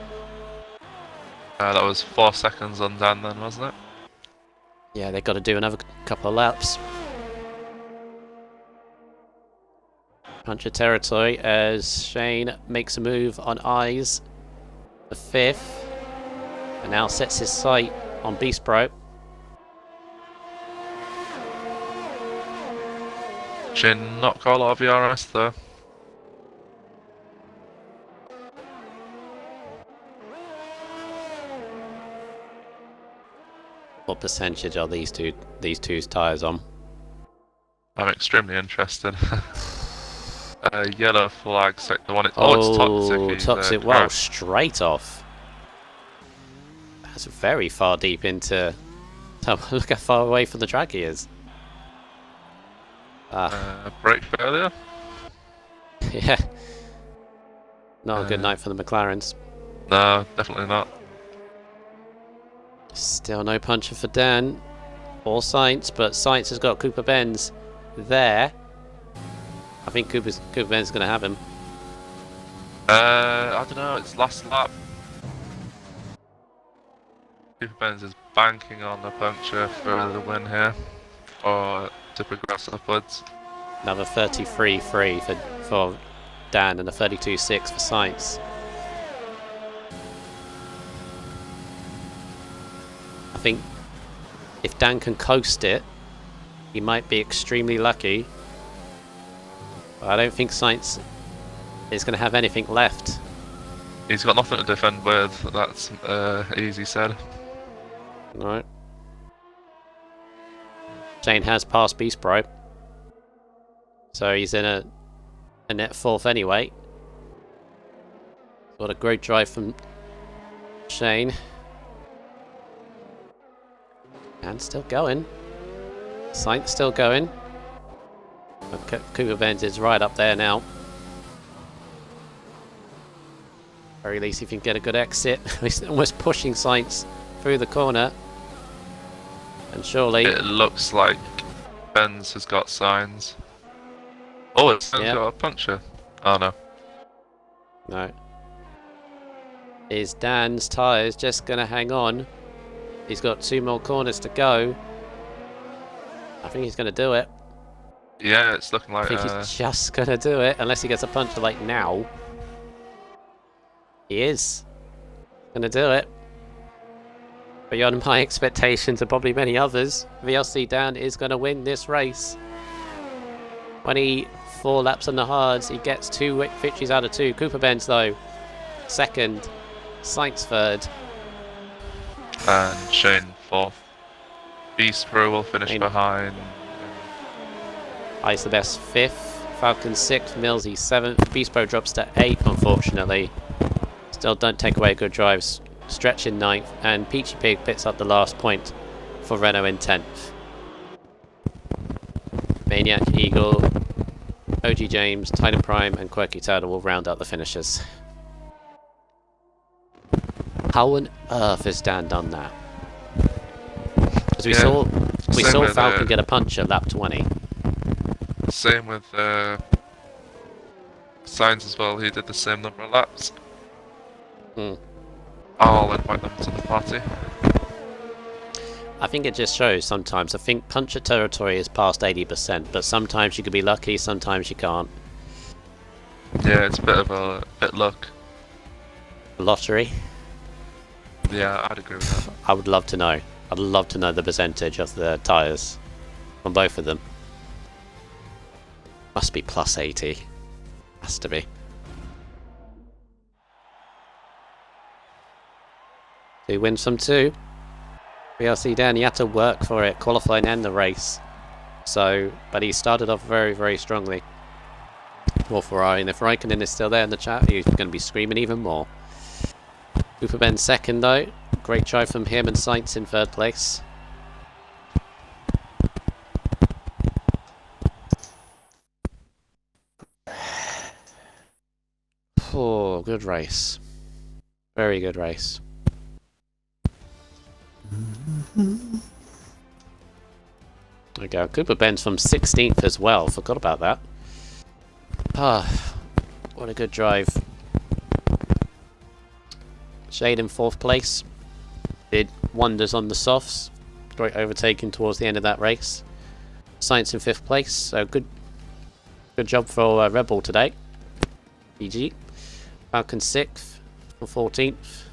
That was 4 seconds on Dan then, wasn't it? Yeah, they've got to do another couple of laps. Puncher territory as Shane makes a move on Eyes, the 5th, and now sets his sight on Beast Pro. Shane not call out of VRS though. What percentage are these two's tyres on? I'm extremely interested. Yellow flag, the one it's toxic. Toxic. Well, straight off. That's very far deep into. Look how far away from the track he is. Brake failure? Yeah. Not a good night for the McLarens. No, definitely not. Still no puncher for Dan or Sainz, but Sainz has got Cooper Benz there. I think Cooper Benz is going to have him. I don't know, it's last lap. Cooper Benz is banking on the puncture for the win here, or to progress upwards. Another 33.3 for Dan and a 32.6 for Sainz. I think if Dan can coast it, he might be extremely lucky. But I don't think Sainz is going to have anything left. He's got nothing to defend with. That's easy said. Alright. Shane has passed Beast Bro. So he's in a net 4th anyway. Got a great drive from Shane. And still going. Sainz still going. Cooper Benz is right up there now. Very least if you can get a good exit. He's almost pushing Sainz through the corner. And surely... It looks like Benz has got signs. Oh, it's got a puncture. Oh no. No. Is Dan's tyres just going to hang on? He's got 2 more corners to go. I think he's going to do it. Yeah, it's looking like... I think he's just going to do it, unless he gets a puncture like now. He is going to do it. Beyond my expectations and probably many others, VLC Dan is going to win this race. 24 laps on the hards. He gets 2 victories out of 2. Cooper Benz, though, second. Sainz third. And Shane 4th. Beast Pro will finish behind. Ice the best 5th. Falcon 6th. Millsy 7th. Beast Pro drops to 8th, unfortunately. Still don't take away good drives. Stretch in 9th. And Peachy Pig picks up the last point for Renault in 10th. Maniac, Eagle, OG James, Titan Prime, and Quirky Turtle will round out the finishers. How on earth has Dan done that? Because we saw Falcon get a punch at lap 20. Same with Signs as well. He did the same number of laps. I'll invite them to the party. I think it just shows sometimes. I think puncher territory is past 80%, but sometimes you could be lucky, sometimes you can't. Yeah, it's a bit of a luck. Lottery. Yeah, I'd agree with that. I would love to know. I'd love to know the percentage of the tyres on both of them. Must be plus 80. Has to be. He wins from 2. VLC Dan, he had to work for it, qualifying and the race. So, but he started off very, very strongly. For Ferrari, and if Raikkonen is still there in the chat, he's going to be screaming even more. Cooper Ben second though. Great drive from him and Sainz in 3rd place. Oh, good race. Very good race. There we go. Cooper Ben's from 16th as well. Forgot about that. Ah, what a good drive. Shade in 4th place. Did wonders on the softs. Great overtaking towards the end of that race. Sainz in 5th place. So good job for Red Bull today. GG. Falcon 6th from 14th.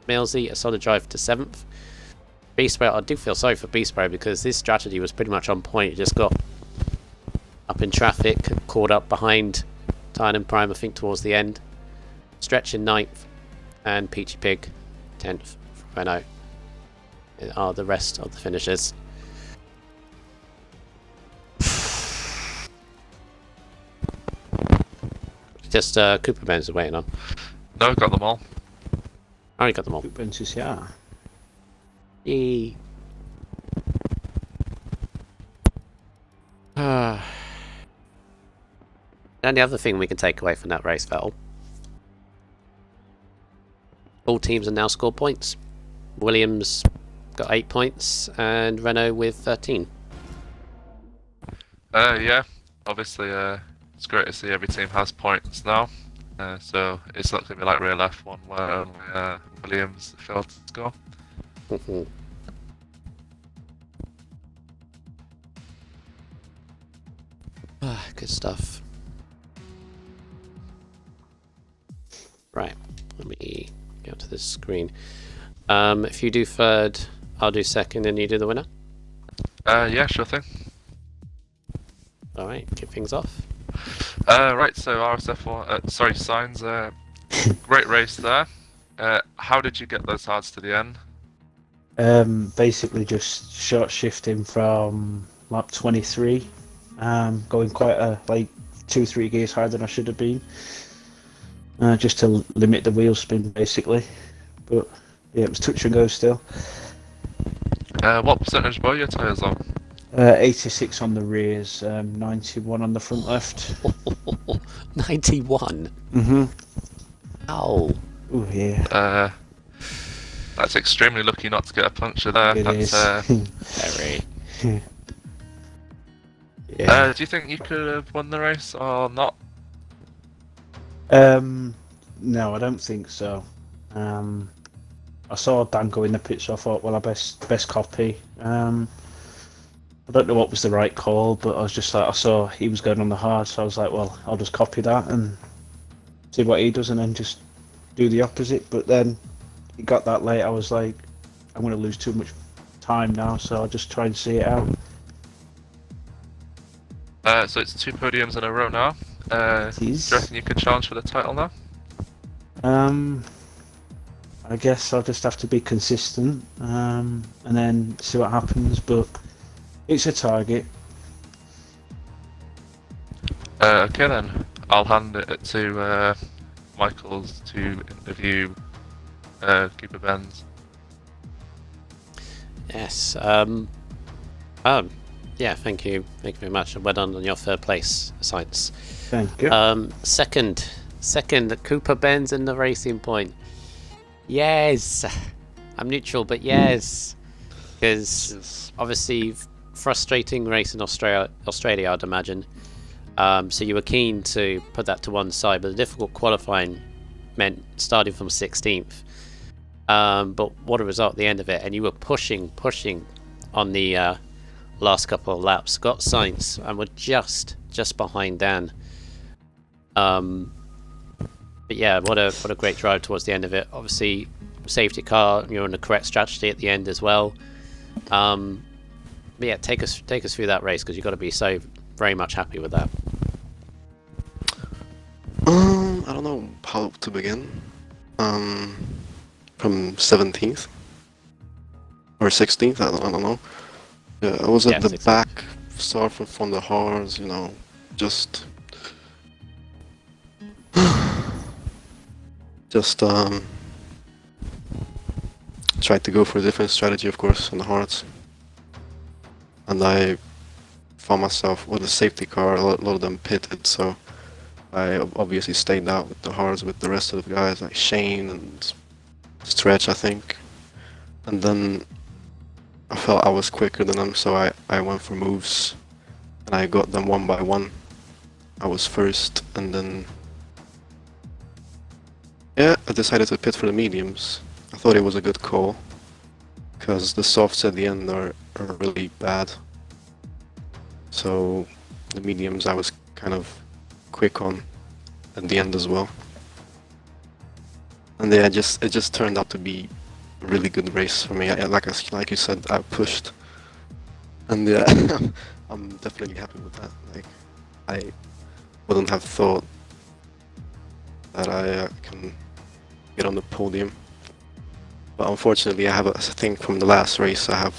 Millsy, a solid drive to 7th. Beast Bro, I do feel sorry for Beast Bro because this strategy was pretty much on point. He just got up in traffic, caught up behind Tyne Prime, I think, towards the end. Stretch in 9th. And Peachy Pig 10th for Renault are the rest of the finishers. Just Cooper Benz are waiting on. No, got them all. I already got them all. Cooper Benz is yeah. Yay. And the other thing we can take away from that race, Vettel. All teams are now scored points. Williams got 8 points and Renault with 13. Yeah, obviously it's great to see every team has points now. So it's not going to be like real F1 where only Williams failed to score. Good stuff. Right, let me go to this screen. If you do 3rd, I'll do 2nd and you do the winner. Yeah, sure thing. Alright, kick things off. Right, so RSF1, sorry, Signs Great race there. How did you get those hards to the end? Basically just short shifting from lap 23, going quite like 2-3 gears higher than I should have been, just to limit the wheel spin basically. But yeah, it was touch and go still. What percentage were your tyres on? 86 on the rears, 91 on the front left. 91. Mhm. Ow. Oh yeah. That's extremely lucky not to get a puncture there. It That's, is. Very. Yeah. do you think you could have won the race or not? No, I don't think so. I saw Dan go in the pit, so I thought, well, I best copy. I don't know what was the right call, but I was just like, I saw he was going on the hard, so I was like, well, I'll just copy that and see what he does, and then just do the opposite. But then it got that late, I was like, I'm going to lose too much time now, so I'll just try and see it out. So it's 2 podiums in a row now. Do you Jeez. reckon you could challenge for the title now? I guess I'll just have to be consistent, and then see what happens, but it's a target. Okay then, I'll hand it to Michaels to interview Cooper Benz. Yes. Yeah, thank you. Thank you very much. And well done on your third place, Science. Thank you. Second, Cooper Benz in the Racing Point. Yes. I'm neutral, but yes. Because obviously frustrating race in Australia, I'd imagine. So you were keen to put that to one side, but the difficult qualifying meant starting from 16th. But what a result at the end of it, and you were pushing on the last couple of laps. Got Sainz and were just behind Dan. But yeah, what a great drive towards the end of it. Obviously, safety car, you're on the correct strategy at the end as well. But yeah, take us through that race, because you've got to be so very much happy with that. I don't know how to begin. From 17th or 16th, I don't know. Yeah, I was at the 16th. back, start from the hards, just tried to go for a different strategy, of course, on the hards. And I found myself with a safety car, a lot of them pitted, so I obviously stayed out with the hards with the rest of the guys, like Shane and Stretch, I think. And then I felt I was quicker than them, so I went for moves, and I got them one by one. I was first, and then yeah, I decided to pit for the mediums. I thought it was a good call, because the softs at the end are really bad. So the mediums I was kind of quick on at the end as well. And yeah, it just turned out to be a really good race for me. Like you said, I pushed, and yeah, I'm definitely happy with that. Like, I wouldn't have thought that I can get on the podium, but unfortunately, I have I think from the last race I have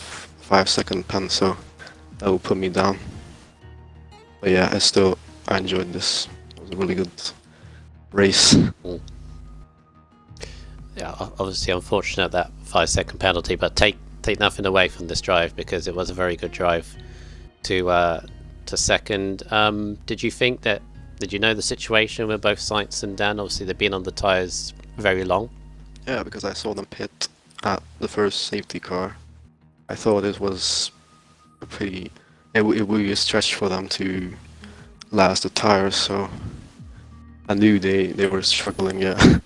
5-second pen, so that will put me down. But yeah, I enjoyed this. It was a really good race. Yeah, obviously unfortunate that 5-second penalty, but take nothing away from this drive, because it was a very good drive to second. Did you know the situation with both Sainz and Dan? Obviously they've been on the tyres very long. Yeah, because I saw them pit at the first safety car. I thought it was it would be a stretch for them to last the tires, so I knew they were struggling, yeah.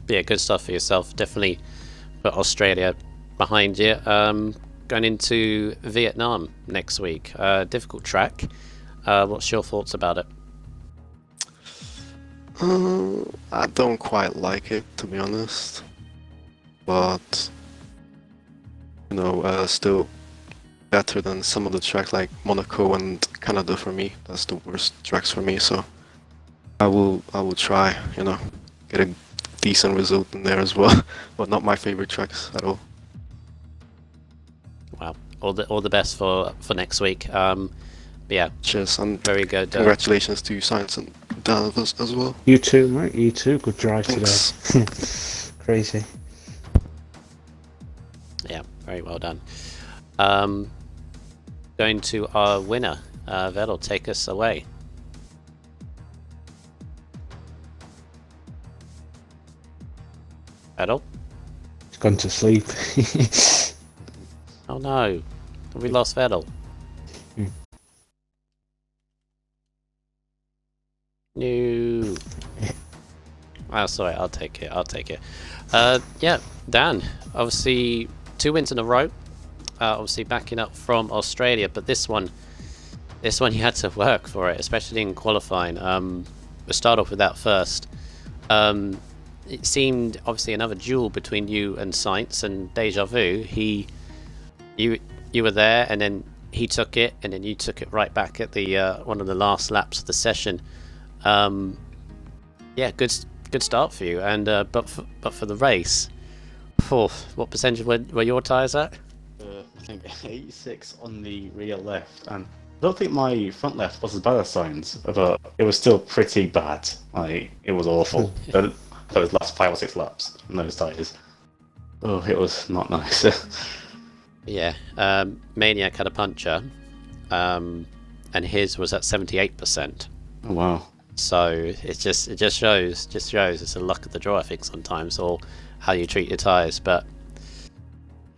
Yeah, good stuff for yourself. Definitely put Australia behind you. Going into Vietnam next week. Difficult track. What's your thoughts about it? I don't quite like it, to be honest, but still better than some of the tracks like Monaco and Canada for me. That's the worst tracks for me. So I will try, get a decent result in there as well. But not my favorite tracks at all. Wow. All the best for next week. Yeah. Cheers, and very good. Congratulations to Science and Dan as well. You too, mate. You too. Good drive Thanks. today. Crazy. Yeah, very well done. Going to our winner, Vettel, take us away. Vettel? He's gone to sleep. Oh no, have we lost Vettel? No. Oh, sorry, I'll take it. Yeah, Dan, obviously 2 wins in a row. Obviously backing up from Australia, but this one you had to work for it, especially in qualifying. We'll start off with that first. It seemed obviously another duel between you and Sainz, and Deja Vu. You were there, and then he took it, and then you took it right back at the one of the last laps of the session. Yeah, good start for you. And but for the race, what percentage were your tyres at? I think 86 on the rear left, and I don't think my front left was as bad as Sainz, but it was still pretty bad. Like, it was awful. Those last 5 or 6 laps on those tyres. Oh, it was not nice. Yeah, Maniac had a puncture, and his was at 78%. Oh wow! So it just shows it's the luck of the draw, I think, sometimes, or how you treat your tyres. But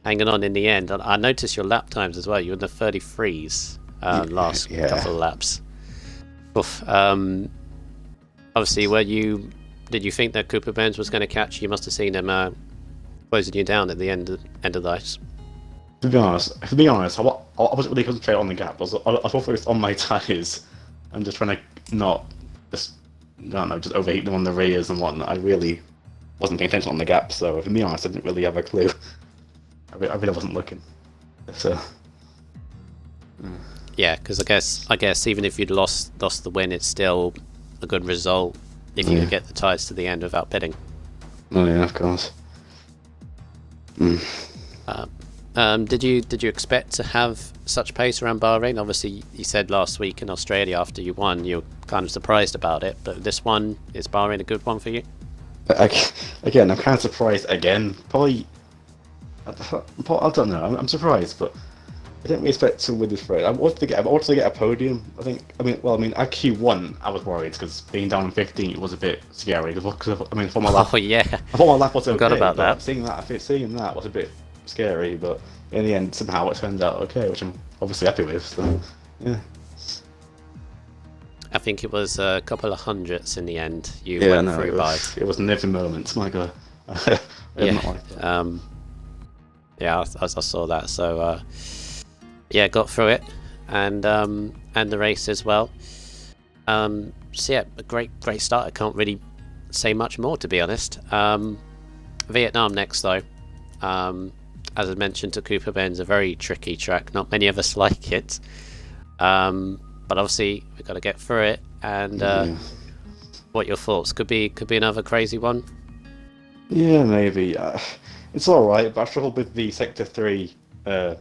hanging on in the end, I noticed your lap times as well. You were in the 33s last couple of laps. Oof. Obviously, did you think that Cooper Burns was going to catch you? You must have seen him closing you down at the end of the race. To be honest, I wasn't really concentrating on the gap. I was focused on my tyres and just trying to not just overheat them on the rears and whatnot. I really wasn't paying attention on the gap, so to be honest, I didn't really have a clue. I really wasn't looking. So. Yeah, because I guess even if you'd lost the win, it's still a good result if you could get the tyres to the end without pitting. Oh yeah, of course. Did you expect to have such pace around Bahrain? Obviously, you said last week in Australia after you won, you were kind of surprised about it. But this one, is Bahrain a good one for you? Again, I'm kind of surprised again. Probably, I don't know. I'm surprised, but I didn't really expect to win this race. I wanted to get a podium. I mean, at Q1, I was worried because being down in 15 was a bit scary. Because for my lap, oh yeah, I thought my lap was okay. Forgot about that. Seeing that was a bit scary, but in the end, somehow it turned out okay, which I'm obviously happy with. So, yeah. I think it was a couple of hundredths in the end. Went through by. It was an every moment. My God. Yeah, I saw that. So yeah, got through it, and the race as well. So yeah, a great start. I can't really say much more, to be honest. Vietnam next though. As I mentioned to Cooper Bend's a very tricky track. Not many of us like it. But obviously we've got to get through it. And what are your thoughts? Could be another crazy one. Yeah, maybe. It's all right, but I struggle with the Sector 3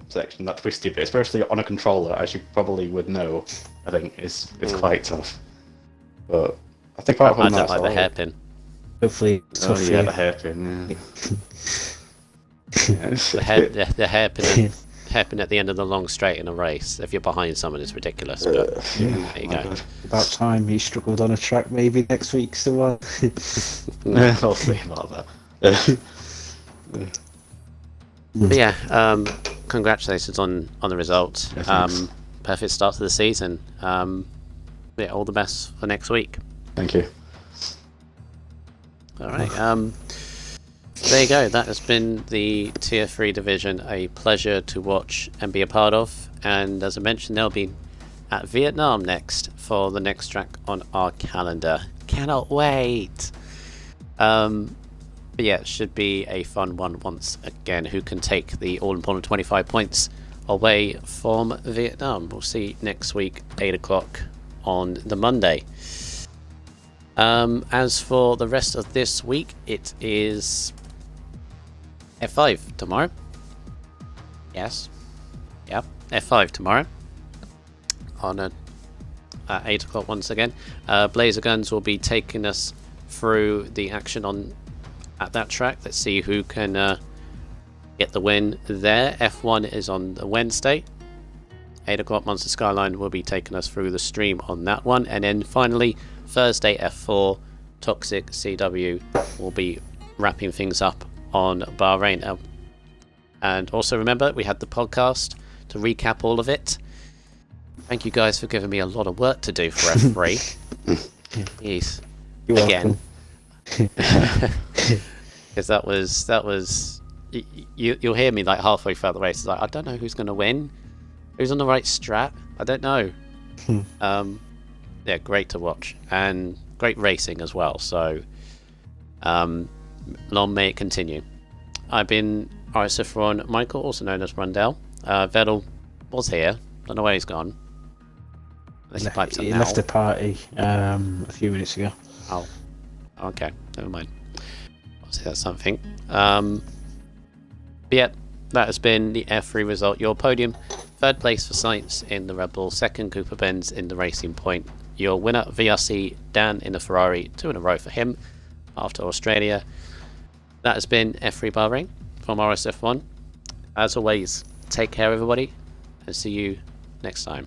section, that twisty bit, especially on a controller, as you probably would know. I think it's quite tough. But I think apart from I don't like the hairpin. Hopefully, the hairpin. Yeah. The hairpin at the end of the long straight in a race. If you're behind someone, it's ridiculous. But there you go. About time he struggled on a track. Maybe next week still. I'll see about that. But yeah, congratulations on the result. Perfect start to the season. Yeah, all the best for next week. Thank you. All right. There you go. That has been the Tier 3 division. A pleasure to watch and be a part of. And as I mentioned, they'll be at Vietnam next for the next track on our calendar. Cannot wait. But yeah, it should be a fun one once again. Who can take the all-important 25 points away from Vietnam. We'll see you next week, 8 o'clock on the Monday. As for the rest of this week, it is F5 tomorrow. Yes. Yep. F5 tomorrow. At 8 o'clock once again. Blazer Guns will be taking us through the action at that track. Let's see who can get the win there. F1 is on the Wednesday. 8 o'clock, Monster Skyline will be taking us through the stream on that one. And then finally, Thursday, F4, Toxic CW will be wrapping things up on Bahrain. And also remember, we had the podcast to recap all of it. Thank you guys for giving me a lot of work to do for F3. Jeez. You're again. Because that was you'll hear me like halfway throughout the race. It's like, I don't know who's going to win. Who's on the right strat? I don't know. Yeah, great to watch. And great racing as well. So, long may it continue. I've been RSF1 Michael, also known as Rundell. Vettel was here. Don't know where he's gone. He left the party a few minutes ago. Oh, okay. Never mind. Obviously that's something. But yeah, that has been the F3 result. Your podium: third place for Science in the Red Bull, second Cooper Benz in the Racing Point. Your winner, VRC Dan in the Ferrari, 2 in a row for him after Australia. That has been F3 Bahrain from RSF1. As always, take care everybody, and see you next time.